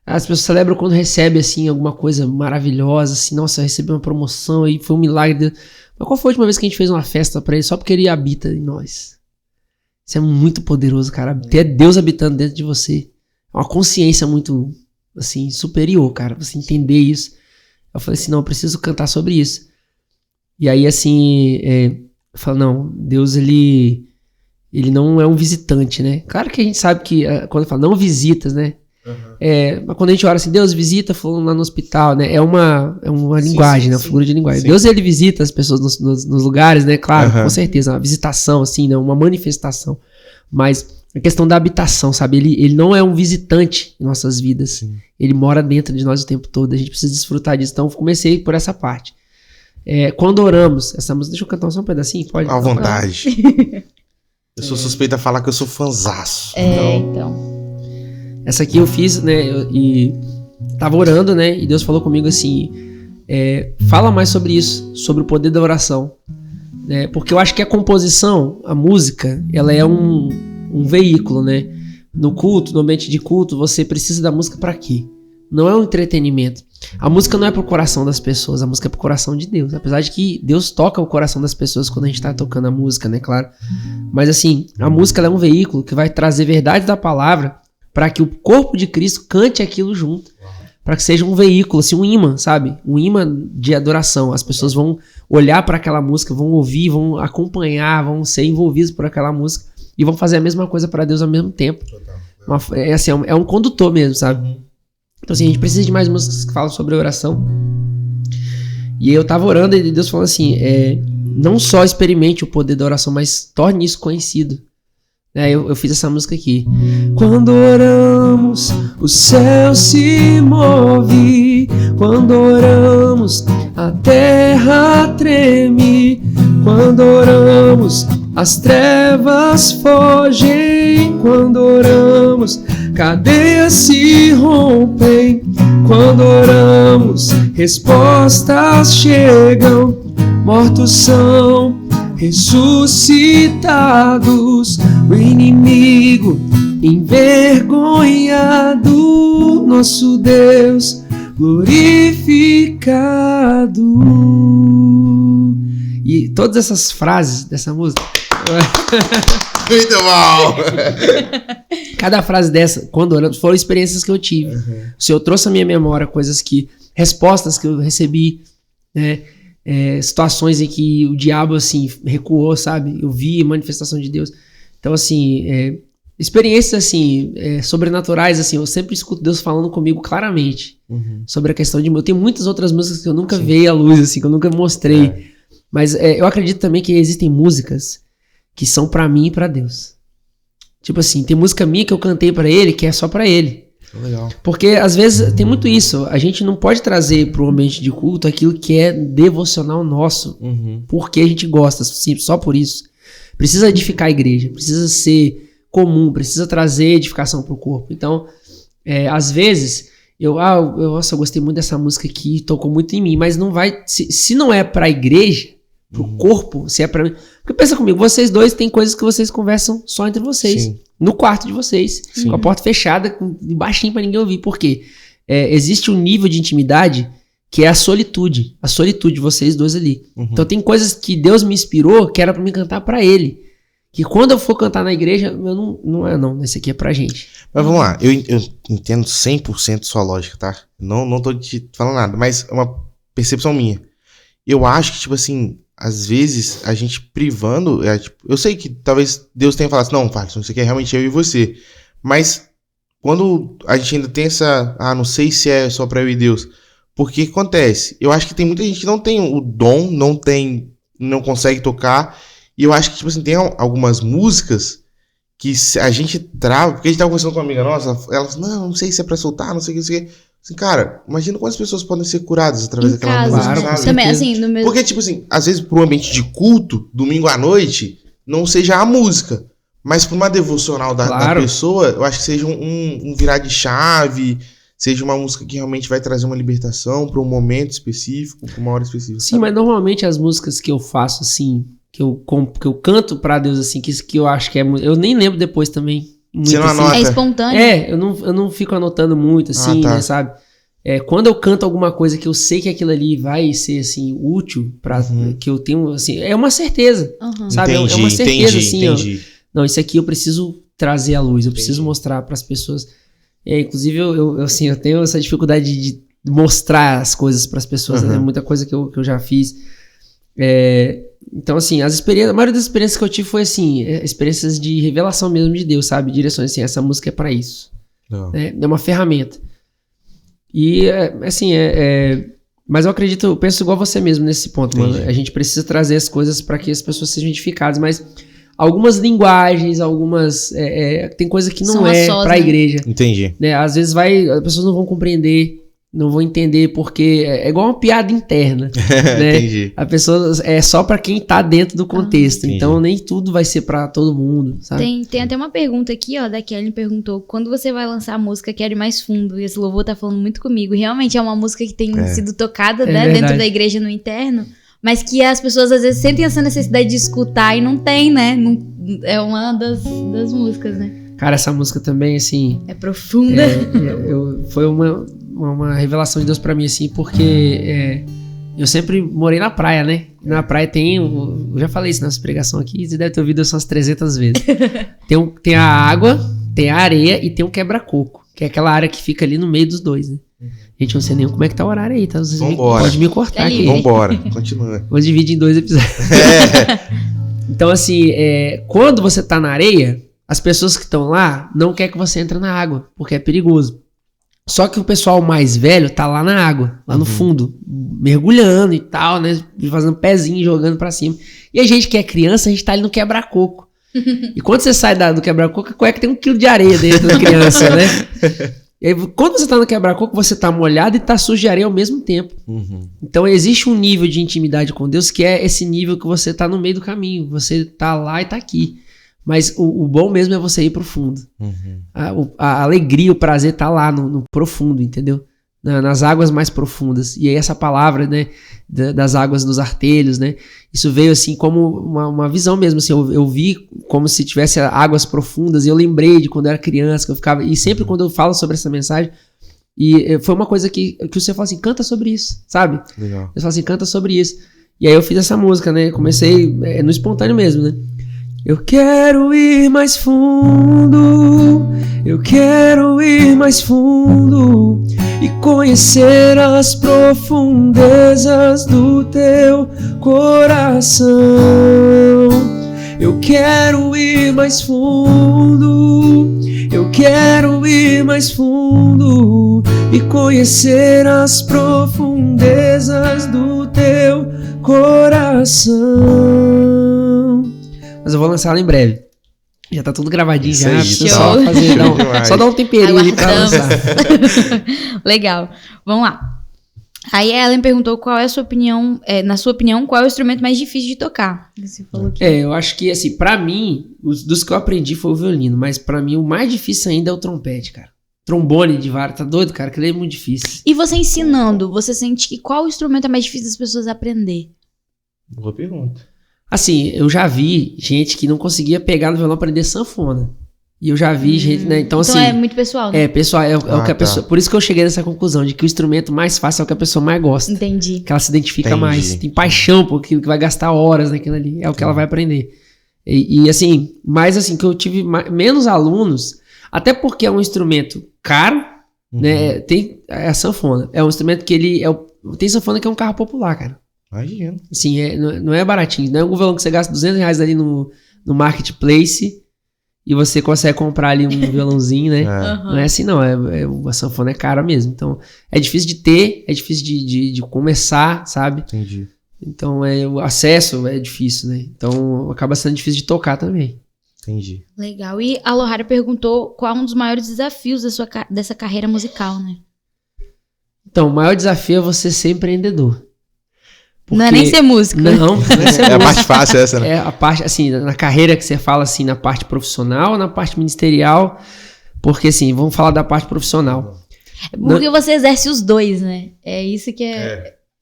[SPEAKER 3] As pessoas celebram quando recebem, assim, alguma coisa maravilhosa, assim, nossa, eu recebi uma promoção e foi um milagre. Mas qual foi a última vez que a gente fez uma festa pra ele só porque ele habita em nós? Isso é muito poderoso, cara. Ter Deus habitando dentro de você. É uma consciência muito, assim, superior, cara. Você entender isso. Eu falei assim, não, eu preciso cantar sobre isso. E aí, assim, eu falo, não, Deus, ele não é um visitante, né? Claro que a gente sabe que, quando fala, não visitas, né? Uhum. Mas quando a gente ora assim, Deus visita fulano lá no hospital, né? É uma linguagem, né? Uma figura de linguagem. Sim. Deus, ele visita as pessoas nos lugares, né? Claro, com certeza, uma visitação, assim, né? Uma manifestação. Mas a questão da habitação, sabe? Ele não é um visitante em nossas vidas. Sim. Ele mora dentro de nós o tempo todo. A gente precisa desfrutar disso. Então, eu comecei por essa parte. Quando oramos, essa música, deixa eu cantar só um pedacinho? Pode?
[SPEAKER 1] À vontade. Eu sou suspeita a falar que eu sou fanzaço.
[SPEAKER 4] Então...
[SPEAKER 3] Essa aqui eu fiz, né, e tava orando, né, e Deus falou comigo assim, fala mais sobre isso, sobre o poder da oração, né, porque eu acho que a composição, a música, ela é um veículo, né, no culto, no ambiente de culto, você precisa da música para quê? Não é um entretenimento. A música não é pro coração das pessoas, a música é pro coração de Deus, apesar de que Deus toca o coração das pessoas quando a gente tá tocando a música, né, claro, mas assim, a música ela é um veículo que vai trazer verdade da palavra para que o corpo de Cristo cante aquilo junto. Para que seja um veículo, assim, um imã, sabe? Um imã de adoração. As pessoas vão olhar para aquela música, vão ouvir, vão acompanhar, vão ser envolvidos por aquela música e vão fazer a mesma coisa para Deus ao mesmo tempo. É um condutor mesmo, sabe? Então, assim, a gente precisa de mais músicas que falam sobre oração. E eu tava orando e Deus falou assim, não só experimente o poder da oração, mas torne isso conhecido. Eu fiz essa música aqui. Quando oramos, o céu se move. Quando oramos, a terra treme. Quando oramos, as trevas fogem. Quando oramos, cadeias se rompem. Quando oramos, respostas chegam. Mortos são ressuscitados, o inimigo envergonhado, nosso Deus
[SPEAKER 2] glorificado. E todas essas frases dessa música.
[SPEAKER 1] Muito bom!
[SPEAKER 2] Cada frase dessa, quando orando, foram experiências que eu tive. O Senhor trouxe à minha memória respostas que eu recebi, né? Situações em que o diabo, assim, recuou, sabe? Eu vi manifestação de Deus. Então, assim, experiências, assim, sobrenaturais, assim, eu sempre escuto Deus falando comigo claramente sobre a questão de... Eu tenho muitas outras músicas que eu nunca veio à luz, assim, que eu nunca mostrei. Mas eu acredito também que existem músicas que são pra mim e pra Deus. Tipo assim, tem música minha que eu cantei pra ele, que é só pra ele.
[SPEAKER 1] Legal.
[SPEAKER 2] Porque às vezes tem muito isso, a gente não pode trazer pro ambiente de culto aquilo que é devocional nosso, porque a gente gosta, sim, só por isso. Precisa edificar a igreja, precisa ser comum, precisa trazer edificação pro corpo. Então, às vezes, nossa, eu gostei muito dessa música aqui, tocou muito em mim, mas não vai, se não é pra igreja, pro corpo, se é pra mim. Porque pensa comigo, vocês dois têm coisas que vocês conversam só entre vocês. Sim. No quarto de vocês. Sim. Com a porta fechada, baixinho pra ninguém ouvir. Por quê? Existe um nível de intimidade que é a solitude. A solitude de vocês dois ali. Então tem coisas que Deus me inspirou que era pra mim cantar pra ele. Que quando eu for cantar na igreja, eu não. Esse aqui é pra gente.
[SPEAKER 1] Mas vamos lá. Eu entendo 100% sua lógica, tá? Não tô te falando nada. Mas é uma percepção minha. Eu acho que, tipo assim... Às vezes, a gente privando... eu sei que talvez Deus tenha falado assim, não, Thalisson, isso aqui é realmente eu e você. Mas, quando a gente ainda tem essa... não sei se é só pra eu e Deus. Porque acontece? Eu acho que tem muita gente que não tem o dom, não consegue tocar. E eu acho que, tipo assim, tem algumas músicas que a gente trava... Porque a gente tava conversando com uma amiga nossa, ela falou, não sei se é pra soltar, não sei o que. Assim, cara, imagina quantas pessoas podem ser curadas através daquela música, sabe?
[SPEAKER 4] Também, assim, no mesmo...
[SPEAKER 1] Porque, tipo assim, às vezes pro ambiente de culto, domingo à noite, não seja a música, mas pra uma devocional da pessoa, eu acho que seja um virar de chave, seja uma música que realmente vai trazer uma libertação pra um momento específico, pra uma hora específica.
[SPEAKER 2] Sim,
[SPEAKER 1] sabe?
[SPEAKER 2] mas normalmente as músicas que eu faço, assim, que eu canto pra Deus, assim, que eu acho que é... Eu nem lembro depois também.
[SPEAKER 1] Você não anota?
[SPEAKER 4] É espontâneo.
[SPEAKER 2] Eu não fico anotando muito, assim, né, sabe? Quando eu canto alguma coisa que eu sei que aquilo ali vai ser, assim, útil pra que eu tenho, assim, é uma certeza, sabe?
[SPEAKER 1] Entendi,
[SPEAKER 2] é uma certeza, assim,
[SPEAKER 1] entendi.
[SPEAKER 2] Não, isso aqui eu preciso trazer à luz, eu preciso mostrar pras pessoas. Inclusive, eu tenho essa dificuldade de mostrar as coisas pras pessoas, né? Muita coisa que eu já fiz. Então, assim, a maioria das experiências que eu tive foi, assim, experiências de revelação mesmo de Deus, sabe? Direções, assim, essa música é pra isso. É uma ferramenta. E, assim, mas eu penso igual você mesmo nesse ponto, mano. A gente precisa trazer as coisas pra que as pessoas sejam edificadas, mas algumas linguagens, tem coisa que não é pra igreja.
[SPEAKER 1] Entendi.
[SPEAKER 2] Né? Às vezes as pessoas não vão compreender, não vão entender, porque é igual uma piada interna, né?
[SPEAKER 1] Entendi.
[SPEAKER 2] A pessoa é só pra quem tá dentro do contexto, então nem tudo vai ser pra todo mundo, sabe?
[SPEAKER 4] Tem até uma pergunta aqui, ó, da Kelly perguntou, quando você vai lançar a música Quero Ir Mais Fundo? E esse louvor tá falando muito comigo, realmente é uma música que tem sido tocada, né, dentro da igreja no interno, mas que as pessoas às vezes sentem essa necessidade de escutar e não tem, né? É uma das músicas, né?
[SPEAKER 2] Cara, essa música também, assim...
[SPEAKER 4] É profunda.
[SPEAKER 2] Foi uma revelação de Deus pra mim, assim, porque eu sempre morei na praia, né? Na praia eu já falei isso nessa pregação aqui, você deve ter ouvido isso umas 300 vezes. Tem a água, tem a areia e tem o quebra-coco, que é aquela área que fica ali no meio dos dois, né? Gente, não sei nem como é que tá o horário aí, tá? Vocês pode me cortar aqui.
[SPEAKER 1] Vambora, continua.
[SPEAKER 2] Vou dividir em 2 episódios. Então, assim, quando você tá na areia, as pessoas que estão lá não querem que você entre na água, porque é perigoso. Só que o pessoal mais velho tá lá na água, lá no fundo, mergulhando e tal, né? Fazendo pezinho, jogando pra cima. E a gente que é criança, a gente tá ali no quebra-coco. E quando você sai do quebra-coco, a cueca tem 1 quilo de areia dentro da criança, né? E aí, quando você tá no quebra-coco, você tá molhado e tá sujo de areia ao mesmo tempo. Então existe um nível de intimidade com Deus que é esse nível que você tá no meio do caminho. Você tá lá e tá aqui. Mas o bom mesmo é você ir pro fundo. A alegria, o prazer tá lá no profundo, entendeu? Nas águas mais profundas. E aí essa palavra, né, das águas dos artelhos, né, isso veio assim como uma visão mesmo, assim, eu vi como se tivesse águas profundas, e eu lembrei de quando eu era criança, que eu ficava, e sempre quando eu falo sobre essa mensagem, E foi uma coisa que você falou assim, canta sobre isso, sabe?
[SPEAKER 1] Legal.
[SPEAKER 2] Eu falo assim, canta sobre isso. E aí eu fiz essa música, né? Comecei no espontâneo mesmo, né? Eu quero ir mais fundo, eu quero ir mais fundo e conhecer as profundezas do teu coração. Eu quero ir mais fundo, eu quero ir mais fundo e conhecer as profundezas do teu coração. Mas eu vou lançar ela em breve. Já tá tudo gravadinho.
[SPEAKER 1] Isso
[SPEAKER 2] já.
[SPEAKER 1] aí,
[SPEAKER 2] Precisa
[SPEAKER 1] show.
[SPEAKER 2] só fazer, só dar um temperinho ali pra
[SPEAKER 4] Aguardamos.
[SPEAKER 2] lançar.
[SPEAKER 4] Legal. Vamos lá. Aí a Ellen perguntou qual é a sua opinião, na sua opinião, qual é o instrumento mais difícil de tocar? Você falou que...
[SPEAKER 2] Eu acho que, assim, pra mim, dos que eu aprendi foi o violino, mas pra mim o mais difícil ainda é o trompete, cara. Trombone de vara, tá doido, cara? Aquilo é muito difícil.
[SPEAKER 4] E você ensinando, você sente que qual instrumento é mais difícil das pessoas aprender?
[SPEAKER 1] Boa pergunta.
[SPEAKER 2] Assim, eu já vi gente que não conseguia pegar no violão pra aprender sanfona. E eu já vi gente, né? Então, assim...
[SPEAKER 4] é muito pessoal, né?
[SPEAKER 2] Pessoal, é o que a
[SPEAKER 1] tá.
[SPEAKER 2] pessoa... Por isso que eu cheguei nessa conclusão, de que o instrumento mais fácil é o que a pessoa mais gosta.
[SPEAKER 4] Entendi.
[SPEAKER 2] Que ela se identifica
[SPEAKER 1] Entendi.
[SPEAKER 2] mais. Tem paixão por aquilo, que vai gastar horas naquilo ali. É o que ela vai aprender. E assim, mais assim, que eu tive menos alunos, até porque é um instrumento caro, né? Tem a sanfona. É um instrumento que ele... tem sanfona que é um carro popular, cara.
[SPEAKER 1] Imagina.
[SPEAKER 2] Assim, não é baratinho. Não é um violão que você gasta R$200 ali no marketplace e você consegue comprar ali um violãozinho, né? Não é assim, não. A sanfona é cara mesmo. Então, é difícil de ter, é difícil de começar, sabe?
[SPEAKER 1] Entendi.
[SPEAKER 2] Então, o acesso é difícil, né? Então, acaba sendo difícil de tocar também.
[SPEAKER 1] Entendi.
[SPEAKER 4] Legal. E a Lohara perguntou qual é um dos maiores desafios dessa carreira musical, né?
[SPEAKER 2] Então, o maior desafio é você ser empreendedor.
[SPEAKER 4] Não é nem ser músico.
[SPEAKER 2] Não é ser
[SPEAKER 1] É a
[SPEAKER 2] músico.
[SPEAKER 1] parte fácil essa, né?
[SPEAKER 2] É a parte, assim, na carreira que você fala, assim, na parte profissional, na parte ministerial, porque, assim, vamos falar da parte profissional.
[SPEAKER 4] Porque você exerce os dois, né? É isso que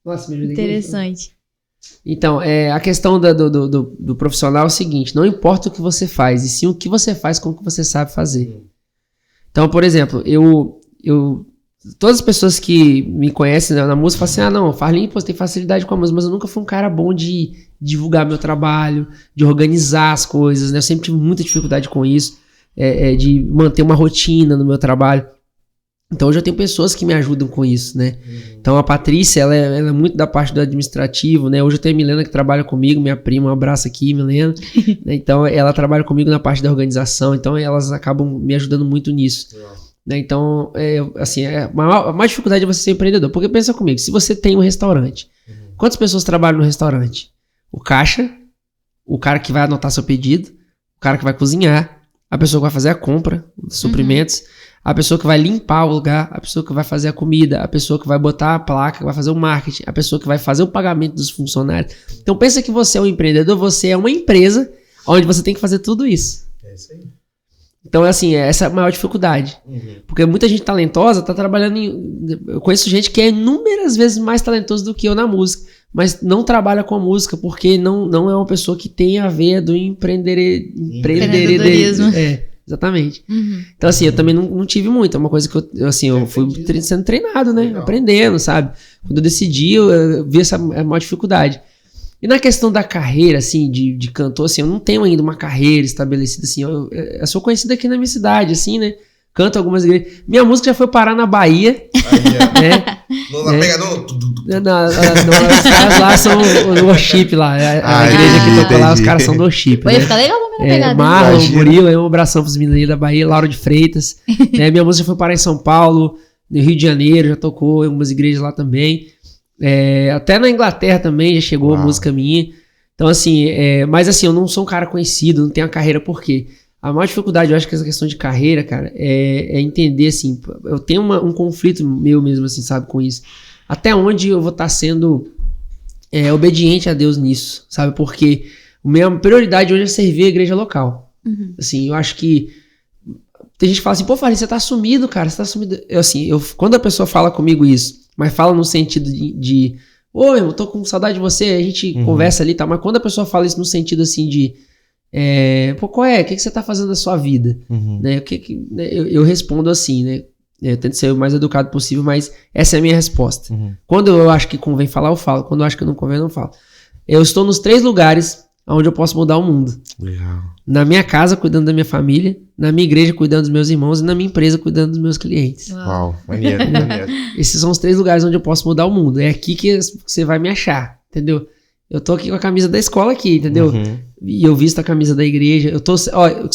[SPEAKER 2] Nossa, me ajuda aqui.
[SPEAKER 4] interessante.
[SPEAKER 2] Então, a questão do profissional é o seguinte, não importa o que você faz, e sim o que você faz com o que você sabe fazer. Então, por exemplo, todas as pessoas que me conhecem na música falam assim, não, Farlinho, você tem facilidade com a música, mas eu nunca fui um cara bom de divulgar meu trabalho, de organizar as coisas, né? Eu sempre tive muita dificuldade com isso, de manter uma rotina no meu trabalho. Então hoje eu tenho pessoas que me ajudam com isso, né? Então a Patrícia, ela é muito da parte do administrativo, né? Hoje eu tenho a Milena que trabalha comigo, minha prima, um abraço aqui, Milena. Então ela trabalha comigo na parte da organização, então elas acabam me ajudando muito nisso. Né? Então, assim, a maior dificuldade é você ser empreendedor. Porque pensa comigo, se você tem um restaurante, quantas pessoas trabalham no restaurante? O caixa, o cara que vai anotar seu pedido, o cara que vai cozinhar, a pessoa que vai fazer a compra, os suprimentos, a pessoa que vai limpar o lugar, a pessoa que vai fazer a comida, a pessoa que vai botar a placa, que vai fazer o marketing, a pessoa que vai fazer o pagamento dos funcionários. Então pensa que você é um empreendedor, você é uma empresa onde você tem que fazer tudo isso.
[SPEAKER 1] É isso aí.
[SPEAKER 2] Então, assim, essa é a maior dificuldade. Porque muita gente talentosa tá trabalhando eu conheço gente que é inúmeras vezes mais talentosa do que eu na música, mas não trabalha com a música porque não é uma pessoa que tem a veia do empreendedorismo. Exatamente. Então, assim, eu também não tive muito. É uma coisa que eu fui sendo treinado, né?
[SPEAKER 1] Legal.
[SPEAKER 2] Aprendendo, sabe? Quando eu decidi, eu vi essa maior dificuldade. E na questão da carreira, assim, de cantor, assim, eu não tenho ainda uma carreira estabelecida, assim, eu sou conhecido aqui na minha cidade, assim, né? Canto algumas igrejas. Minha música já foi parar na Bahia, né?
[SPEAKER 1] Não pega, não.
[SPEAKER 2] Os caras lá são o worship lá, a igreja que toca lá, os caras são do worship,
[SPEAKER 4] Pode
[SPEAKER 2] né?
[SPEAKER 4] ficar legal também na pegada.
[SPEAKER 2] Marlon,
[SPEAKER 1] Imagina.
[SPEAKER 2] Murilo, um abração pros meninos aí da Bahia, Lauro de Freitas, né? Minha música foi parar em São Paulo, no Rio de Janeiro, já tocou em algumas igrejas lá também. Até na Inglaterra também já chegou a música minha. Então, assim, mas assim, eu não sou um cara conhecido, não tenho a carreira, por quê? A maior dificuldade, eu acho que essa questão de carreira, cara, é entender, assim, eu tenho um conflito meu mesmo, assim, sabe, com isso. Até onde eu vou estar sendo obediente a Deus nisso, sabe? Porque a minha prioridade hoje é servir a igreja local. Assim, eu acho que tem gente que fala assim, pô, Farinha, você tá sumido, cara, você tá sumido. Quando a pessoa fala comigo isso, mas fala no sentido de ô, irmão, tô com saudade de você, a gente conversa ali e tal, mas quando a pessoa fala isso no sentido assim de pô, qual é? O que você tá fazendo da sua vida? Né? Eu respondo assim, né?
[SPEAKER 3] Eu tento ser o mais educado possível, mas essa é a minha resposta. Quando eu acho que convém falar, eu falo. Quando eu acho que não convém, eu não falo. Eu estou nos 3 lugares onde eu posso mudar o mundo.
[SPEAKER 1] Legal.
[SPEAKER 3] Na minha casa, cuidando da minha família. Na minha igreja, cuidando dos meus irmãos. E na minha empresa, cuidando dos meus clientes.
[SPEAKER 1] Uau, maneiro, maneiro.
[SPEAKER 3] Esses são os 3 lugares onde eu posso mudar o mundo. É aqui que você vai me achar, entendeu? Eu tô aqui com a camisa da escola aqui, entendeu? E eu visto a camisa da igreja.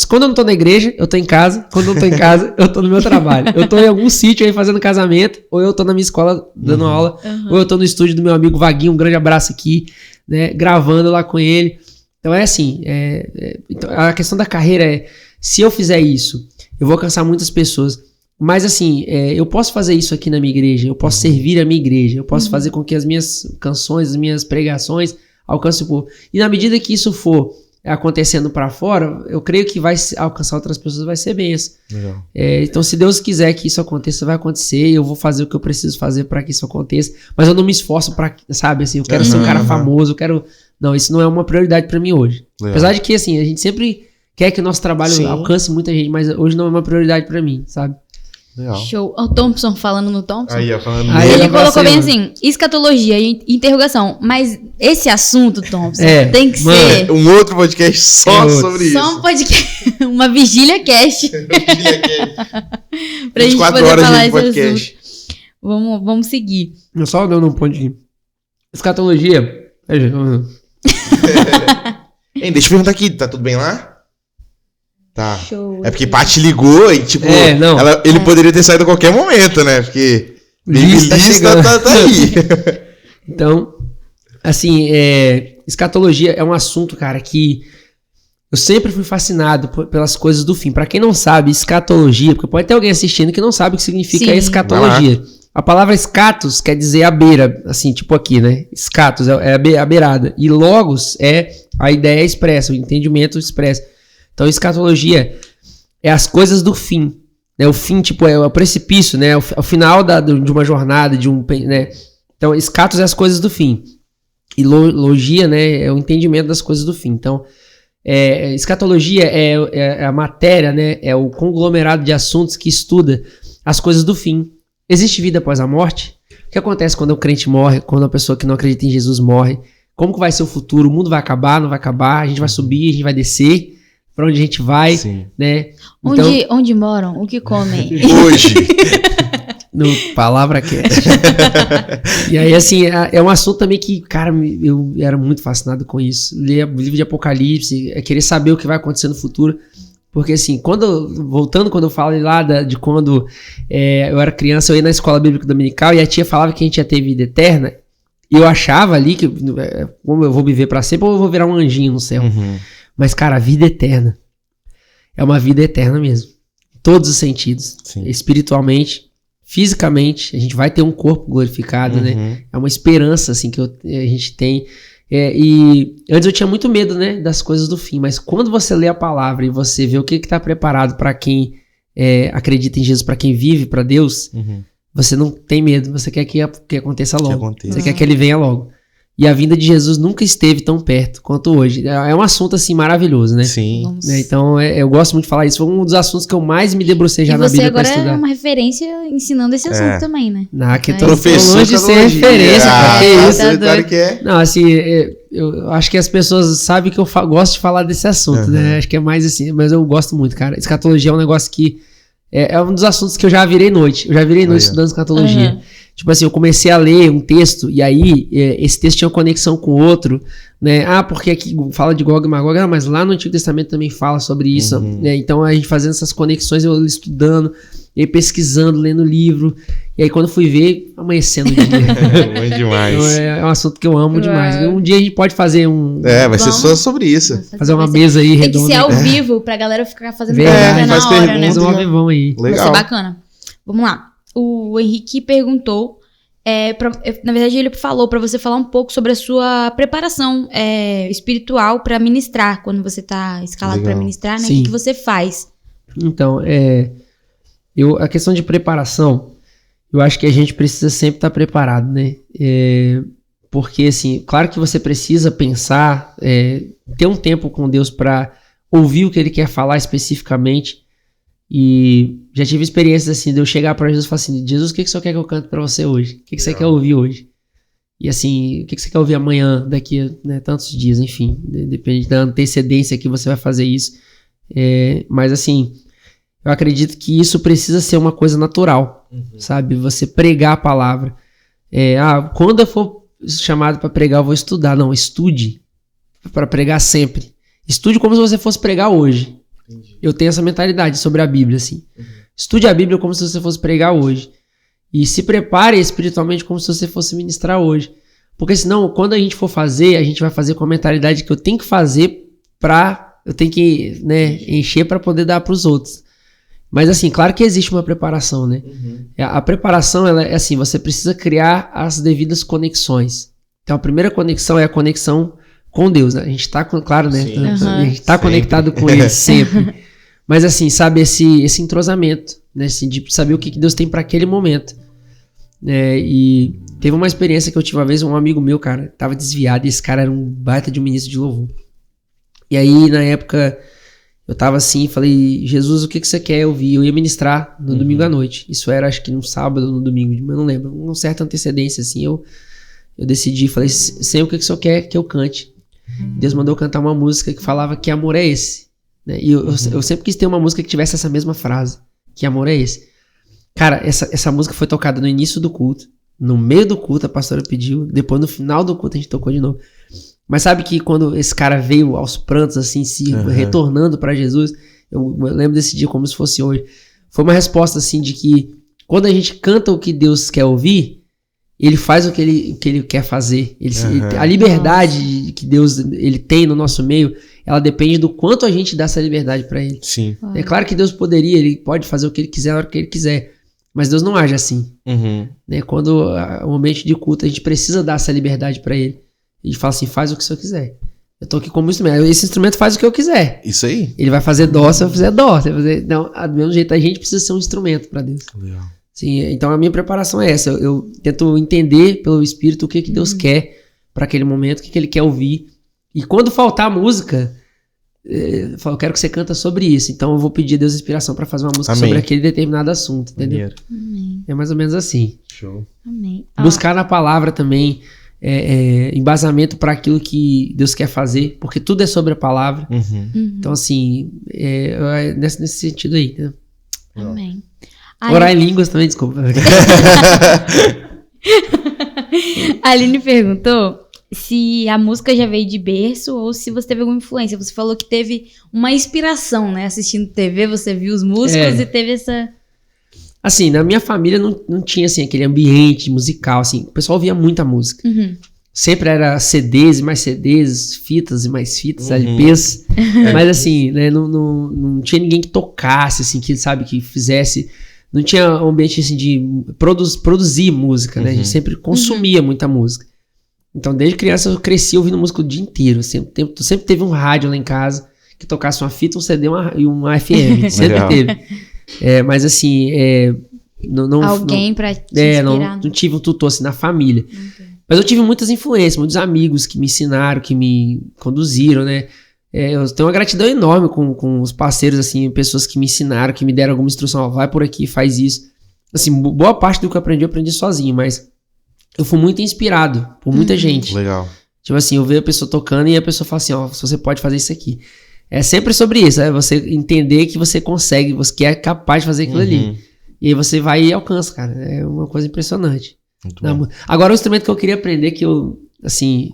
[SPEAKER 3] Quando eu não tô na igreja, eu tô em casa. Quando eu não tô em casa, eu tô no meu trabalho. Eu tô em algum sítio aí fazendo casamento, ou eu tô na minha escola dando aula, ou eu tô no estúdio do meu amigo Vaguinho, um grande abraço aqui, né? Gravando lá com ele. Então é assim, então a questão da carreira é, se eu fizer isso, eu vou alcançar muitas pessoas. Mas assim, eu posso fazer isso aqui na minha igreja, eu posso servir a minha igreja, eu posso fazer com que as minhas canções, as minhas pregações alcancem o povo. E na medida que isso for acontecendo para fora, eu creio que vai alcançar outras pessoas, vai ser bênção. Então, se Deus quiser que isso aconteça, vai acontecer. Eu vou fazer o que eu preciso fazer para que isso aconteça. Mas eu não me esforço para, sabe, assim, eu quero ser um cara famoso, eu quero... Não, isso não é uma prioridade para mim hoje. Apesar de que, assim, a gente sempre quer que o nosso trabalho alcance muita gente, mas hoje não é uma prioridade para mim, sabe?
[SPEAKER 1] Legal.
[SPEAKER 4] Show. O Thompson falando no Thompson.
[SPEAKER 1] Aí, falando
[SPEAKER 4] Aí ele colocou bem assim, escatologia, interrogação. Mas esse assunto, Thompson, tem que ser...
[SPEAKER 1] Um outro podcast só sobre isso.
[SPEAKER 4] Só um podcast, uma vigília cast. Pra gente
[SPEAKER 1] 24
[SPEAKER 4] poder
[SPEAKER 1] horas
[SPEAKER 4] falar
[SPEAKER 1] de
[SPEAKER 4] esse
[SPEAKER 1] podcast.
[SPEAKER 4] assunto. Vamos seguir.
[SPEAKER 3] Eu só dando um ponto de... Escatologia...
[SPEAKER 1] Hein, deixa eu perguntar aqui, tá tudo bem lá? Tá.
[SPEAKER 4] Show.
[SPEAKER 1] É porque Paty ligou e, tipo, ele poderia ter saído a qualquer momento, né? Porque
[SPEAKER 3] Lista
[SPEAKER 1] tá aí.
[SPEAKER 3] Então, assim, escatologia é um assunto, cara, que eu sempre fui fascinado pelas coisas do fim. Pra quem não sabe, escatologia, porque pode ter alguém assistindo que não sabe o que significa escatologia. A palavra escatos quer dizer a beira, assim, tipo aqui, né? Escatos é a beirada. E logos é a ideia expressa, o entendimento expresso. Então, escatologia é as coisas do fim. Né? O fim, tipo, é o precipício, né? O final de uma jornada, né? Então, escatos é as coisas do fim. E logia, né? É o entendimento das coisas do fim. Então, escatologia é a matéria, né? É o conglomerado de assuntos que estuda as coisas do fim. Existe vida após a morte? O que acontece quando o crente morre? Quando a pessoa que não acredita em Jesus morre? Como que vai ser o futuro? O mundo vai acabar? Não vai acabar? A gente vai subir? A gente vai descer? Pra onde a gente vai?
[SPEAKER 1] Sim.
[SPEAKER 3] Né?
[SPEAKER 4] Onde moram? O que comem?
[SPEAKER 1] Hoje.
[SPEAKER 3] No Palavra Cast. E aí, assim, é um assunto também que, cara, eu era muito fascinado com isso. Ler o livro de Apocalipse, querer saber o que vai acontecer no futuro. Porque, assim, quando eu falei lá de quando eu era criança, eu ia na escola bíblica dominical e a tia falava que a gente ia ter vida eterna. E eu achava ali que, como eu vou viver pra sempre, ou eu vou virar um anjinho no céu. Mas, cara, a vida eterna é uma vida eterna mesmo. Em todos os sentidos. Sim. Espiritualmente, fisicamente, a gente vai ter um corpo glorificado, né? É uma esperança, assim, que a gente tem. E antes eu tinha muito medo, né, das coisas do fim, mas quando você lê a palavra e você vê o que está preparado para quem acredita em Jesus, para quem vive para Deus, você não tem medo, você quer que aconteça logo, você quer que ele venha logo. E a vinda de Jesus nunca esteve tão perto quanto hoje. É um assunto, assim, maravilhoso, né?
[SPEAKER 1] Sim.
[SPEAKER 3] Então, eu gosto muito de falar isso. Foi um dos assuntos que eu mais me debrucei já na Bíblia pra estudar.
[SPEAKER 4] E você agora é uma referência ensinando esse assunto também, né?
[SPEAKER 3] Que tô
[SPEAKER 1] professor
[SPEAKER 3] longe de ser referência.
[SPEAKER 1] Claro que é.
[SPEAKER 3] Não, assim, eu acho que as pessoas sabem que eu gosto de falar desse assunto, né? Acho que é mais assim, mas eu gosto muito, cara. Escatologia é um negócio que... É um dos assuntos que eu já virei noite. Eu já virei noite estudando escatologia. Tipo assim, eu comecei a ler um texto e aí esse texto tinha uma conexão com o outro, né? Porque aqui fala de Gog e Magog, mas lá no Antigo Testamento também fala sobre isso, né? Então a gente fazendo essas conexões, eu estudando, e aí pesquisando, lendo livro, e aí quando eu fui ver, amanhecendo o dia.
[SPEAKER 1] Muito demais.
[SPEAKER 3] Então, é um assunto que eu amo demais. Um dia a gente pode fazer
[SPEAKER 1] vai ser só sobre isso.
[SPEAKER 3] Fazer uma mesa aí redonda.
[SPEAKER 4] Tem que ser ao vivo pra galera ficar fazendo
[SPEAKER 3] pergunta
[SPEAKER 4] na hora, né?
[SPEAKER 3] Fazer um avivão aí.
[SPEAKER 1] Legal.
[SPEAKER 4] Vai ser bacana. Vamos lá. O Henrique perguntou, na verdade ele falou pra você falar um pouco sobre a sua preparação espiritual pra ministrar, quando você tá escalado pra ministrar, né? O que você faz?
[SPEAKER 3] Então, a questão de preparação, eu acho que a gente precisa sempre estar preparado, né? Porque, assim, claro que você precisa pensar, ter um tempo com Deus pra ouvir o que ele quer falar especificamente, E já tive experiências assim, de eu chegar pra Jesus e falar assim, Jesus, o que você quer que eu cante pra você hoje? O que você quer ouvir hoje? E assim, o que você quer ouvir amanhã, daqui a tantos dias, enfim. Depende da antecedência que você vai fazer isso. Mas assim, eu acredito que isso precisa ser uma coisa natural, sabe? Você pregar a palavra. Quando eu for chamado para pregar, eu vou estudar. Não, estude para pregar sempre. Estude como se você fosse pregar hoje. Entendi. Eu tenho essa mentalidade sobre a Bíblia, assim. Estude a Bíblia como se você fosse pregar hoje. E se prepare espiritualmente como se você fosse ministrar hoje. Porque senão, quando a gente for fazer, a gente vai fazer com a mentalidade que eu tenho que fazer eu tenho que, né, encher para poder dar para os outros. Mas assim, claro que existe uma preparação, né? A preparação, ela é assim, você precisa criar as devidas conexões. Então a primeira conexão é a conexão com Deus, né? A gente tá, claro, né? A gente tá conectado com Ele sempre. Mas assim, sabe, esse entrosamento, né? Assim, de saber o que Deus tem para aquele momento. E teve uma experiência que eu tive uma vez, um amigo meu, cara, tava desviado e esse cara era um baita de um ministro de louvor. E aí, na época, eu tava assim, falei, Jesus, o que você quer ouvir? Eu ia ministrar no domingo à noite. Isso era, acho que no sábado ou no domingo, mas não lembro. Uma certa antecedência, assim, eu decidi, falei, Senhor, o que o Senhor quer que eu cante? Deus mandou cantar uma música que falava que amor é esse. Né? E eu sempre quis ter uma música que tivesse essa mesma frase, que amor é esse. Cara, essa música foi tocada no início do culto, no meio do culto a pastora pediu, depois no final do culto a gente tocou de novo. Mas sabe que quando esse cara veio aos prantos, assim, retornando pra Jesus, eu lembro desse dia como se fosse hoje, foi uma resposta, assim, de que quando a gente canta o que Deus quer ouvir, Ele faz o que ele quer fazer. A liberdade que Deus ele tem no nosso meio, ela depende do quanto a gente dá essa liberdade pra Ele.
[SPEAKER 1] Sim.
[SPEAKER 3] É claro que Deus ele pode fazer o que Ele quiser, a hora que Ele quiser, mas Deus não age assim. Né? Quando o ambiente de culto, a gente precisa dar essa liberdade pra Ele. E fala assim, faz o que o senhor quiser. Eu tô aqui como instrumento. Esse instrumento faz o que eu quiser.
[SPEAKER 1] Isso aí.
[SPEAKER 3] Ele vai fazer dó se eu fizer dó. Não, do mesmo jeito, a gente precisa ser um instrumento pra Deus.
[SPEAKER 1] Legal.
[SPEAKER 3] Sim, então a minha preparação é essa. Eu tento entender pelo Espírito o que Deus quer pra aquele momento, o que Ele quer ouvir. E quando faltar música, eu quero que você canta sobre isso. Então eu vou pedir a Deus inspiração pra fazer uma música sobre aquele determinado assunto, entendeu?
[SPEAKER 4] Amém.
[SPEAKER 3] É mais ou menos assim.
[SPEAKER 1] Show.
[SPEAKER 4] Amém.
[SPEAKER 3] Buscar na palavra também embasamento para aquilo que Deus quer fazer, porque tudo é sobre a palavra. Então, assim, nesse sentido aí, né?
[SPEAKER 4] Amém.
[SPEAKER 3] Orar em línguas também, desculpa.
[SPEAKER 4] A Aline perguntou se a música já veio de berço ou se você teve alguma influência. Você falou que teve uma inspiração, né? Assistindo TV, você viu os músicos e teve essa...
[SPEAKER 3] Assim, na minha família não tinha, assim, aquele ambiente musical, assim. O pessoal ouvia muita música. Sempre era CDs e mais CDs, fitas e mais fitas, LPs. Mas, assim, né, não tinha ninguém que tocasse, assim, que, sabe, que fizesse... Não tinha um ambiente, assim, de produzir música, né? A gente sempre consumia muita música. Então, desde criança, eu cresci ouvindo música o dia inteiro. Sempre teve um rádio lá em casa que tocasse uma fita, um CD e uma FM. Sempre teve. Mas assim,
[SPEAKER 4] alguém pra te inspirar.
[SPEAKER 3] Não tive um tutor assim na família. Mas eu tive muitas influências, muitos amigos que me ensinaram, que me conduziram, né? Eu tenho uma gratidão enorme com os parceiros, assim, pessoas que me ensinaram, que me deram alguma instrução, ó, vai por aqui, faz isso. Assim, boa parte do que eu aprendi sozinho, mas eu fui muito inspirado por muita gente.
[SPEAKER 1] Legal.
[SPEAKER 3] Tipo assim, eu vejo a pessoa tocando e a pessoa fala assim, ó, você pode fazer isso aqui. É sempre sobre isso, você entender que você consegue, você é capaz de fazer aquilo ali. E aí você vai e alcança, cara. É uma coisa impressionante. Agora, o instrumento que eu queria aprender, que eu, assim,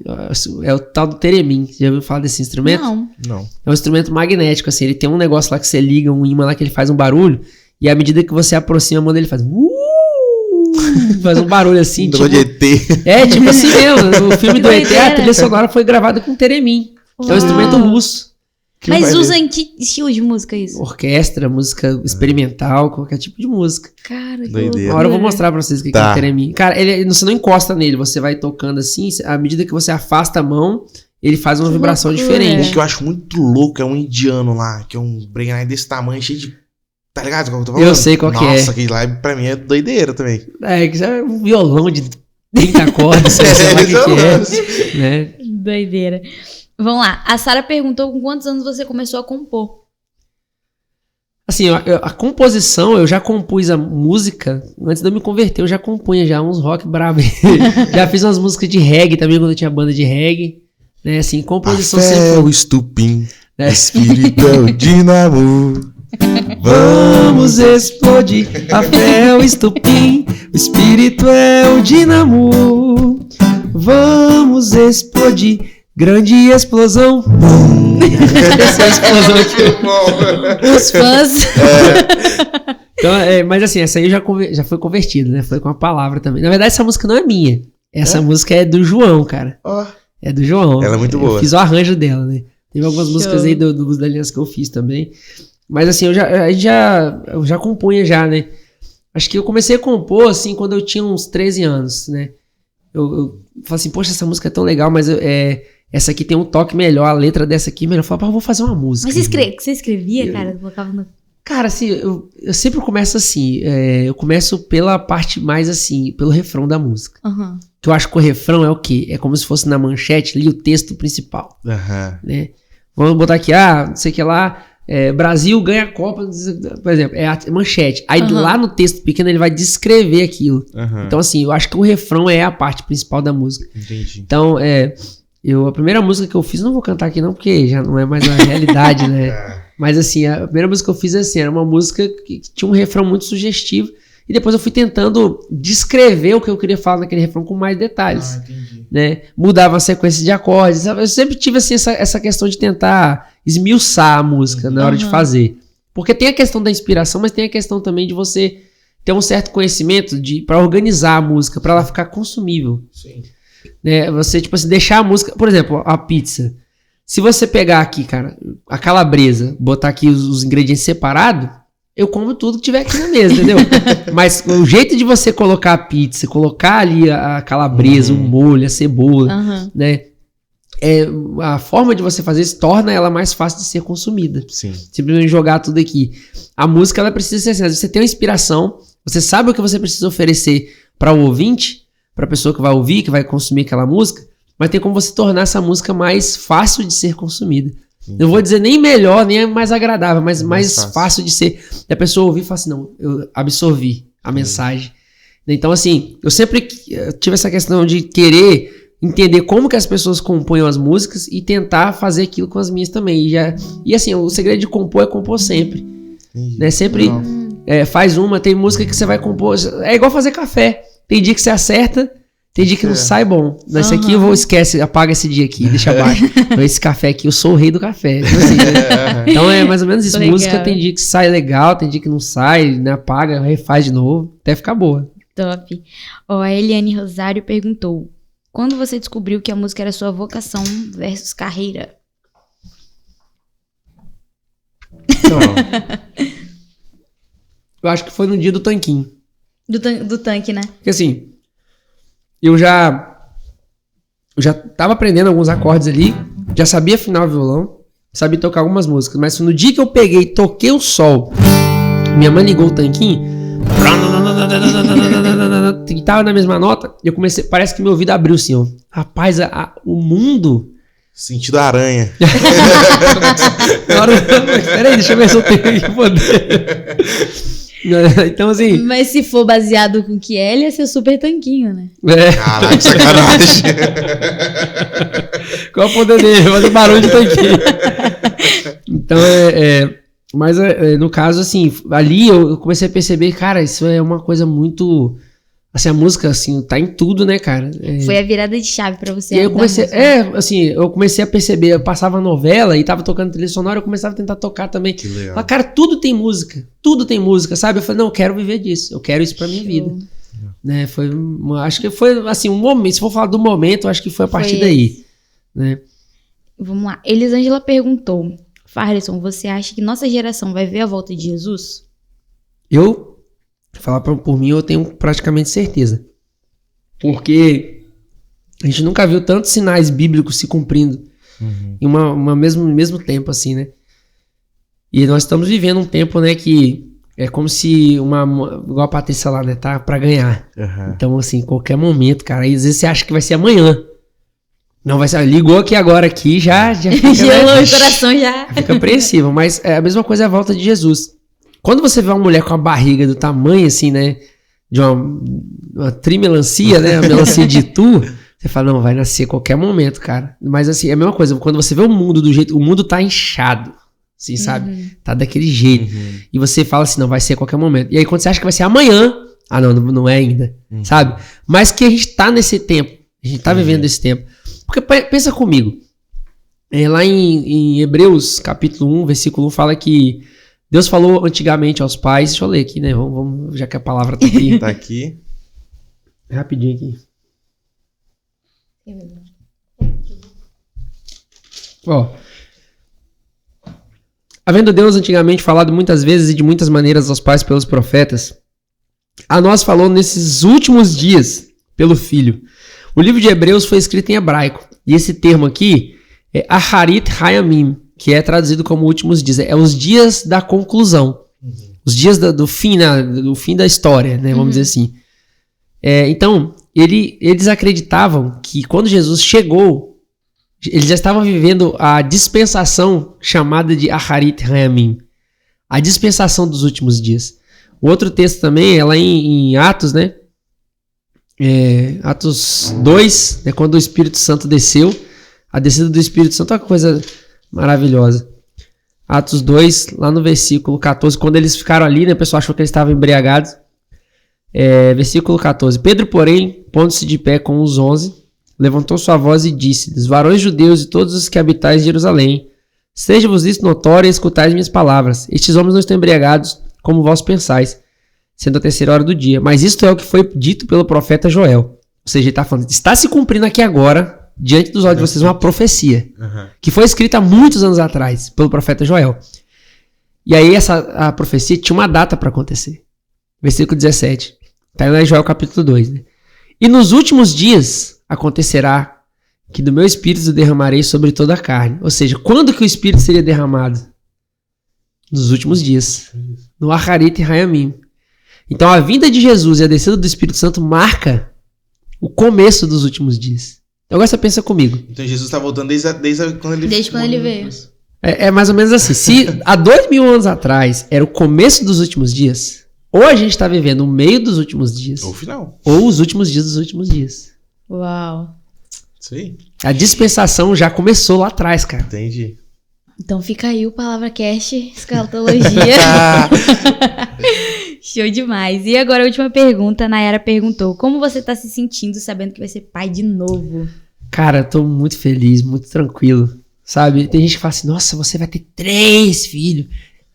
[SPEAKER 3] é o tal do Theremin. Você já ouviu falar desse instrumento?
[SPEAKER 1] Não.
[SPEAKER 3] É um instrumento magnético, assim. Ele tem um negócio lá que você liga, um imã lá que ele faz um barulho. E à medida que você aproxima a mão dele, faz... faz um barulho assim, tipo...
[SPEAKER 1] de ET.
[SPEAKER 3] Tipo assim mesmo. O filme do ET, a trilha sonora foi gravada com Theremin. É um instrumento russo.
[SPEAKER 4] Mas usa em que estilo de música isso?
[SPEAKER 3] Orquestra, música experimental, qualquer tipo de música.
[SPEAKER 4] Cara, que
[SPEAKER 1] doideira.
[SPEAKER 3] Uma hora eu vou mostrar pra vocês o que é o Theremin. Cara, você não encosta nele, você vai tocando assim, à medida que você afasta a mão, ele faz uma vibração diferente.
[SPEAKER 1] O que eu acho muito louco é um indiano lá, que é um breaknight desse tamanho, cheio de... Tá ligado? Eu,
[SPEAKER 3] eu sei qual que é.
[SPEAKER 1] Nossa, aquele lá pra mim é doideira também.
[SPEAKER 3] Que é um violão de 30 acordes, sei lá o que é. Né?
[SPEAKER 4] Doideira. Vamos lá. A Sara perguntou com quantos anos você começou a compor?
[SPEAKER 3] Assim, a composição, eu já compus a música, antes de eu me converter, eu já compunha já uns rock bravos. Já fiz umas músicas de reggae também, quando eu tinha banda de reggae. Né, assim, composição
[SPEAKER 1] a fé
[SPEAKER 3] sempre...
[SPEAKER 1] é o estupim, espírito é o dinamo.
[SPEAKER 3] Vamos explodir, a fé é o estupim, o espírito é o dinamo. Vamos explodir, grande explosão. Essa é a explosão aqui.
[SPEAKER 4] Os fãs.
[SPEAKER 3] Então, mas assim, essa aí já foi convertida, né? Foi com a palavra também. Na verdade, essa música não é minha. Essa música é do João, cara. É do João.
[SPEAKER 1] Ela é muito boa.
[SPEAKER 3] Eu fiz o arranjo dela, né? Teve algumas músicas aí do Luz da Aliança que eu fiz tambtambém. Mas assim, eu já compunha já, né? Acho que eu comecei a compor, assim, quando eu tinha uns 13 anos, né? Eu falei assim, poxa, essa música é tão legal, mas essa aqui tem um toque melhor, a letra dessa aqui é melhor. Eu falei, eu vou fazer uma música.
[SPEAKER 4] Mas você escrevia, cara? Colocava no...
[SPEAKER 3] Cara, assim, eu sempre começo assim, eu começo pela parte mais assim, pelo refrão da música.
[SPEAKER 4] Uhum.
[SPEAKER 3] Que eu acho que o refrão é o quê? É como se fosse na manchete ali o texto principal. Né? Vamos botar aqui, não sei o que lá, Brasil ganha a Copa, por exemplo, é a manchete. Aí lá no texto pequeno ele vai descrever aquilo. Então assim, eu acho que o refrão é a parte principal da música.
[SPEAKER 1] Entendi.
[SPEAKER 3] Então, a primeira música que eu fiz, não vou cantar aqui não, porque já não é mais a realidade, né? Mas assim, a primeira música que eu fiz assim, era uma música que tinha um refrão muito sugestivo. E depois eu fui tentando descrever o que eu queria falar naquele refrão com mais detalhes.
[SPEAKER 1] Entendi.
[SPEAKER 3] Né? Mudava a sequência de acordes. Eu sempre tive assim, essa questão de tentar esmiuçar a música na hora de fazer. Porque tem a questão da inspiração, mas tem a questão também de você ter um certo conhecimento para organizar a música, para ela ficar consumível.
[SPEAKER 1] Sim.
[SPEAKER 3] Né? Você, tipo assim, deixar a música... Por exemplo, a pizza. Se você pegar aqui, cara, a calabresa, botar aqui os ingredientes separados, eu como tudo que tiver aqui na mesa, entendeu? Mas o jeito de você colocar a pizza, colocar ali a calabresa, o molho, a cebola, né? A forma de você fazer isso torna ela mais fácil de ser consumida.
[SPEAKER 1] Sim.
[SPEAKER 3] Simplesmente jogar tudo aqui. A música, ela precisa ser assim, você tem uma inspiração, você sabe o que você precisa oferecer para o ouvinte, para a pessoa que vai ouvir, que vai consumir aquela música, mas tem como você tornar essa música mais fácil de ser consumida. Não vou dizer nem melhor, nem mais agradável, mas mais fácil de ser. A pessoa ouvir e falar assim, não, eu absorvi a mensagem. Então, assim, eu sempre tive essa questão de querer entender como que as pessoas compõem as músicas e tentar fazer aquilo com as minhas também. E assim, o segredo de compor é compor sempre. Né? Sempre faz tem música que você vai compor. É igual fazer café. Tem dia que você acerta, tem dia que não sai bom. Nesse aqui apaga esse dia aqui, deixa abaixo. Então esse café aqui, eu sou o rei do café. Então, assim, então é mais ou menos isso.
[SPEAKER 4] Legal.
[SPEAKER 3] Música tem dia que sai legal, tem dia que não sai, né? Apaga, refaz de novo, até ficar boa.
[SPEAKER 4] Top. A Eliane Rosário perguntou: quando você descobriu que a música era sua vocação versus carreira?
[SPEAKER 3] Eu acho que foi no dia do tanquinho.
[SPEAKER 4] Do tanque, né?
[SPEAKER 3] Porque assim, eu já tava aprendendo alguns acordes ali, já sabia afinar o violão, sabia tocar algumas músicas, mas no dia que eu peguei e toquei o sol, minha mãe ligou o tanquinho, que tava na mesma nota, e eu comecei, parece que meu ouvido abriu assim, ó. Rapaz, o mundo...
[SPEAKER 1] Sentido aranha.
[SPEAKER 3] Peraí, deixa eu ver se eu tenho aqui poder. Então, assim...
[SPEAKER 4] Mas se for baseado com o que é, ele ia ser super tanquinho, né?
[SPEAKER 1] Caraca, sacanagem.
[SPEAKER 3] Qual é o poder dele? Fazer barulho de tanquinho. Então, mas no caso, assim, ali eu comecei a perceber, cara, isso é uma coisa muito... Assim, a música, assim, tá em tudo, né, cara?
[SPEAKER 4] Foi a virada de chave pra você.
[SPEAKER 3] E aí eu comecei a perceber, eu passava a novela e tava tocando trilha sonora, eu começava a tentar tocar também.
[SPEAKER 1] Que legal.
[SPEAKER 3] Mas, cara, tudo tem música, sabe? Eu falei, não, eu quero viver disso, eu quero isso pra minha vida. Né? Acho que foi, assim, um momento, se for falar do momento, acho que foi a partir daí. Né?
[SPEAKER 4] Vamos lá. Elisângela perguntou: Farlison, você acha que nossa geração vai ver a volta de Jesus?
[SPEAKER 3] Falar por mim, eu tenho praticamente certeza. Porque a gente nunca viu tantos sinais bíblicos se cumprindo em mesmo tempo, assim, né? E nós estamos vivendo um tempo, né, que é como se igual a Patrícia lá, né, tá pra ganhar. Então, assim, qualquer momento, cara, às vezes você acha que vai ser amanhã. Não vai ser, ligou aqui agora, já fica,
[SPEAKER 4] gelou o coração já.
[SPEAKER 3] Fica apreensivo, mas a mesma coisa é a volta de Jesus. Quando você vê uma mulher com a barriga do tamanho, assim, né? De uma trimelancia, né? A melancia de Itu, você fala, não, vai nascer a qualquer momento, cara. Mas assim, é a mesma coisa. Quando você vê o mundo do jeito... O mundo tá inchado, assim, sabe? Tá daquele jeito. E você fala assim, não, vai ser a qualquer momento. E aí quando você acha que vai ser amanhã... Ah, não é ainda, sabe? Mas que a gente tá nesse tempo. A gente tá vivendo esse tempo. Porque pensa comigo. Lá em Hebreus, capítulo 1, versículo 1, fala que Deus falou antigamente aos pais. Deixa eu ler aqui, né? Vamos, já que a palavra tá aqui.
[SPEAKER 1] Tá aqui.
[SPEAKER 3] Rapidinho aqui. Ó. Havendo Deus antigamente falado muitas vezes e de muitas maneiras aos pais pelos profetas, a nós falou nesses últimos dias pelo Filho. O livro de Hebreus foi escrito em hebraico. E esse termo aqui é Aharit Hayamim, que é traduzido como últimos dias. É os dias da conclusão. Os dias do fim da história, né? Vamos dizer assim. Então, eles acreditavam que quando Jesus chegou, eles já estavam vivendo a dispensação chamada de Aharit Hayamim. A dispensação dos últimos dias. O outro texto também é lá em Atos, né? Atos 2, né? Quando o Espírito Santo desceu. A descida do Espírito Santo é uma coisa maravilhosa. Atos 2, lá no versículo 14, quando eles ficaram ali, né? O pessoal achou que eles estavam embriagados. Versículo 14. Pedro, porém, pondo-se de pé com os 11, levantou sua voz e disse-lhes: varões judeus e todos os que habitais em Jerusalém, seja-vos isto notório e escutais minhas palavras. Estes homens não estão embriagados, como vós pensais, sendo a 3ª hora do dia. Mas isto é o que foi dito pelo profeta Joel. Ou seja, ele está falando, está se cumprindo aqui agora, diante dos olhos de vocês, uma profecia, que foi escrita há muitos anos atrás, pelo profeta Joel. E aí a profecia tinha uma data para acontecer. Versículo 17. Está lá em Joel capítulo 2. Né? E nos últimos dias acontecerá que do meu espírito derramarei sobre toda a carne. Ou seja, quando que o espírito seria derramado? Nos últimos dias. No Aharit Hayamim. Então a vinda de Jesus e a descida do Espírito Santo marca o começo dos últimos dias. Agora você pensa comigo.
[SPEAKER 1] Então Jesus está voltando desde quando ele
[SPEAKER 4] veio.
[SPEAKER 3] É mais ou menos assim. Se há 2000 anos atrás era o começo dos últimos dias, ou a gente está vivendo o meio dos últimos dias,
[SPEAKER 1] ou o final.
[SPEAKER 3] Ou os últimos dias dos últimos dias.
[SPEAKER 4] Uau.
[SPEAKER 1] Isso aí.
[SPEAKER 3] A dispensação já começou lá atrás, cara.
[SPEAKER 1] Entendi.
[SPEAKER 4] Então fica aí o PalavraCast, escatologia. Show demais. E agora a última pergunta, a Nayara perguntou: como você tá se sentindo sabendo que vai ser pai de novo?
[SPEAKER 3] Cara, eu tô muito feliz, muito tranquilo, sabe? Tem gente que fala assim, nossa, você vai ter 3 filhos.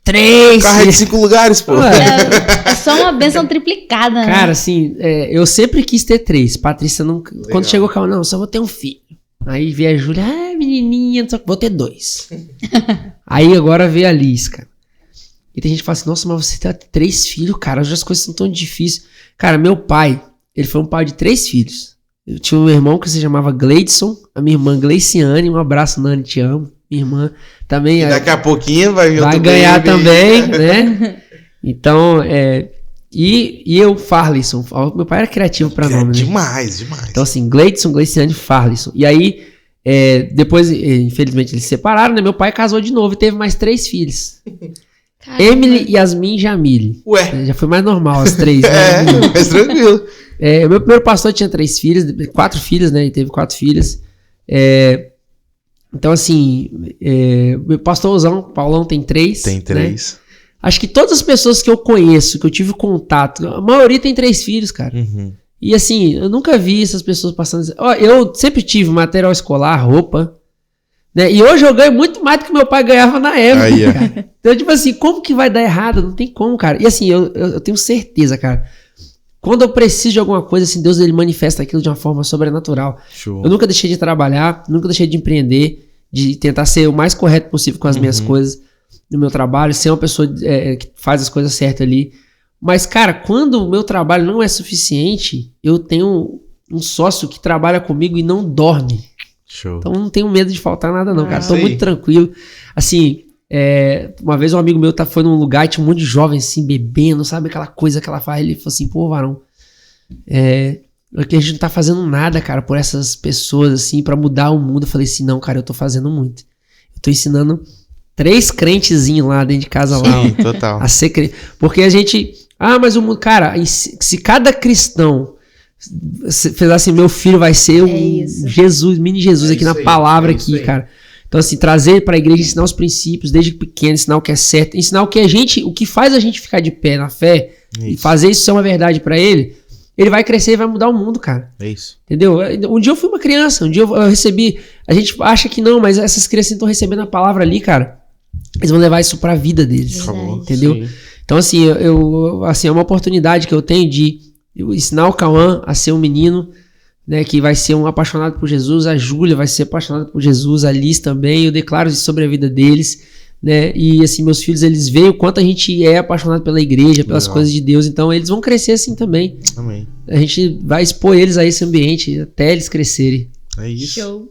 [SPEAKER 3] 3
[SPEAKER 1] carro
[SPEAKER 3] filhos.
[SPEAKER 1] de 5 lugares, pô.
[SPEAKER 4] É só uma bênção triplicada, né?
[SPEAKER 3] Cara, assim, eu sempre quis ter 3. Patrícia nunca...
[SPEAKER 1] Legal.
[SPEAKER 3] Quando chegou o carro, não, só vou ter um filho. Aí veio a Júlia, menininha, só vou ter 2. Aí agora veio a Liz, cara. E tem gente que fala assim, nossa, mas você tem 3 filhos, cara, hoje as coisas são tão difíceis. Cara, meu pai, ele foi um pai de 3 filhos. Eu tinha um irmão que se chamava Gleidson, a minha irmã Gleiciane, um abraço, Nani, te amo. Minha irmã também...
[SPEAKER 1] E daqui a pouquinho vai
[SPEAKER 3] ganhar também, né? Então, E eu, Farlison. Meu pai era criativo pra nome, né?
[SPEAKER 1] Demais.
[SPEAKER 3] Então, assim, Gleidson, Gleiciane, Farlison. E aí, depois, infelizmente, eles se separaram, né? Meu pai casou de novo e teve mais 3 filhos. Caramba. Emily, Yasmin e Jamile.
[SPEAKER 1] Ué.
[SPEAKER 3] Já foi mais normal as 3, né?
[SPEAKER 1] Mais tranquilo.
[SPEAKER 3] O meu primeiro pastor tinha 3 filhos, 4 filhos, né? E teve 4 filhas. Então, assim, meu pastorzão, Paulão, tem 3.
[SPEAKER 1] Tem 3.
[SPEAKER 3] Né? Acho que todas as pessoas que eu conheço, que eu tive contato, a maioria tem 3 filhos, cara.
[SPEAKER 1] Uhum.
[SPEAKER 3] E assim, eu nunca vi essas pessoas passando... eu sempre tive material escolar, roupa, né? E hoje eu ganho muito mais do que meu pai ganhava na época, cara. Então, tipo assim, como que vai dar errado? Não tem como, cara. E assim, eu tenho certeza, cara. Quando eu preciso de alguma coisa, assim, Deus ele manifesta aquilo de uma forma sobrenatural.
[SPEAKER 1] Show.
[SPEAKER 3] Eu nunca deixei de trabalhar, nunca deixei de empreender, de tentar ser o mais correto possível com as minhas coisas no meu trabalho, ser uma pessoa que faz as coisas certas ali. Mas, cara, quando o meu trabalho não é suficiente, eu tenho um sócio que trabalha comigo e não dorme.
[SPEAKER 1] Show.
[SPEAKER 3] Então não tenho medo de faltar nada não, cara. Tô
[SPEAKER 1] sei.
[SPEAKER 3] muito tranquilo. Assim, uma vez um amigo meu foi num lugar e tinha um monte de jovens assim, bebendo, sabe aquela coisa que ela faz? Ele falou assim, pô, varão, que a gente não tá fazendo nada, cara, por essas pessoas, assim, pra mudar o mundo. Eu falei assim, não, cara, eu tô fazendo muito. Eu tô ensinando 3 crentezinhos lá dentro de casa.
[SPEAKER 1] Sim,
[SPEAKER 3] lá.
[SPEAKER 1] total.
[SPEAKER 3] A ser crente. Porque a gente... mas o mundo... Cara, se cada cristão fez assim, meu filho vai ser Jesus, mini Jesus aqui na palavra aqui, cara. Então assim, trazer pra igreja, ensinar os princípios desde pequeno, ensinar o que é certo, ensinar o que o que faz a gente ficar de pé na fé e fazer isso ser uma verdade pra ele vai crescer e vai mudar o mundo, cara.
[SPEAKER 1] É isso.
[SPEAKER 3] Entendeu? Um dia eu fui uma criança, um dia eu recebi... A gente acha que não, mas essas crianças estão recebendo a palavra ali, cara. Eles vão levar isso pra vida deles.
[SPEAKER 4] Verdade.
[SPEAKER 3] Entendeu?
[SPEAKER 1] Sim.
[SPEAKER 3] Então assim, assim, é uma oportunidade que eu tenho de ensinar o Cauã a ser um menino, né, que vai ser um apaixonado por Jesus, a Júlia vai ser apaixonada por Jesus, a Liz também, eu declaro isso sobre a vida deles, né, e assim, meus filhos, eles veem o quanto a gente é apaixonado pela igreja, pelas coisas de Deus, então eles vão crescer assim também.
[SPEAKER 1] Amém.
[SPEAKER 3] A gente vai expor eles a esse ambiente até eles crescerem.
[SPEAKER 1] É isso.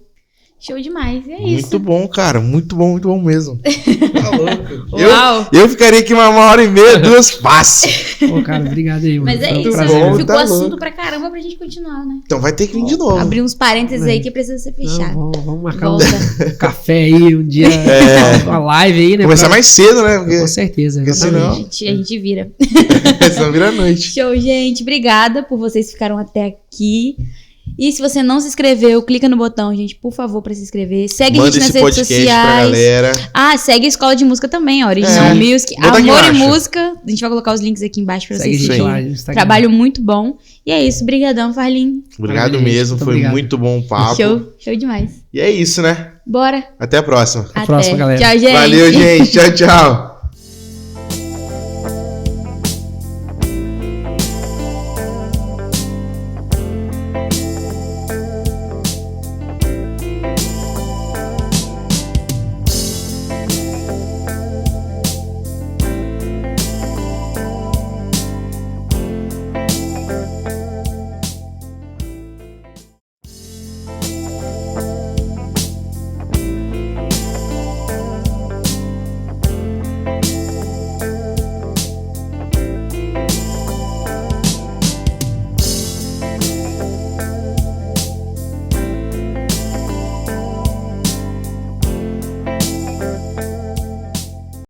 [SPEAKER 4] Show demais, é isso.
[SPEAKER 1] Muito bom, cara. Muito bom mesmo. Tá louco.
[SPEAKER 4] Uau.
[SPEAKER 1] Eu ficaria aqui 1h30, 2 fácil.
[SPEAKER 3] Pô, cara, obrigado aí, mano.
[SPEAKER 4] Mas é
[SPEAKER 3] Foi um
[SPEAKER 4] isso,
[SPEAKER 3] prazer.
[SPEAKER 1] bom,
[SPEAKER 4] ficou
[SPEAKER 1] tá
[SPEAKER 4] assunto
[SPEAKER 1] louco.
[SPEAKER 4] pra caramba pra gente continuar, né?
[SPEAKER 1] Então vai ter que vir de novo.
[SPEAKER 4] Abrir uns parênteses aí que precisa ser fechado.
[SPEAKER 3] Não, vamos marcar
[SPEAKER 4] Volta.
[SPEAKER 3] um café aí um dia, uma live aí, né?
[SPEAKER 1] Começar mais cedo, né? Porque
[SPEAKER 3] Com certeza.
[SPEAKER 1] porque
[SPEAKER 3] exatamente.
[SPEAKER 1] senão-
[SPEAKER 4] A gente vira.
[SPEAKER 1] senão vira noite.
[SPEAKER 4] Show, gente. Obrigada por vocês ficaram até aqui. E se você não se inscreveu, clica no botão, gente, por favor, pra se inscrever. Segue a
[SPEAKER 1] Manda
[SPEAKER 4] gente nas
[SPEAKER 1] esse
[SPEAKER 4] redes
[SPEAKER 1] podcast pra
[SPEAKER 4] sociais.
[SPEAKER 1] galera.
[SPEAKER 4] Segue a Escola de Música também, ó. Original Music.
[SPEAKER 1] Bota aqui
[SPEAKER 4] Amor e
[SPEAKER 1] embaixo.
[SPEAKER 4] Música. A gente vai colocar os links aqui embaixo pra
[SPEAKER 3] Segue
[SPEAKER 4] vocês
[SPEAKER 3] a gente lá
[SPEAKER 4] seguirem.
[SPEAKER 3] no Instagram.
[SPEAKER 4] Trabalho muito bom. E é isso. Brigadão, Farlin.
[SPEAKER 1] Obrigado
[SPEAKER 3] Parabéns,
[SPEAKER 1] mesmo.
[SPEAKER 3] muito
[SPEAKER 1] Foi
[SPEAKER 3] obrigado.
[SPEAKER 1] muito bom o papo.
[SPEAKER 4] Show demais.
[SPEAKER 1] E é isso, né?
[SPEAKER 4] Bora.
[SPEAKER 1] Até a próxima.
[SPEAKER 3] Até a próxima, galera.
[SPEAKER 4] Tchau, gente.
[SPEAKER 1] Valeu, gente. Tchau, tchau.